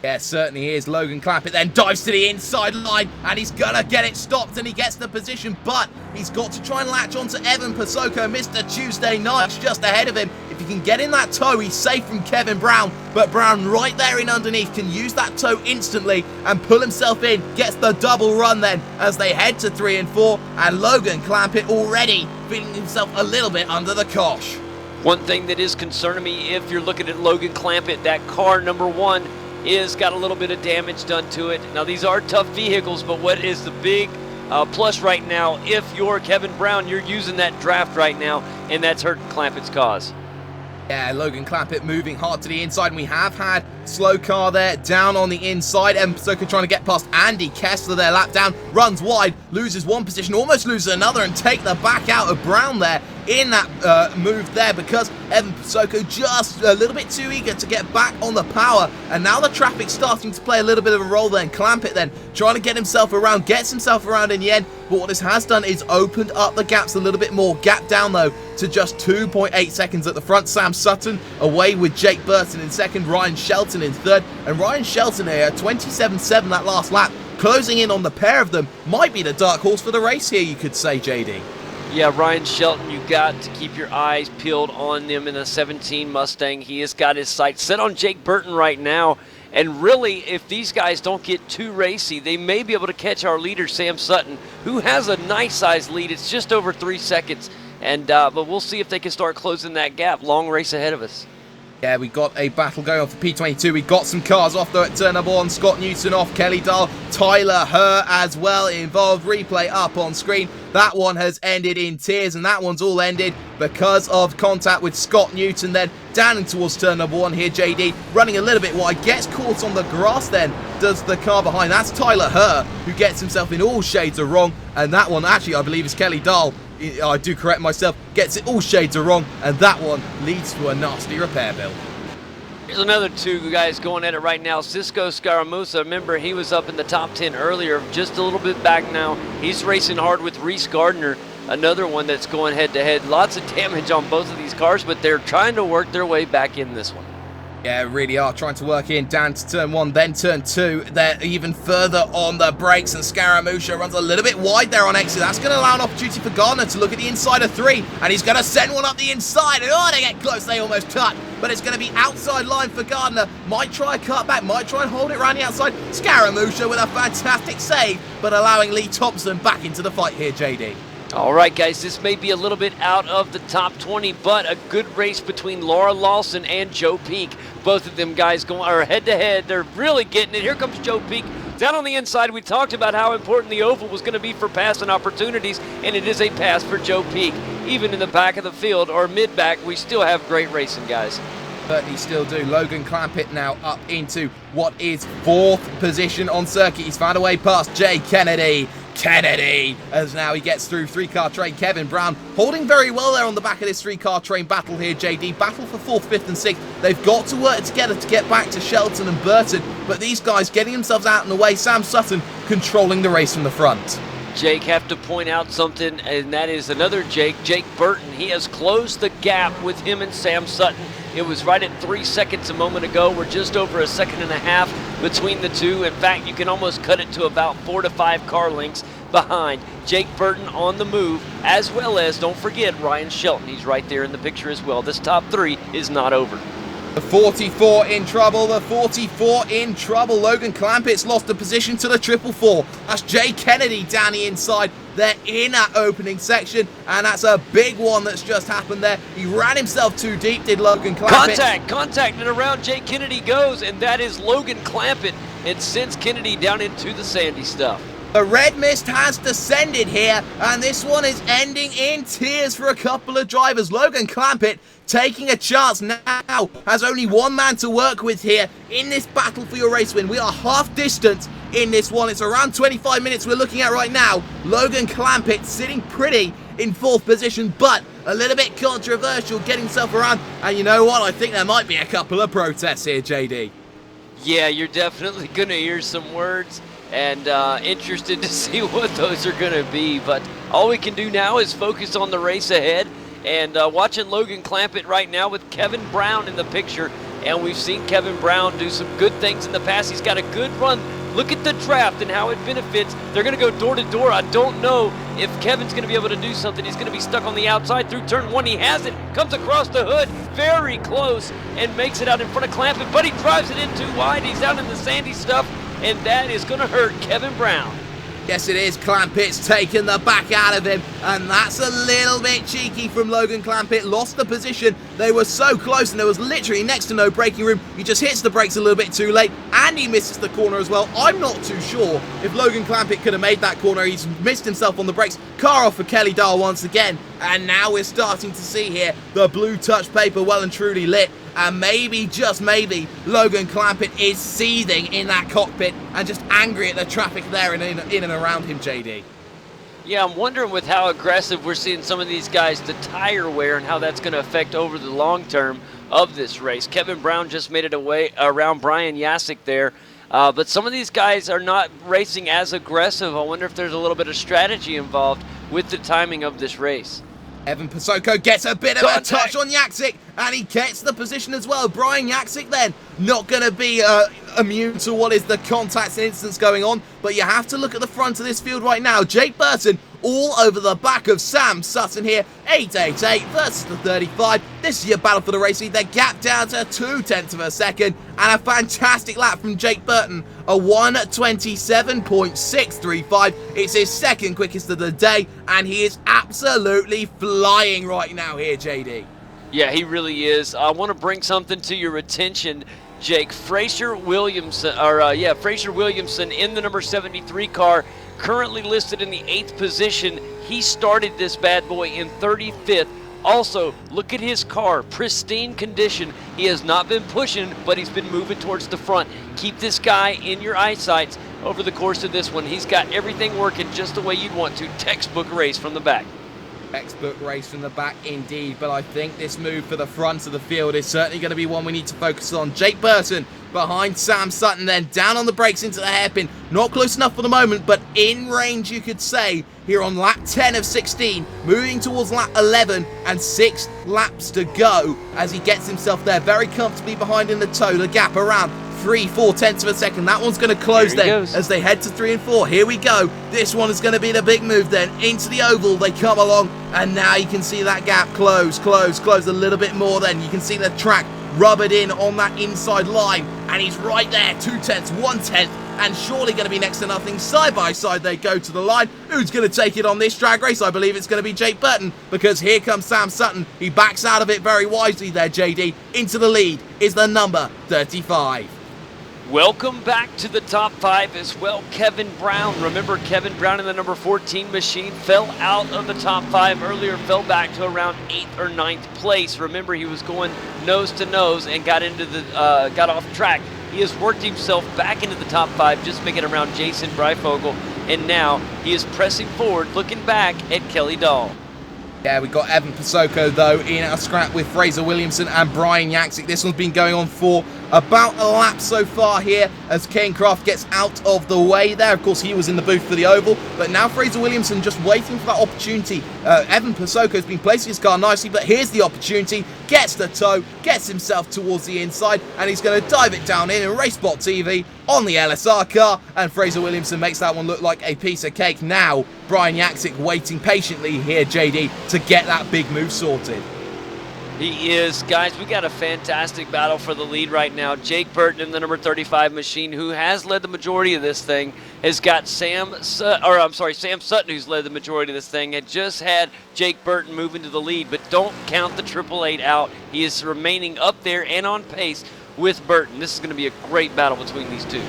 Yeah, certainly is. Logan Clampitt then dives to the inside line, and he's gonna get it stopped, and he gets the position, but he's got to try and latch onto Evan Pasoko. Mr. Tuesday Night's just ahead of him. If he can get in that toe, he's safe from Kevin Brown, but Brown right there in underneath can use that toe instantly and pull himself in, gets the double run then as they head to 3 and 4, and Logan Clampitt already feeling himself a little bit under the cosh. One thing that is concerning me, if you're looking at Logan Clampitt, that car number 1 is got a little bit of damage done to it. Now, these are tough vehicles, but what is the big plus right now, if you're Kevin Brown, you're using that draft right now, and that's hurting Clampitt's cause. Yeah, Logan Clampitt moving hard to the inside, and we have had slow car there down on the inside. Evan Pasoko trying to get past Andy Kessler there, lap down, runs wide, loses one position, almost loses another, and take the back out of Brown there in that move there, because Evan Pasoko just a little bit too eager to get back on the power, and now the traffic's starting to play a little bit of a role then. Clampitt then trying to get himself around, gets himself around in the end, but what this has done is opened up the gaps a little bit more. Gap down, though, to just 2.8 seconds at the front. Sam Sutton away with Jake Burton in second, Ryan Shelton in third, and Ryan Shelton here, 27.7 that last lap, closing in on the pair of them. Might be the dark horse for the race here, you could say, JD. Yeah, Ryan Shelton, you got to keep your eyes peeled on them in the 17 Mustang. He has got his sights set on Jake Burton right now. And really, if these guys don't get too racy, they may be able to catch our leader, Sam Sutton, who has a nice-sized lead. It's just over 3 seconds. And but we'll see if they can start closing that gap. Long race ahead of us. Yeah, we got a battle going on for P22. We got some cars off, though, at turn number 1. Scott Newton off, Kelly Dahl, Tyler Herr as well involved. Replay up on screen. That one has ended in tears, and that one's all ended because of contact with Scott Newton. Then down in towards turn number 1 here, JD running a little bit wide, gets caught on the grass then, does the car behind. That's Tyler Herr, who gets himself in all shades of wrong, and that one actually, I believe, is Kelly Dahl. I do correct myself, gets it all shades of wrong, and that one leads to a nasty repair bill. Here's another two guys going at it right now. Cisco Scaramuza, remember he was up in the top 10 earlier, just a little bit back now. He's racing hard with Reese Gardner, another one that's going head to head. Lots of damage on both of these cars, but they're trying to work their way back in this one. Yeah, really are trying to work in down to turn 1, then turn 2. They're even further on the brakes, and Scaramuccia runs a little bit wide there on exit. That's going to allow an opportunity for Gardner to look at the inside of 3, and he's going to send one up the inside. And oh, they get close, they almost cut, but it's going to be outside line for Gardner. Might try a cut back, might try and hold it around the outside. Scaramuccia with a fantastic save, but allowing Lee Thompson back into the fight here, JD. All right, guys, this may be a little bit out of the top 20, but a good race between Laura Lawson and Joe Peak. Both of them guys are head-to-head. They're really getting it. Here comes Joe Peak. Down on the inside, we talked about how important the oval was going to be for passing opportunities, and it is a pass for Joe Peak. Even in the back of the field, or mid-back, we still have great racing, guys. Certainly still do. Logan Clampett now up into what is 4th position on circuit. He's found a way past Jay Kennedy. As now he gets through 3-car train. Kevin Brown holding very well there on the back of this 3-car train battle here, JD. Battle for 4th, 5th and 6th. They've got to work together to get back to Shelton and Burton, but these guys getting themselves out in the way. Sam Sutton controlling the race from the front. Jake, have to point out something, and that is another Jake Burton. He has closed the gap with him and Sam Sutton. It was right at 3 seconds a moment ago. We're just over a second and a half between the two. In fact, you can almost cut it to about 4 to 5 car lengths behind. Jake Burton on the move, as well as, don't forget, Ryan Shelton. He's right there in the picture as well. This top 3 is not over. The 44 in trouble, the 44 in trouble. Logan Clampett's lost a position to the 444. That's Jay Kennedy down the inside. They're in that opening section, and that's a big one that's just happened there. He ran himself too deep, did Logan Clampett. Contact, and around Jay Kennedy goes, and that is Logan Clampett. It sends Kennedy down into the sandy stuff. The red mist has descended here, and this one is ending in tears for a couple of drivers. Logan Clampett taking a chance now, has only one man to work with here in this battle for your race win. We are half distance in this one. It's around 25 minutes we're looking at right now. Logan Clampett sitting pretty in 4th position, but a little bit controversial, getting himself around. And you know what? I think there might be a couple of protests here, JD. Yeah, you're definitely going to hear some words, and interested to see what those are going to be. But all we can do now is focus on the race ahead, and watching Logan Clampett right now with Kevin Brown in the picture. And we've seen Kevin Brown do some good things in the past. He's got a good run. Look at the draft and how it benefits. They're going to go door to door. I don't know if Kevin's going to be able to do something. He's going to be stuck on the outside through turn 1. He has it, comes across the hood, very close, and makes it out in front of Clampett, but he drives it in too wide. He's out in the sandy stuff, and that is going to hurt Kevin Brown. Yes, it is. Clampett's taken the back out of him, and that's a little bit cheeky from Logan Clampett. Lost the position. They were so close, and there was literally next to no braking room. He just hits the brakes a little bit too late, and he misses the corner as well. I'm not too sure if Logan Clampett could have made that corner. He's missed himself on the brakes. Car off for Kelly Dahl once again, and now we're starting to see here the blue touch paper well and truly lit. And maybe, just maybe, Logan Clampett is seething in that cockpit and just angry at the traffic there and in and around him, JD. Yeah, I'm wondering with how aggressive we're seeing some of these guys, the tire wear, and how that's going to affect over the long term of this race. Kevin Brown just made it away around Brian Yasek there. But some of these guys are not racing as aggressive. I wonder if there's a little bit of strategy involved with the timing of this race. Evan Pasoko gets a bit of a touch on Yaksik, and he gets the position as well. Brian Yaksik then not going to be immune to what is the contacts and incidents going on, but you have to look at the front of this field right now. Jake Burton all over the back of Sam Sutton here. 888 versus the 35. This is your battle for the race lead. They're gapped down to 0.2 of a second, and a fantastic lap from Jake Burton. A 1:27.635. It's his second quickest of the day, and he is absolutely flying right now here, JD. Yeah, he really is. I want to bring something to your attention, Jake. Fraser Williamson in the number 73 car, currently listed in the 8th position. He started this bad boy in 35th. Also, look at his car, pristine condition. He has not been pushing, but he's been moving towards the front. Keep this guy in your eyesight over the course of this one. He's got everything working just the way you'd want to. Textbook race from the back. Textbook race from the back indeed, but I think this move for the front of the field is certainly going to be one we need to focus on. Jake Burton behind Sam Sutton, then down on the brakes into the hairpin. Not close enough for the moment, but in range, you could say, here on lap 10 of 16, moving towards lap 11, and 6 laps to go as he gets himself there very comfortably behind in the toe. The gap around 3/4 of a second. That one's going to close then as they head to 3 and 4. Here we go. This one is going to be the big move then. Into the oval they come along, and now you can see that gap close a little bit more then. You can see the track rubbered in on that inside line, and he's right there. 0.2, 1/10, and surely going to be next to nothing. Side by side they go to the line. Who's going to take it on this drag race? I believe it's going to be Jake Burton, because here comes Sam Sutton. He backs out of it very wisely there, JD. Into the lead is the number 35. Welcome back to the top 5 as well, Kevin Brown. Remember, Kevin Brown in the number 14 machine fell out of the top 5 earlier, fell back to around 8th or 9th place. Remember, he was going nose to nose and got off track. He has worked himself back into the top 5, just making around Jason Breifogel, and now he is pressing forward, looking back at Kelly Dahl. Yeah, we got Evan Pasoko, though, in a scrap with Fraser Williamson and Brian Yaksik. This one's been going on for about a lap so far here as Kane Craft gets out of the way there. Of course, he was in the booth for the oval, but now Fraser Williamson just waiting for that opportunity. Evan Pasoko's been placing his car nicely, but here's the opportunity. Gets the toe, gets himself towards the inside, and he's going to dive it down in RaceBot TV on the LSR car, and Fraser Williamson makes that one look like a piece of cake. Now, Brian Yaksik waiting patiently here, JD, to get that big move sorted. He is. Guys, we got a fantastic battle for the lead right now. Jake Burton in the number 35 machine, who has led the majority of this thing, has got Sam Sutton, who's led the majority of this thing, had just had Jake Burton move into the lead, but don't count the 888 out. He is remaining up there and on pace with Burton. This is going to be a great battle between these two.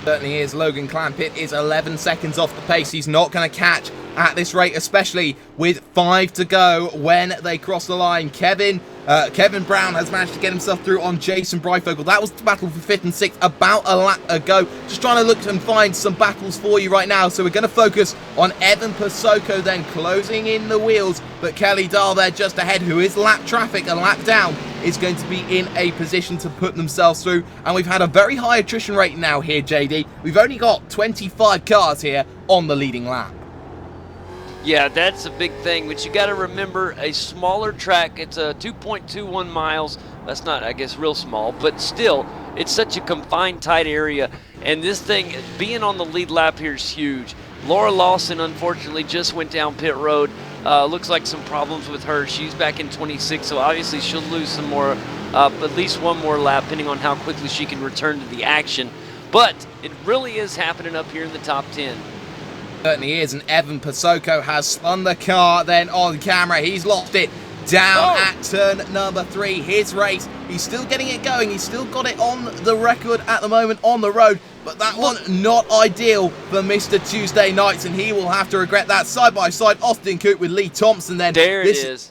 Certainly is. Logan Clampett is 11 seconds off the pace. He's not going to catch at this rate, especially with 5 to go when they cross the line. Kevin Brown has managed to get himself through on Jason Breifogel. That was the battle for 5th and 6th about a lap ago. Just trying to look and find some battles for you right now. So we're going to focus on Evan Pasoko then closing in the wheels. But Kelly Dahl there just ahead, who is lap traffic, a lap down, is going to be in a position to put themselves through. And we've had a very high attrition rate now here, JD. We've only got 25 cars here on the leading lap. Yeah, that's a big thing, but you got to remember a smaller track. It's a 2.21 miles. That's not, I guess, real small, but still, it's such a confined, tight area. And this thing, being on the lead lap here is huge. Laura Lawson, unfortunately, just went down pit road. Looks like some problems with her. She's back in 26, so obviously she'll lose some more, at least one more lap, depending on how quickly she can return to the action. But it really is happening up here in the top 10. Certainly is, and Evan Pasoko has spun the car then on camera. He's lost it down at turn number 3. His race, he's still getting it going. He's still got it on the record at the moment on the road, but that one not ideal for Mr. Tuesday Nights, and he will have to regret that. Side by side, Austin Coop with Lee Thompson then. There it is.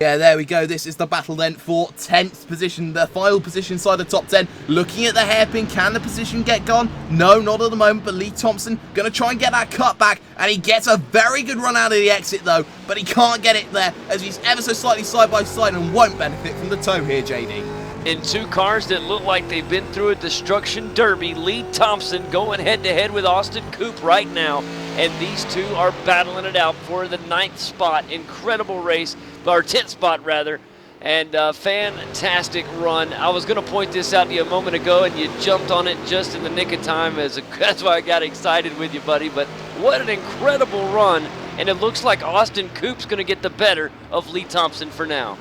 Yeah, there we go. This is the battle then for 10th position, the final position inside the top 10. Looking at the hairpin, can the position get gone? No, not at the moment, but Lee Thompson going to try and get that cut back, and he gets a very good run out of the exit though, but he can't get it there as he's ever so slightly side by side and won't benefit from the toe here, JD. In two cars that look like they've been through a destruction derby, Lee Thompson going head-to-head with Austin Coop right now, and these two are battling it out for the 9th spot. Incredible race, or 10th spot rather, and fantastic run. I was going to point this out to you a moment ago, and you jumped on it just in the nick of time. That's why I got excited with you, buddy, but what an incredible run, and it looks like Austin Coop's going to get the better of Lee Thompson for now.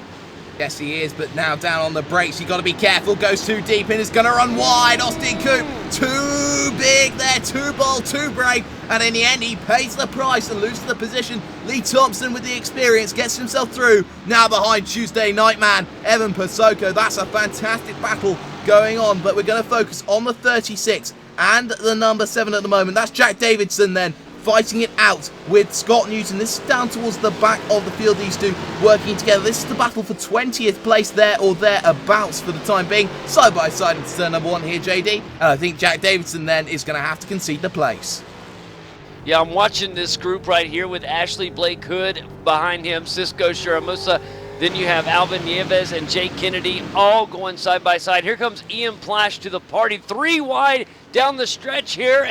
Yes, he is, but now down on the brakes. You got to be careful. Goes too deep and is going to run wide. Austin Coop, too big there, too bold, too brave. And in the end, he pays the price and loses the position. Lee Thompson, with the experience, gets himself through. Now behind Tuesday Night Man, Evan Pasoko. That's a fantastic battle going on, but we're going to focus on the 36 and the number 7 at the moment. That's Jack Davidson then, fighting it out with Scott Newton. This is down towards the back of the field, these two working together. This is the battle for 20th place there or thereabouts for the time being. Side by side into turn number 1 here, JD. And I think Jack Davidson then is going to have to concede the place. Yeah, I'm watching this group right here with Ashley Blake Hood behind him, Cisco Shiramusa. Then you have Alvin Nieves and Jake Kennedy all going side by side. Here comes Ian Plash to the party. 3 wide down the stretch here.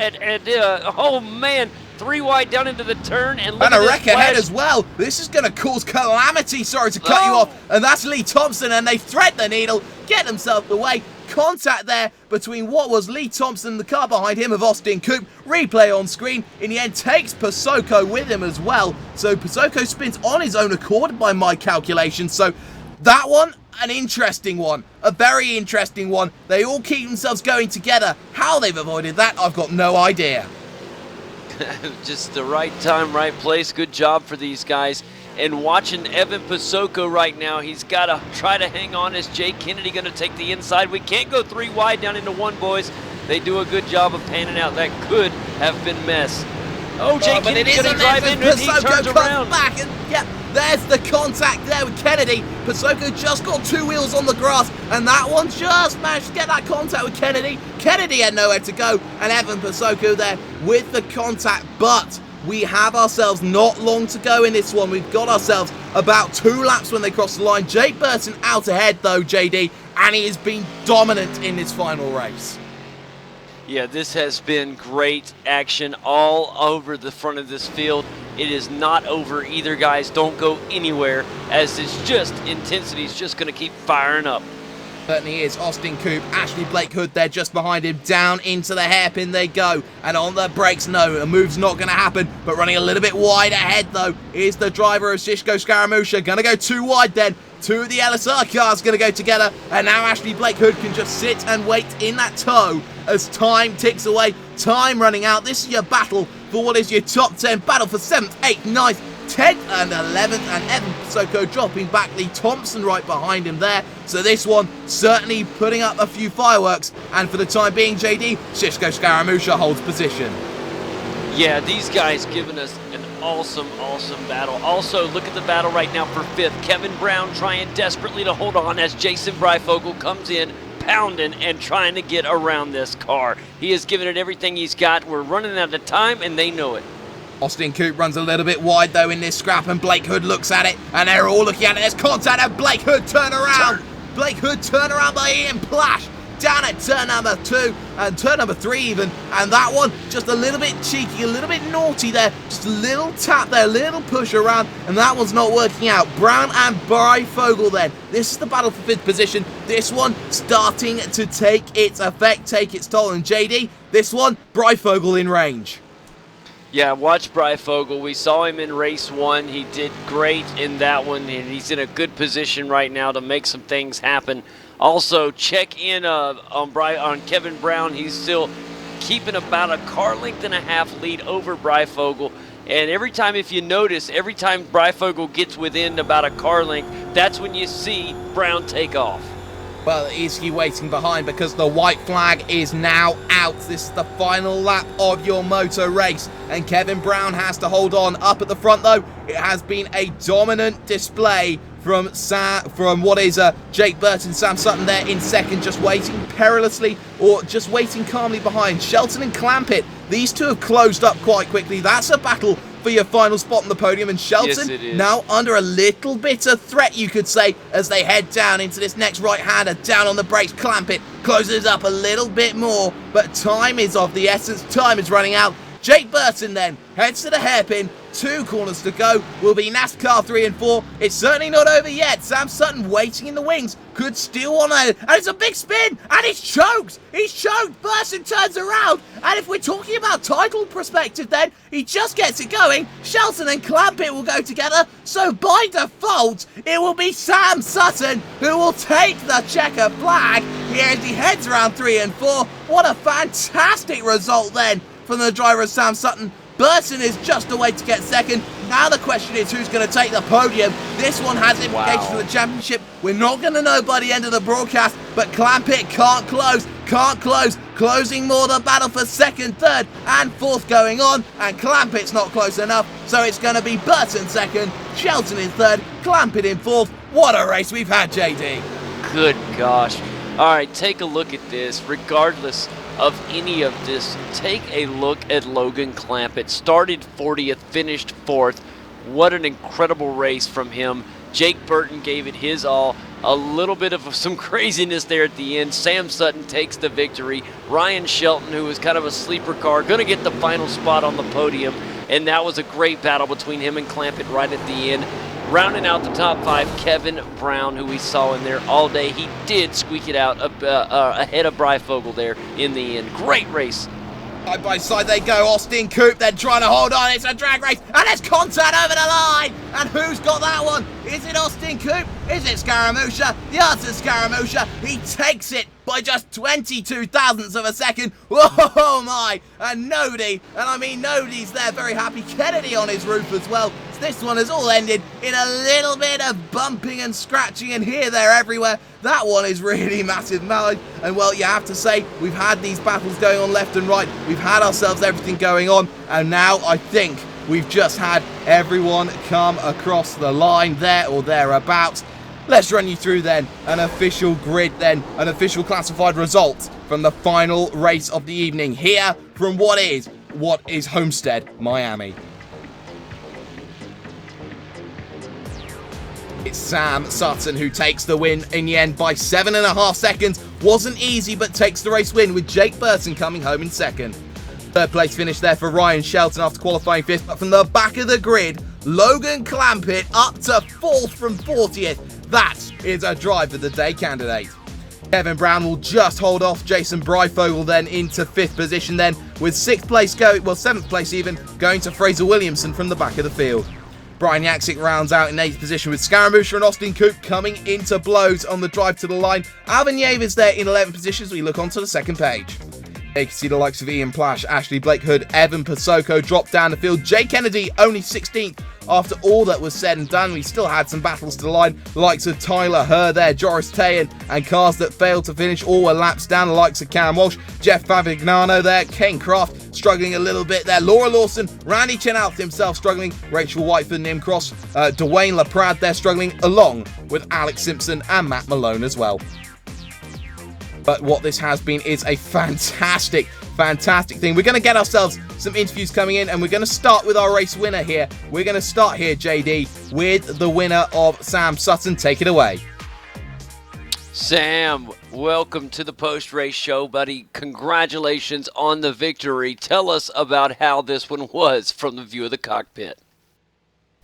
Oh, man. 3 wide down into the turn, and look and at a this wreck ahead Flash. as well. This is going to cause calamity. Sorry to cut you off. And that's Lee Thompson, and they thread the needle, get themselves away. Contact there between what was Lee Thompson, the car behind him of Austin Coop. Replay on screen. In the end, takes Pasoko with him as well. So Pasoko spins on his own accord by my calculations. So that one, an interesting one. A very interesting one. They all keep themselves going together. How they've avoided that, I've got no idea. Just the right time, right place. Good job for these guys. And watching Evan Pasoko right now, he's got to try to hang on. Is Jake Kennedy going to take the inside? We can't go 3 wide down into 1, boys. They do a good job of panning out. That could have been mess. Oh, Jake Kennedy's going to drive into it. He turns around. Back and, yeah, there's the contact there with Kennedy. Pasoko just got 2 wheels on the grass, and that one just managed to get that contact with Kennedy. Kennedy had nowhere to go, and Evan Pasoko there with the contact, but we have ourselves not long to go in this one. We've got ourselves about 2 laps when they cross the line. Jake Burton out ahead though, JD, and he has been dominant in this final race. Yeah, this has been great action all over the front of this field. It is not over either, guys. Don't go anywhere, as it's just intensity is just going to keep firing up. Certainly is. Austin Coop, Ashley Blake Hood there just behind him. Down into the hairpin they go. And on the brakes, no, a move's not going to happen. But running a little bit wide ahead, though, is the driver of Shishko Scaramuccia. Going to go 2 wide then. 2 of the LSR cars going to go together. And now Ashley Blake Hood can just sit and wait in that tow as time ticks away. Time running out. This is your battle for what is your top 10. Battle for 7th, 8th, 9th, 10th and 11th, and Evan Pasoko dropping back. Lee Thompson right behind him there. So this one certainly putting up a few fireworks. And for the time being, JD, Shishko Scaramuccia holds position. Yeah, these guys giving us an awesome battle. Also, look at the battle right now for 5th. Kevin Brown trying desperately to hold on as Jason Breifogel comes in, pounding and trying to get around this car. He has given it everything he's got. We're running out of time, and they know it. Austin Coop runs a little bit wide though in this scrap, and Blake Hood looks at it, and they're all looking at it. There's contact, and Blake Hood turn around. Blake Hood turn around by Ian Plash. Down at turn number 2 and turn number 3 even, and that one just a little bit cheeky, a little bit naughty there, just a little tap there, a little push around, and that one's not working out. Brown and Breifogel then. This is the battle for 5th position. This one starting to take its effect, take its toll, and JD, this one, Breifogel in range. Yeah, watch Breifogel. We saw him in race 1. He did great in that one, and he's in a good position right now to make some things happen. Also, check in on Kevin Brown. He's still keeping about a car length and a half lead over Breifogel. And every time, if you notice, every time Breifogel gets within about a car length, that's when you see Brown take off. Well, is he waiting behind because the white flag is now out. This is the final lap of your moto race, and Kevin Brown has to hold on. Up at the front, though, it has been a dominant display from what is Jake Burton, Sam Sutton there in second, just waiting perilously or just waiting calmly behind. Shelton and Clampett, these two have closed up quite quickly. That's a battle for your final spot on the podium, and Shelton Yes, it is. now under a little bit of threat, you could say, as they head down into this next right-hander, down on the brakes, clamp it, closes up a little bit more, but time is of the essence, time is running out. Jake Burton then heads to the hairpin, 2 corners to go, will be NASCAR 3 and 4. It's certainly not over yet. Sam Sutton waiting in the wings, could steal one out, and it's a big spin, and he's choked. Burton turns around, and if we're talking about title perspective then, he just gets it going. Shelton and Clampett will go together, so by default, it will be Sam Sutton who will take the checker flag here as he heads around 3 and 4. What a fantastic result then from the driver of Sam Sutton. Burton is just a way to get second. Now the question is who's going to take the podium. This one has implications for the championship. We're not going to know by the end of the broadcast, but Clampett can't close. Closing more the battle for second, third, and fourth going on, and Clampett's not close enough, so it's going to be Burton second, Shelton in third, Clampett in fourth. What a race we've had, JD. Good gosh. All right, take a look at this. Regardless of any of this, take a look at Logan Clampett. Started 40th, finished 4th. What an incredible race from him. Jake Burton gave it his all. A little bit of some craziness there at the end. Sam Sutton takes the victory. Ryan Shelton, who was kind of a sleeper car, going to get the final spot on the podium. And that was a great battle between him and Clampett right at the end. Rounding out the top 5, Kevin Brown, who we saw in there all day. He did squeak it out ahead of Bry Fogel there in the end. Great race. Side by side they go, Austin Coop then trying to hold on, it's a drag race, and it's contact over the line, and who's got that one? Is it Austin Coop? Is it Scaramuccia? The answer's Scaramuccia. He takes it by just 22 thousandths of a second. Whoa my, and nobody, and I mean nobody's there very happy. Kennedy on his roof as well. So this one has all ended in a little bit of bumping and scratching and here, there, everywhere. That one is really massive mileage, and well, you have to say, we've had these battles going on left and right. We've had ourselves everything going on, and now I think we've just had everyone come across the line there or thereabouts. Let's run you through then an official grid then, an official classified result from the final race of the evening here from what is Homestead, Miami. It's Sam Sutton who takes the win in the end by 7.5 seconds. Wasn't easy, but takes the race win with Jake Burton coming home in second. Third place finish there for Ryan Shelton after qualifying 5th, but from the back of the grid, Logan Clampett up to 4th from 40th. That is a drive of the day candidate. Kevin Brown will just hold off Jason Bryfogle then into 5th position then, with 6th place going, well 7th place even, going to Fraser Williamson from the back of the field. Brian Yaksic rounds out in 8th position with Scaramuccia and Austin Coop coming into blows on the drive to the line. Alvin Yavis there in 11th position as we look onto the second page. There you can see the likes of Ian Plash, Ashley Blake Hood, Evan Pasoko drop down the field. Jay Kennedy only 16th after all that was said and done. We still had some battles to the line. The likes of Tyler Herr there, Joris Tayan, and cars that failed to finish all were laps down. The likes of Cam Walsh, Jeff Favignano there, Ken Croft struggling a little bit there. Laura Lawson, Randy Chenalth himself struggling, Rachel Whiteford, Nim Cross, Dwayne LaPrade there struggling, along with Alex Simpson and Matt Malone as well. But what this has been is a fantastic thing. We're going to get ourselves some interviews coming in, and we're going to start with our race winner here. We're going to start here, JD, with the winner of Sam Sutton. Take it away. Sam, welcome to the post-race show, buddy. Congratulations on the victory. Tell us about how this one was from the view of the cockpit.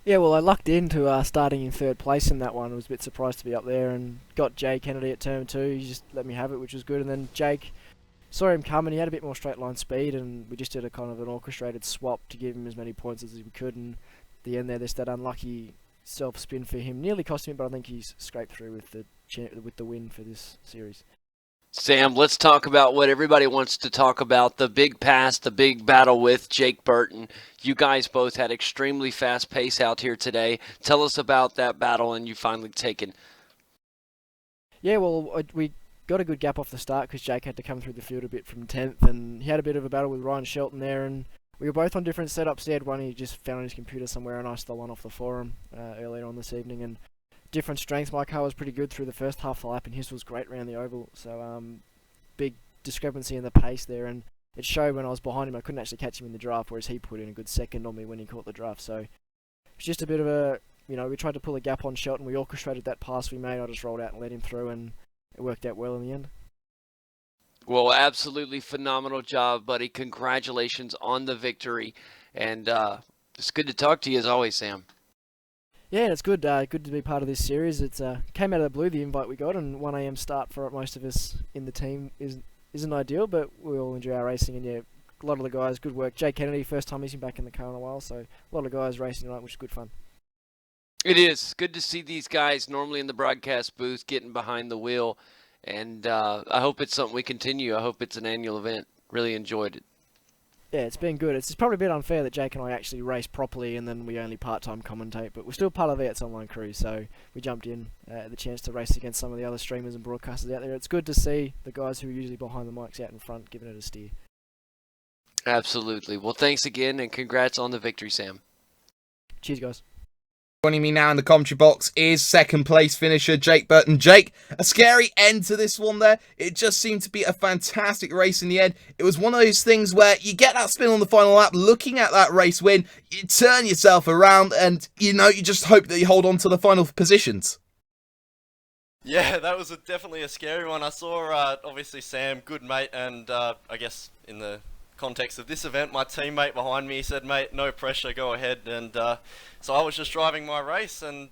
Yeah, well, I lucked into starting in 3rd place in that one. I was a bit surprised to be up there and got Jay Kennedy at turn 2. He just let me have it, which was good. And then Jake, saw him coming. He had a bit more straight line speed, and we just did a kind of an orchestrated swap to give him as many points as we could. And at the end there's that unlucky self-spin for him. Nearly cost him, but I think he's scraped through with the win for this series. Sam, let's talk about what everybody wants to talk about, the big pass, the big battle with Jake Burton. You guys both had extremely fast pace out here today. Tell us about that battle and you finally taken. Yeah, well, we got a good gap off the start because Jake had to come through the field a bit from 10th, and he had a bit of a battle with Ryan Shelton there, and we were both on different setups. He had one he just found on his computer somewhere, and I stole one off the forum earlier on this evening, and different strengths. My car was pretty good through the first half of the lap, and his was great around the oval. So big discrepancy in the pace there, and it showed when I was behind him I couldn't actually catch him in the draft, whereas he put in a good second on me when he caught the draft. So it's just a bit of a, we tried to pull a gap on Shelton. We orchestrated that pass we made. I just rolled out and let him through, and it worked out well in the end. Well, absolutely phenomenal job, buddy. Congratulations on the victory. And it's good to talk to you as always, Sam. Yeah, it's good. Good to be part of this series. It's came out of the blue, the invite we got, and 1 a.m. start for most of us in the team isn't ideal, but we all enjoy our racing. And yeah, a lot of the guys, good work. Jay Kennedy, first time he's been back in the car in a while, so a lot of guys racing tonight, which is good fun. It is good to see these guys normally in the broadcast booth getting behind the wheel, and I hope it's something we continue. I hope it's an annual event. Really enjoyed it. Yeah, it's been good. It's probably a bit unfair that Jake and I actually race properly and then we only part-time commentate, but we're still part of the V8's online crew, so we jumped in the chance to race against some of the other streamers and broadcasters out there. It's good to see the guys who are usually behind the mics out in front giving it a steer. Absolutely. Well, thanks again, and congrats on the victory, Sam. Cheers, guys. Joining me now in the commentary box is second place finisher Jake Burton. Jake, a scary end to this one there. It just seemed to be a fantastic race in the end. It was one of those things where you get that spin on the final lap, looking at that race win, you turn yourself around and, you just hope that you hold on to the final positions. Yeah, that was definitely a scary one. I saw, obviously, Sam, good mate, and I guess in the context of this event, my teammate behind me said, mate, no pressure, go ahead. And so I was just driving my race, and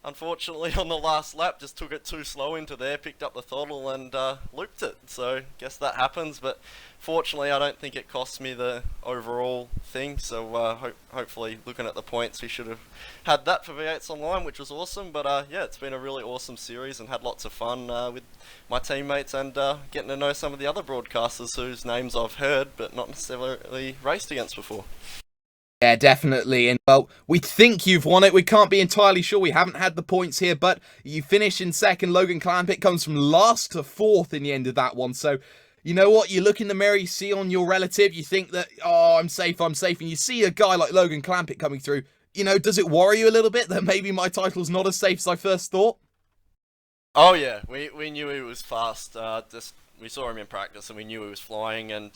unfortunately on the last lap just took it too slow into there, picked up the throttle and looped it. So guess that happens, but fortunately I don't think it cost me the overall thing. So hopefully, looking at the points, we should have had that for V8s Online, which was awesome. But yeah, it's been a really awesome series and had lots of fun with my teammates and getting to know some of the other broadcasters whose names I've heard but not necessarily raced against before. Yeah, definitely. And, well, we think you've won it. We can't be entirely sure. We haven't had the points here, but you finish in second. Logan Clampett comes from last to fourth in the end of that one. So, you know what? You look in the mirror, you see on your relative, you think that, oh, I'm safe. And you see a guy like Logan Clampett coming through. Does it worry you a little bit that maybe my title's not as safe as I first thought? Oh, yeah. We knew he was fast. We saw him in practice and we knew he was flying. And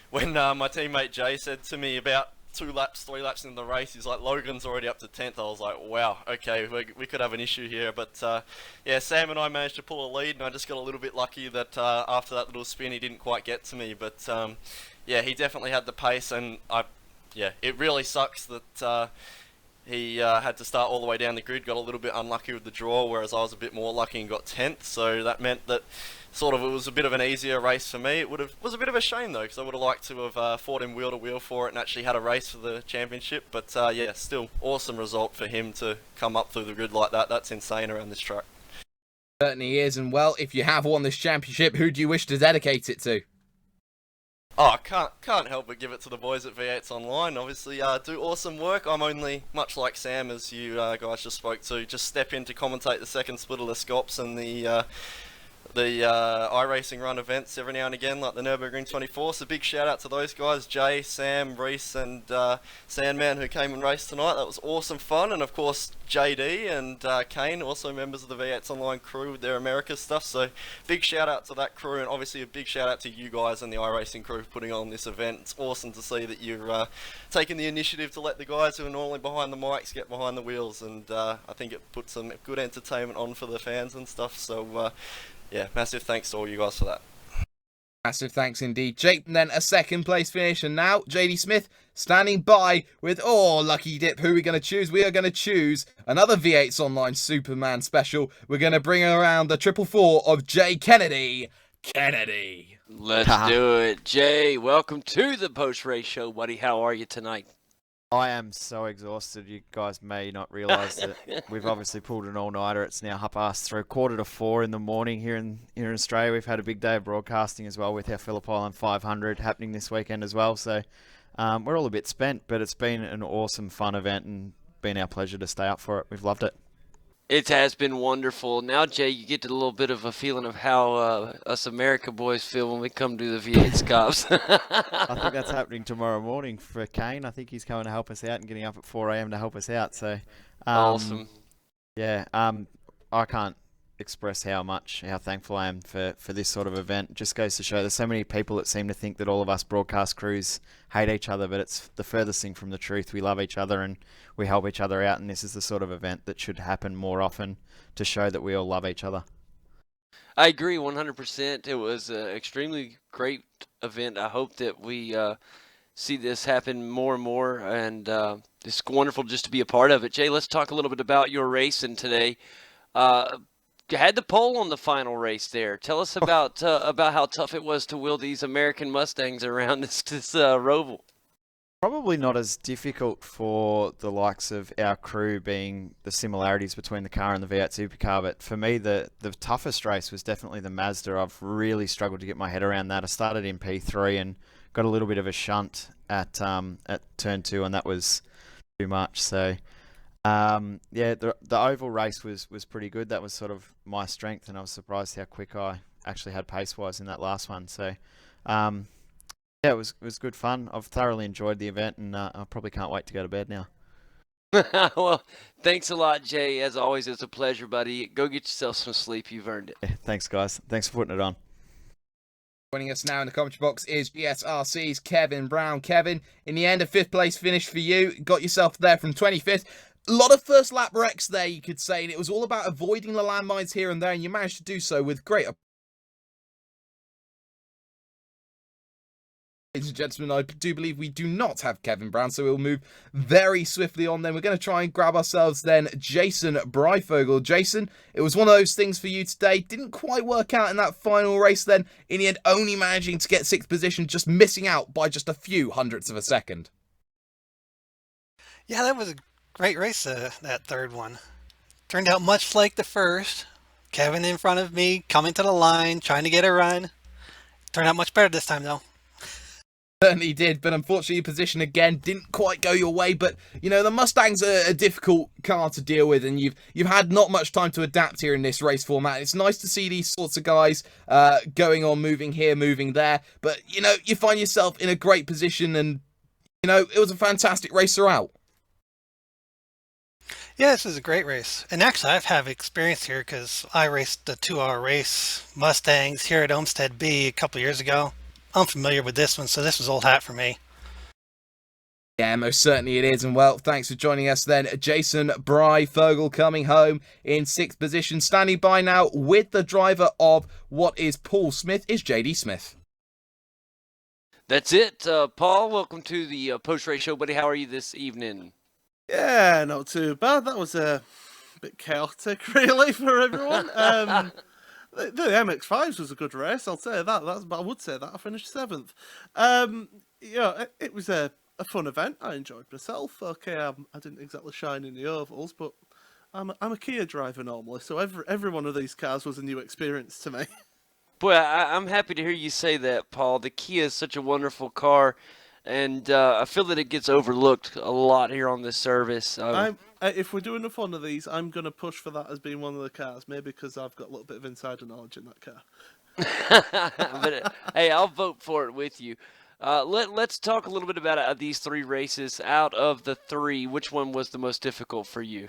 when my teammate Jay said to me about 3 laps in the race, he's like, Logan's already up to 10th. I was like, wow, okay, we could have an issue here. But yeah, Sam and I managed to pull a lead, and I just got a little bit lucky that after that little spin he didn't quite get to me. But yeah, he definitely had the pace, and it really sucks that he had to start all the way down the grid, got a little bit unlucky with the draw, whereas I was a bit more lucky and got 10th. So that meant that it was a bit of an easier race for me. It was a bit of a shame though, because I would have liked to have fought him wheel to wheel for it and actually had a race for the championship. But yeah, still awesome result for him to come up through the grid like that. That's insane around this track. Certainly is. And well, if you have won this championship, who do you wish to dedicate it to? Oh, I can't help but give it to the boys at V8's Online. Obviously, do awesome work. I'm only, much like Sam, as you guys just spoke to, just step in to commentate the second split of the Scops and the iRacing run events every now and again, like the Nürburgring 24. So big shout out to those guys, Jay, Sam, Reese and Sandman, who came and raced tonight. That was awesome fun. And of course JD and Kane, also members of the V8's Online crew with their America stuff. So big shout out to that crew, and obviously a big shout out to you guys and the iRacing crew putting on this event. It's awesome to see that you're taking the initiative to let the guys who are normally behind the mics get behind the wheels, and I think it puts some good entertainment on for the fans and stuff. So yeah, massive thanks to all you guys for that. Massive thanks indeed, Jake. And then a second place finish, and now JD Smith standing by with, lucky dip, who are we going to choose? We are going to choose another V8's Online Superman special. We're going to bring around the 444 of Jay Kennedy. Let's do it. Jay, welcome to the post-race show, buddy. How are you tonight? I am so exhausted. You guys may not realise that we've obviously pulled an all-nighter. It's now 3:15 in the morning here in Australia. We've had a big day of broadcasting as well with our Phillip Island 500 happening this weekend as well. So we're all a bit spent, but it's been an awesome, fun event and been our pleasure to stay up for it. We've loved it. It has been wonderful. Now, Jay, you get a little bit of a feeling of how us America boys feel when we come to the V8 Scops. I think that's happening tomorrow morning for Kane. I think he's coming to help us out and getting up at 4 a.m. to help us out. So, awesome. Yeah, I can't express how thankful I am for this sort of event. It just goes to show there's so many people that seem to think that all of us broadcast crews hate each other, but it's the furthest thing from the truth. We love each other and we help each other out, and this is the sort of event that should happen more often to show that we all love each other. I agree 100%. It was an extremely great event. I hope that we see this happen more and more, and it's wonderful just to be a part of it. Jay, let's talk a little bit about your racing today. You had the pole on the final race there. Tell us about how tough it was to wheel these American Mustangs around this Roval. Probably not as difficult for the likes of our crew, being the similarities between the car and the V8 supercar, but for me the toughest race was definitely the Mazda. I've really struggled to get my head around that. I started in P3 and got a little bit of a shunt at turn 2, and that was too much. So the oval race was pretty good. That was sort of my strength, and I was surprised how quick I actually had pace-wise in that last one. So yeah, it was good fun. I've thoroughly enjoyed the event, and I probably can't wait to go to bed now. Well, thanks a lot, Jay. As always, it's a pleasure, buddy. Go get yourself some sleep. You've earned it. Yeah, thanks, guys. Thanks for putting it on. Joining us now in the commentary box is GSRC's Kevin Brown. Kevin, in the end, a 5th place finish for you. Got yourself there from 25th. A lot of first lap wrecks there, you could say, and it was all about avoiding the landmines here and there, and you managed to do so with great. Ladies and gentlemen, I do believe we do not have Kevin Brown, so we'll move very swiftly on then. We're going to try and grab ourselves then Jason Breifogel. Jason, it was one of those things for you today. Didn't quite work out in that final race then. In the end, only managing to get 6th position, just missing out by just a few hundredths of a second. Yeah, that was a great race, that third one. Turned out much like the first. Kevin in front of me, coming to the line, trying to get a run. Turned out much better this time, though. Certainly did, but unfortunately position again didn't quite go your way. But you know, the Mustang's a difficult car to deal with, and you've had not much time to adapt here in this race format. It's nice to see these sorts of guys going on, moving here, moving there, but you know, you find yourself in a great position, and you know, it was a fantastic race throughout. Yeah, this was a great race. And actually, I've had experience here because I raced the 2-hour race Mustangs here at Homestead B a couple years ago. I'm familiar with this one, so this was old hat for me. Yeah, most certainly it is. And well, thanks for joining us then. Jason Breifogel coming home in 6th position. Standing by now with the driver of what is Paul Smith is JD Smith. That's it. Paul, welcome to the post-race show, buddy. How are you this evening? Yeah, not too bad. That was a bit chaotic, really, for everyone. The MX-5s was a good race, I'll say that. I would say that. I finished 7th. Yeah, it was a fun event. I enjoyed myself. Okay, I didn't exactly shine in the ovals, but I'm a Kia driver normally, so every one of these cars was a new experience to me. Boy, I'm happy to hear you say that, Paul. The Kia is such a wonderful car, and I feel that it gets overlooked a lot here on this service. If we're doing enough one of these, I'm going to push for that as being one of the cars, maybe because I've got a little bit of insider knowledge in that car. But hey, I'll vote for it with you. Let's talk a little bit about these 3 races. Out of the 3, which one was the most difficult for you?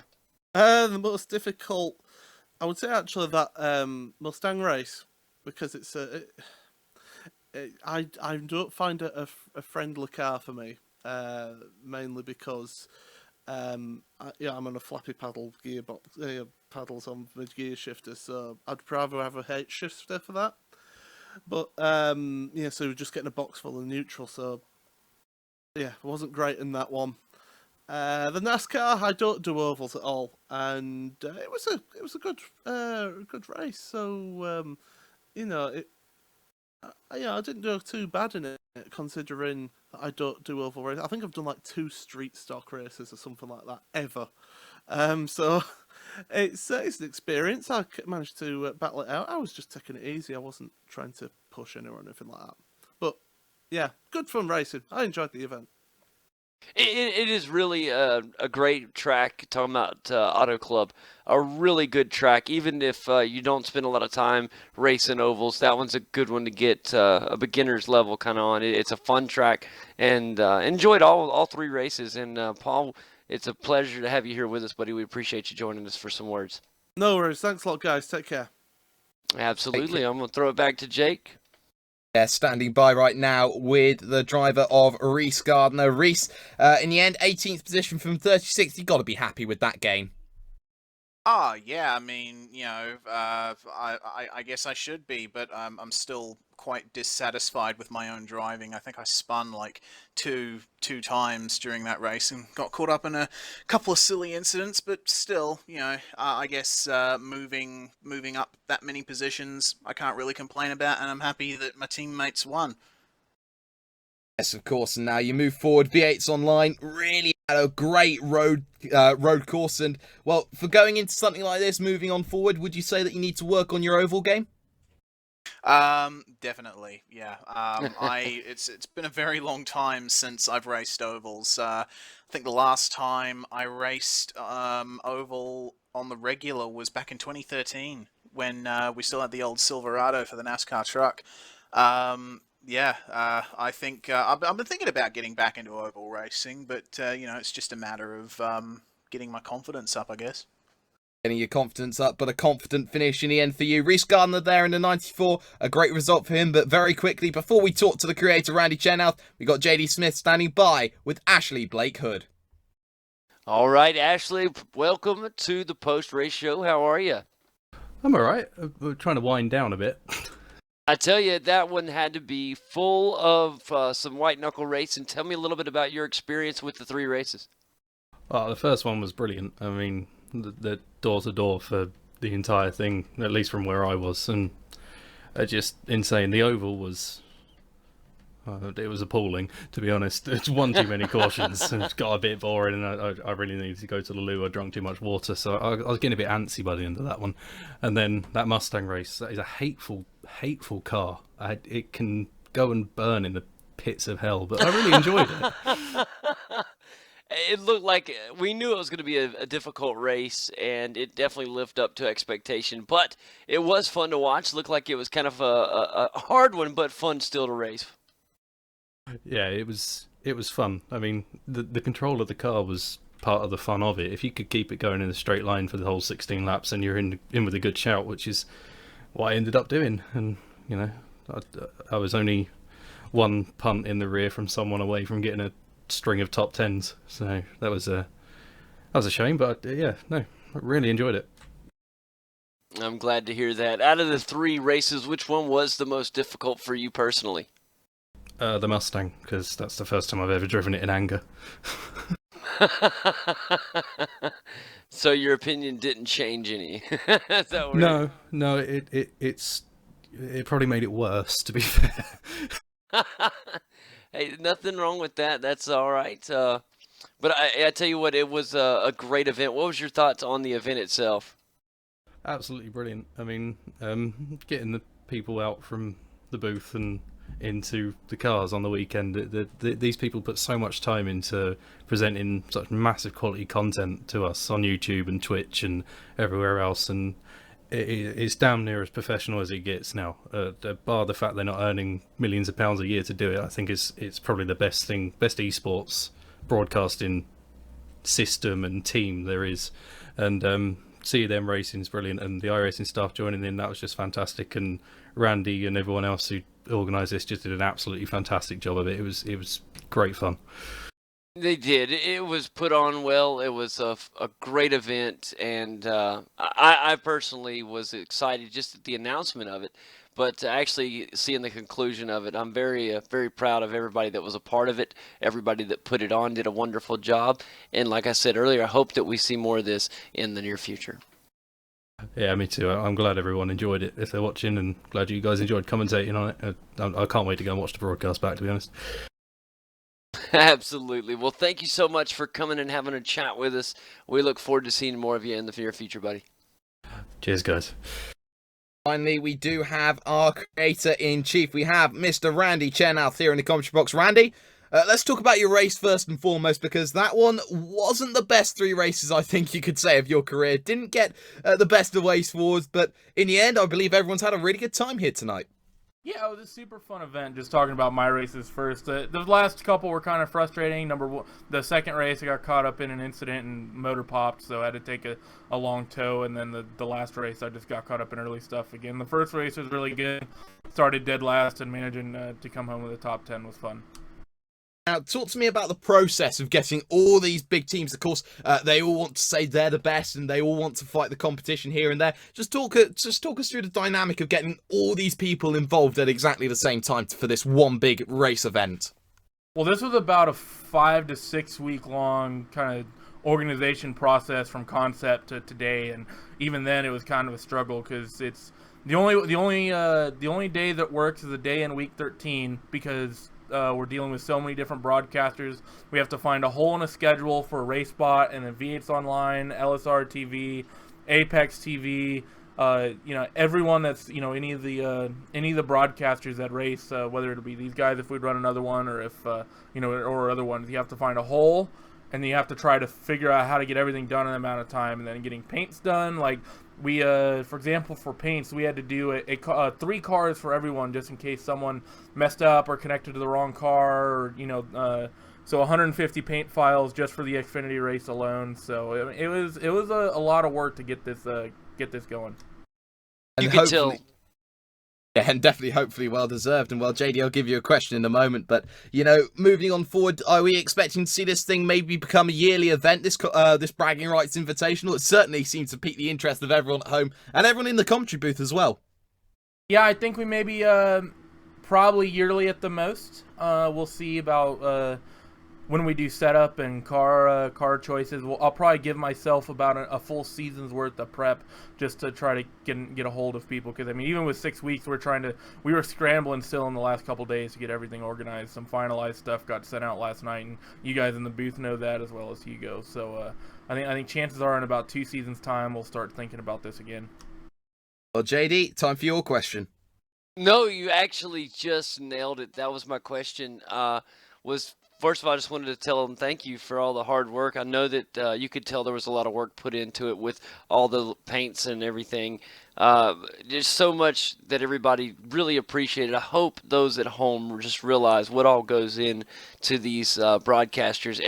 The most difficult, I would say actually that Mustang race, because I don't find it a friendly car for me, mainly because I'm on a flappy paddle gearbox, paddles on the gear shifter, so I'd rather have a H shifter for that. But so we're just getting a box full of neutral, so yeah, it wasn't great in that one. The NASCAR, I don't do ovals at all, and it was a good race. So I didn't do too bad in it, considering that I don't do oval races. I think I've done like 2 street stock races or something like that ever. So it's an experience. I managed to battle it out. I was just taking it easy. I wasn't trying to push anyone or anything like that. But yeah, good fun racing. I enjoyed the event. It is really a great track. Talking about Auto Club, a really good track. Even if you don't spend a lot of time racing ovals, that one's a good one to get a beginner's level kind of on. It's a fun track, and enjoyed all 3 races. And Paul, it's a pleasure to have you here with us, buddy. We appreciate you joining us for some words. No worries. Thanks a lot, guys. Take care. Absolutely. I'm going to throw it back to Jake. Yeah, standing by right now with the driver of Reese Gardner. Reese, in the end, 18th position from 36th. You've got to be happy with that game. Oh, yeah, I mean, I guess I should be, but I'm still quite dissatisfied with my own driving. I think I spun like two times during that race and got caught up in a couple of silly incidents, but still, I guess moving up that many positions, I can't really complain about, and I'm happy that my teammates won. Yes, of course, and now you move forward. V8's Online really had a great road course, and, well, for going into something like this, moving on forward, would you say that you need to work on your oval game? Definitely, yeah. It's been a very long time since I've raced ovals. I think the last time I raced oval on the regular was back in 2013 when we still had the old Silverado for the NASCAR truck. I think I've been thinking about getting back into oval racing, but it's just a matter of getting my confidence up, I guess. Getting your confidence up, but a confident finish in the end for you. Reese Gardner there in the 94, a great result for him, but very quickly, before we talk to the creator, Randy Chenoweth, we got JD Smith standing by with Ashley Blake Hood. All right, Ashley, welcome to the post-race show. How are you? I'm all right. We're trying to wind down a bit. I tell you, that one had to be full of some white-knuckle racing. Tell me a little bit about your experience with the 3 races. Oh, the first one was brilliant. I mean, the door-to-door for the entire thing, at least from where I was, and just insane. The oval was... it was appalling, to be honest. It's one too many cautions. It got a bit boring, and I really needed to go to the loo. I drank too much water, so I was getting a bit antsy by the end of that one. And then that Mustang race, that is a hateful car. It can go and burn in the pits of hell, but I really enjoyed it. It looked like we knew it was going to be a difficult race, and it definitely lived up to expectation. But it was fun to watch. Looked like it was kind of a hard one, but fun still to race. Yeah, it was fun. I mean, the control of the car was part of the fun of it. If you could keep it going in a straight line for the whole 16 laps, and you're in with a good shout, which is what I ended up doing. And I was only one punt in the rear from someone away from getting a string of top 10s. So that was a shame, but I really enjoyed it. I'm glad to hear that. Out of the 3 races, which one was the most difficult for you personally? The Mustang, because that's the first time I've ever driven it in anger. So your opinion didn't change any? No, it probably made it worse, to be fair. Hey, nothing wrong with that. That's all right. But I tell you what, it was a great event. What was your thoughts on the event itself? Absolutely brilliant. I mean, getting the people out from the booth and into the cars on the weekend. These people put so much time into presenting such massive quality content to us on YouTube and Twitch and everywhere else, and it's damn near as professional as it gets now. Bar the fact they're not earning millions of pounds a year to do it, I think it's probably the best esports broadcasting system and team there is. And see them racing is brilliant, and the iRacing staff joining in, that was just fantastic. And Randy and everyone else who organised this just did an absolutely fantastic job of it. It was great fun. They did. It was put on well. It was a great event, and I personally was excited just at the announcement of it. But actually seeing the conclusion of it, I'm very proud of everybody that was a part of it. Everybody that put it on did a wonderful job. And like I said earlier, I hope that we see more of this in the near future. Yeah, me too. I'm glad everyone enjoyed it if they're watching, and glad you guys enjoyed commentating on it. I can't wait to go and watch the broadcast back, to be honest. Absolutely. Well, thank you so much for coming and having a chat with us. We look forward to seeing more of you in the near future, buddy. Cheers, guys. Finally, we do have our creator-in-chief. We have Mr. Randy Chenoweth here in the commentary box. Randy, let's talk about your race first and foremost, because that one wasn't the best 3 races I think you could say of your career. Didn't get the best of ways forwards, but in the end, I believe everyone's had a really good time here tonight. Yeah, it was a super fun event. Just talking about my races first. The last couple were kind of frustrating. Number one, the second race, I got caught up in an incident and motor popped, so I had to take a long tow. And then the last race, I just got caught up in early stuff again. The first race was really good. Started dead last, and managing to come home with a top 10 was fun. Now, talk to me about the process of getting all these big teams. Of course, they all want to say they're the best, and they all want to fight the competition here and there. Just talk us through the dynamic of getting all these people involved at exactly the same time for this one big race event. Well, this was about a 5 to 6 week long kind of organization process from concept to today, and even then, it was kind of a struggle because it's the only day that works is a day in week 13 because we're dealing with so many different broadcasters. We have to find a hole in a schedule for RaceBot and then V8s Online, LSR TV, Apex TV. Everyone that's any of the broadcasters that race, whether it'll be these guys if we'd run another one or if or other ones. You have to find a hole, and then you have to try to figure out how to get everything done in an amount of time, and then getting paints done. Like we, for example, for paints, we had to do 3 cars for everyone just in case someone messed up or connected to the wrong car, or so 150 paint files just for the Xfinity race alone. So it was a lot of work to get this going. And you can tell. Yeah, and definitely, hopefully, well deserved. And well, JD, I'll give you a question in a moment. But moving on forward, are we expecting to see this thing maybe become a yearly event? This bragging rights invitational. It certainly seems to pique the interest of everyone at home and everyone in the commentary booth as well. Yeah, I think we maybe probably yearly at the most. We'll see about when we do setup and car choices. I'll probably give myself about a full season's worth of prep just to try to get a hold of people, because I mean, even with 6 weeks, we were scrambling still in the last couple days to get everything organized. Some finalized stuff got sent out last night, and you guys in the booth know that as well as Hugo. So I think chances are in about 2 seasons time we'll start thinking about this again. Well, JD, time for your question. No, you actually just nailed it. That was my question. First of all, I just wanted to tell them thank you for all the hard work. I know that you could tell there was a lot of work put into it with all the paints and everything. There's so much that everybody really appreciated. I hope those at home just realize what all goes into these broadcasters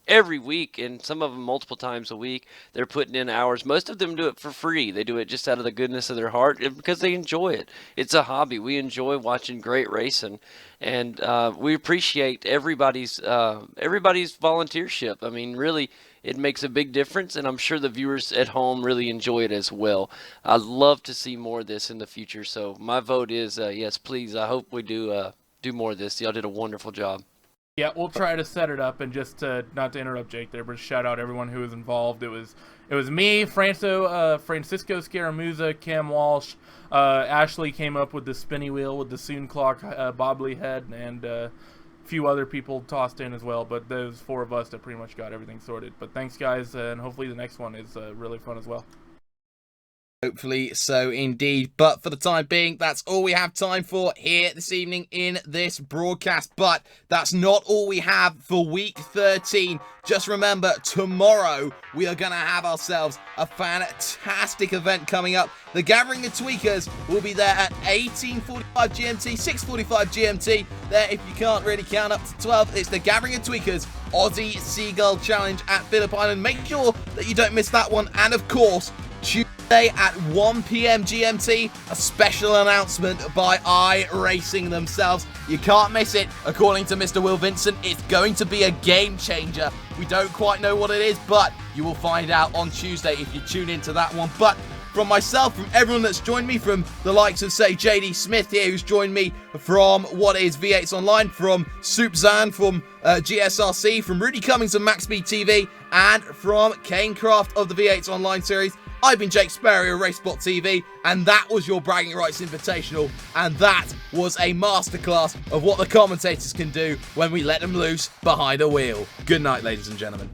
every week, and some of them multiple times a week. They're putting in hours. Most of them do it for free. They do it just out of the goodness of their heart and because they enjoy it. It's a hobby. We enjoy watching great racing, and we appreciate everybody's volunteership. I mean, really, it makes a big difference, and I'm sure the viewers at home really enjoy it as well. I'd love to see more of this in the future, so my vote is yes, please. I hope we do more of this. Y'all did a wonderful job. Yeah, we'll try to set it up, and just not to interrupt Jake there, but shout out everyone who was involved. It was me, Francisco Scaramuza, Cam Walsh, Ashley came up with the spinny wheel with the Soon Clock bobbly head, and a few other people tossed in as well. But those 4 of us that pretty much got everything sorted. But thanks, guys, and hopefully the next one is really fun as well. Hopefully so indeed. But for the time being, that's all we have time for here this evening in this broadcast. But that's not all we have for week 13. Just remember, tomorrow we are going to have ourselves a fantastic event coming up. The Gathering of Tweakers will be there at 18:45 GMT, 6:45 GMT. There, if you can't really count up to 12, it's the Gathering of Tweakers Aussie Seagull Challenge at Phillip Island. Make sure that you don't miss that one. And of course, Tuesday at 1 p.m. GMT, a special announcement by iRacing themselves. You can't miss it. According to Mr. Will Vincent, it's going to be a game changer. We don't quite know what it is, but you will find out on Tuesday if you tune into that one. But from myself, from everyone that's joined me, from the likes of, say, JD Smith here, who's joined me from what is V8s Online, from Soup Zan, from GSRC, from Rudy Cummings of Max Speed TV, and from Kane Craft of the V8s Online series. I've been Jake Sperry of RaceBot TV, and that was your Bragging Rights Invitational, and that was a masterclass of what the commentators can do when we let them loose behind a wheel. Good night, ladies and gentlemen.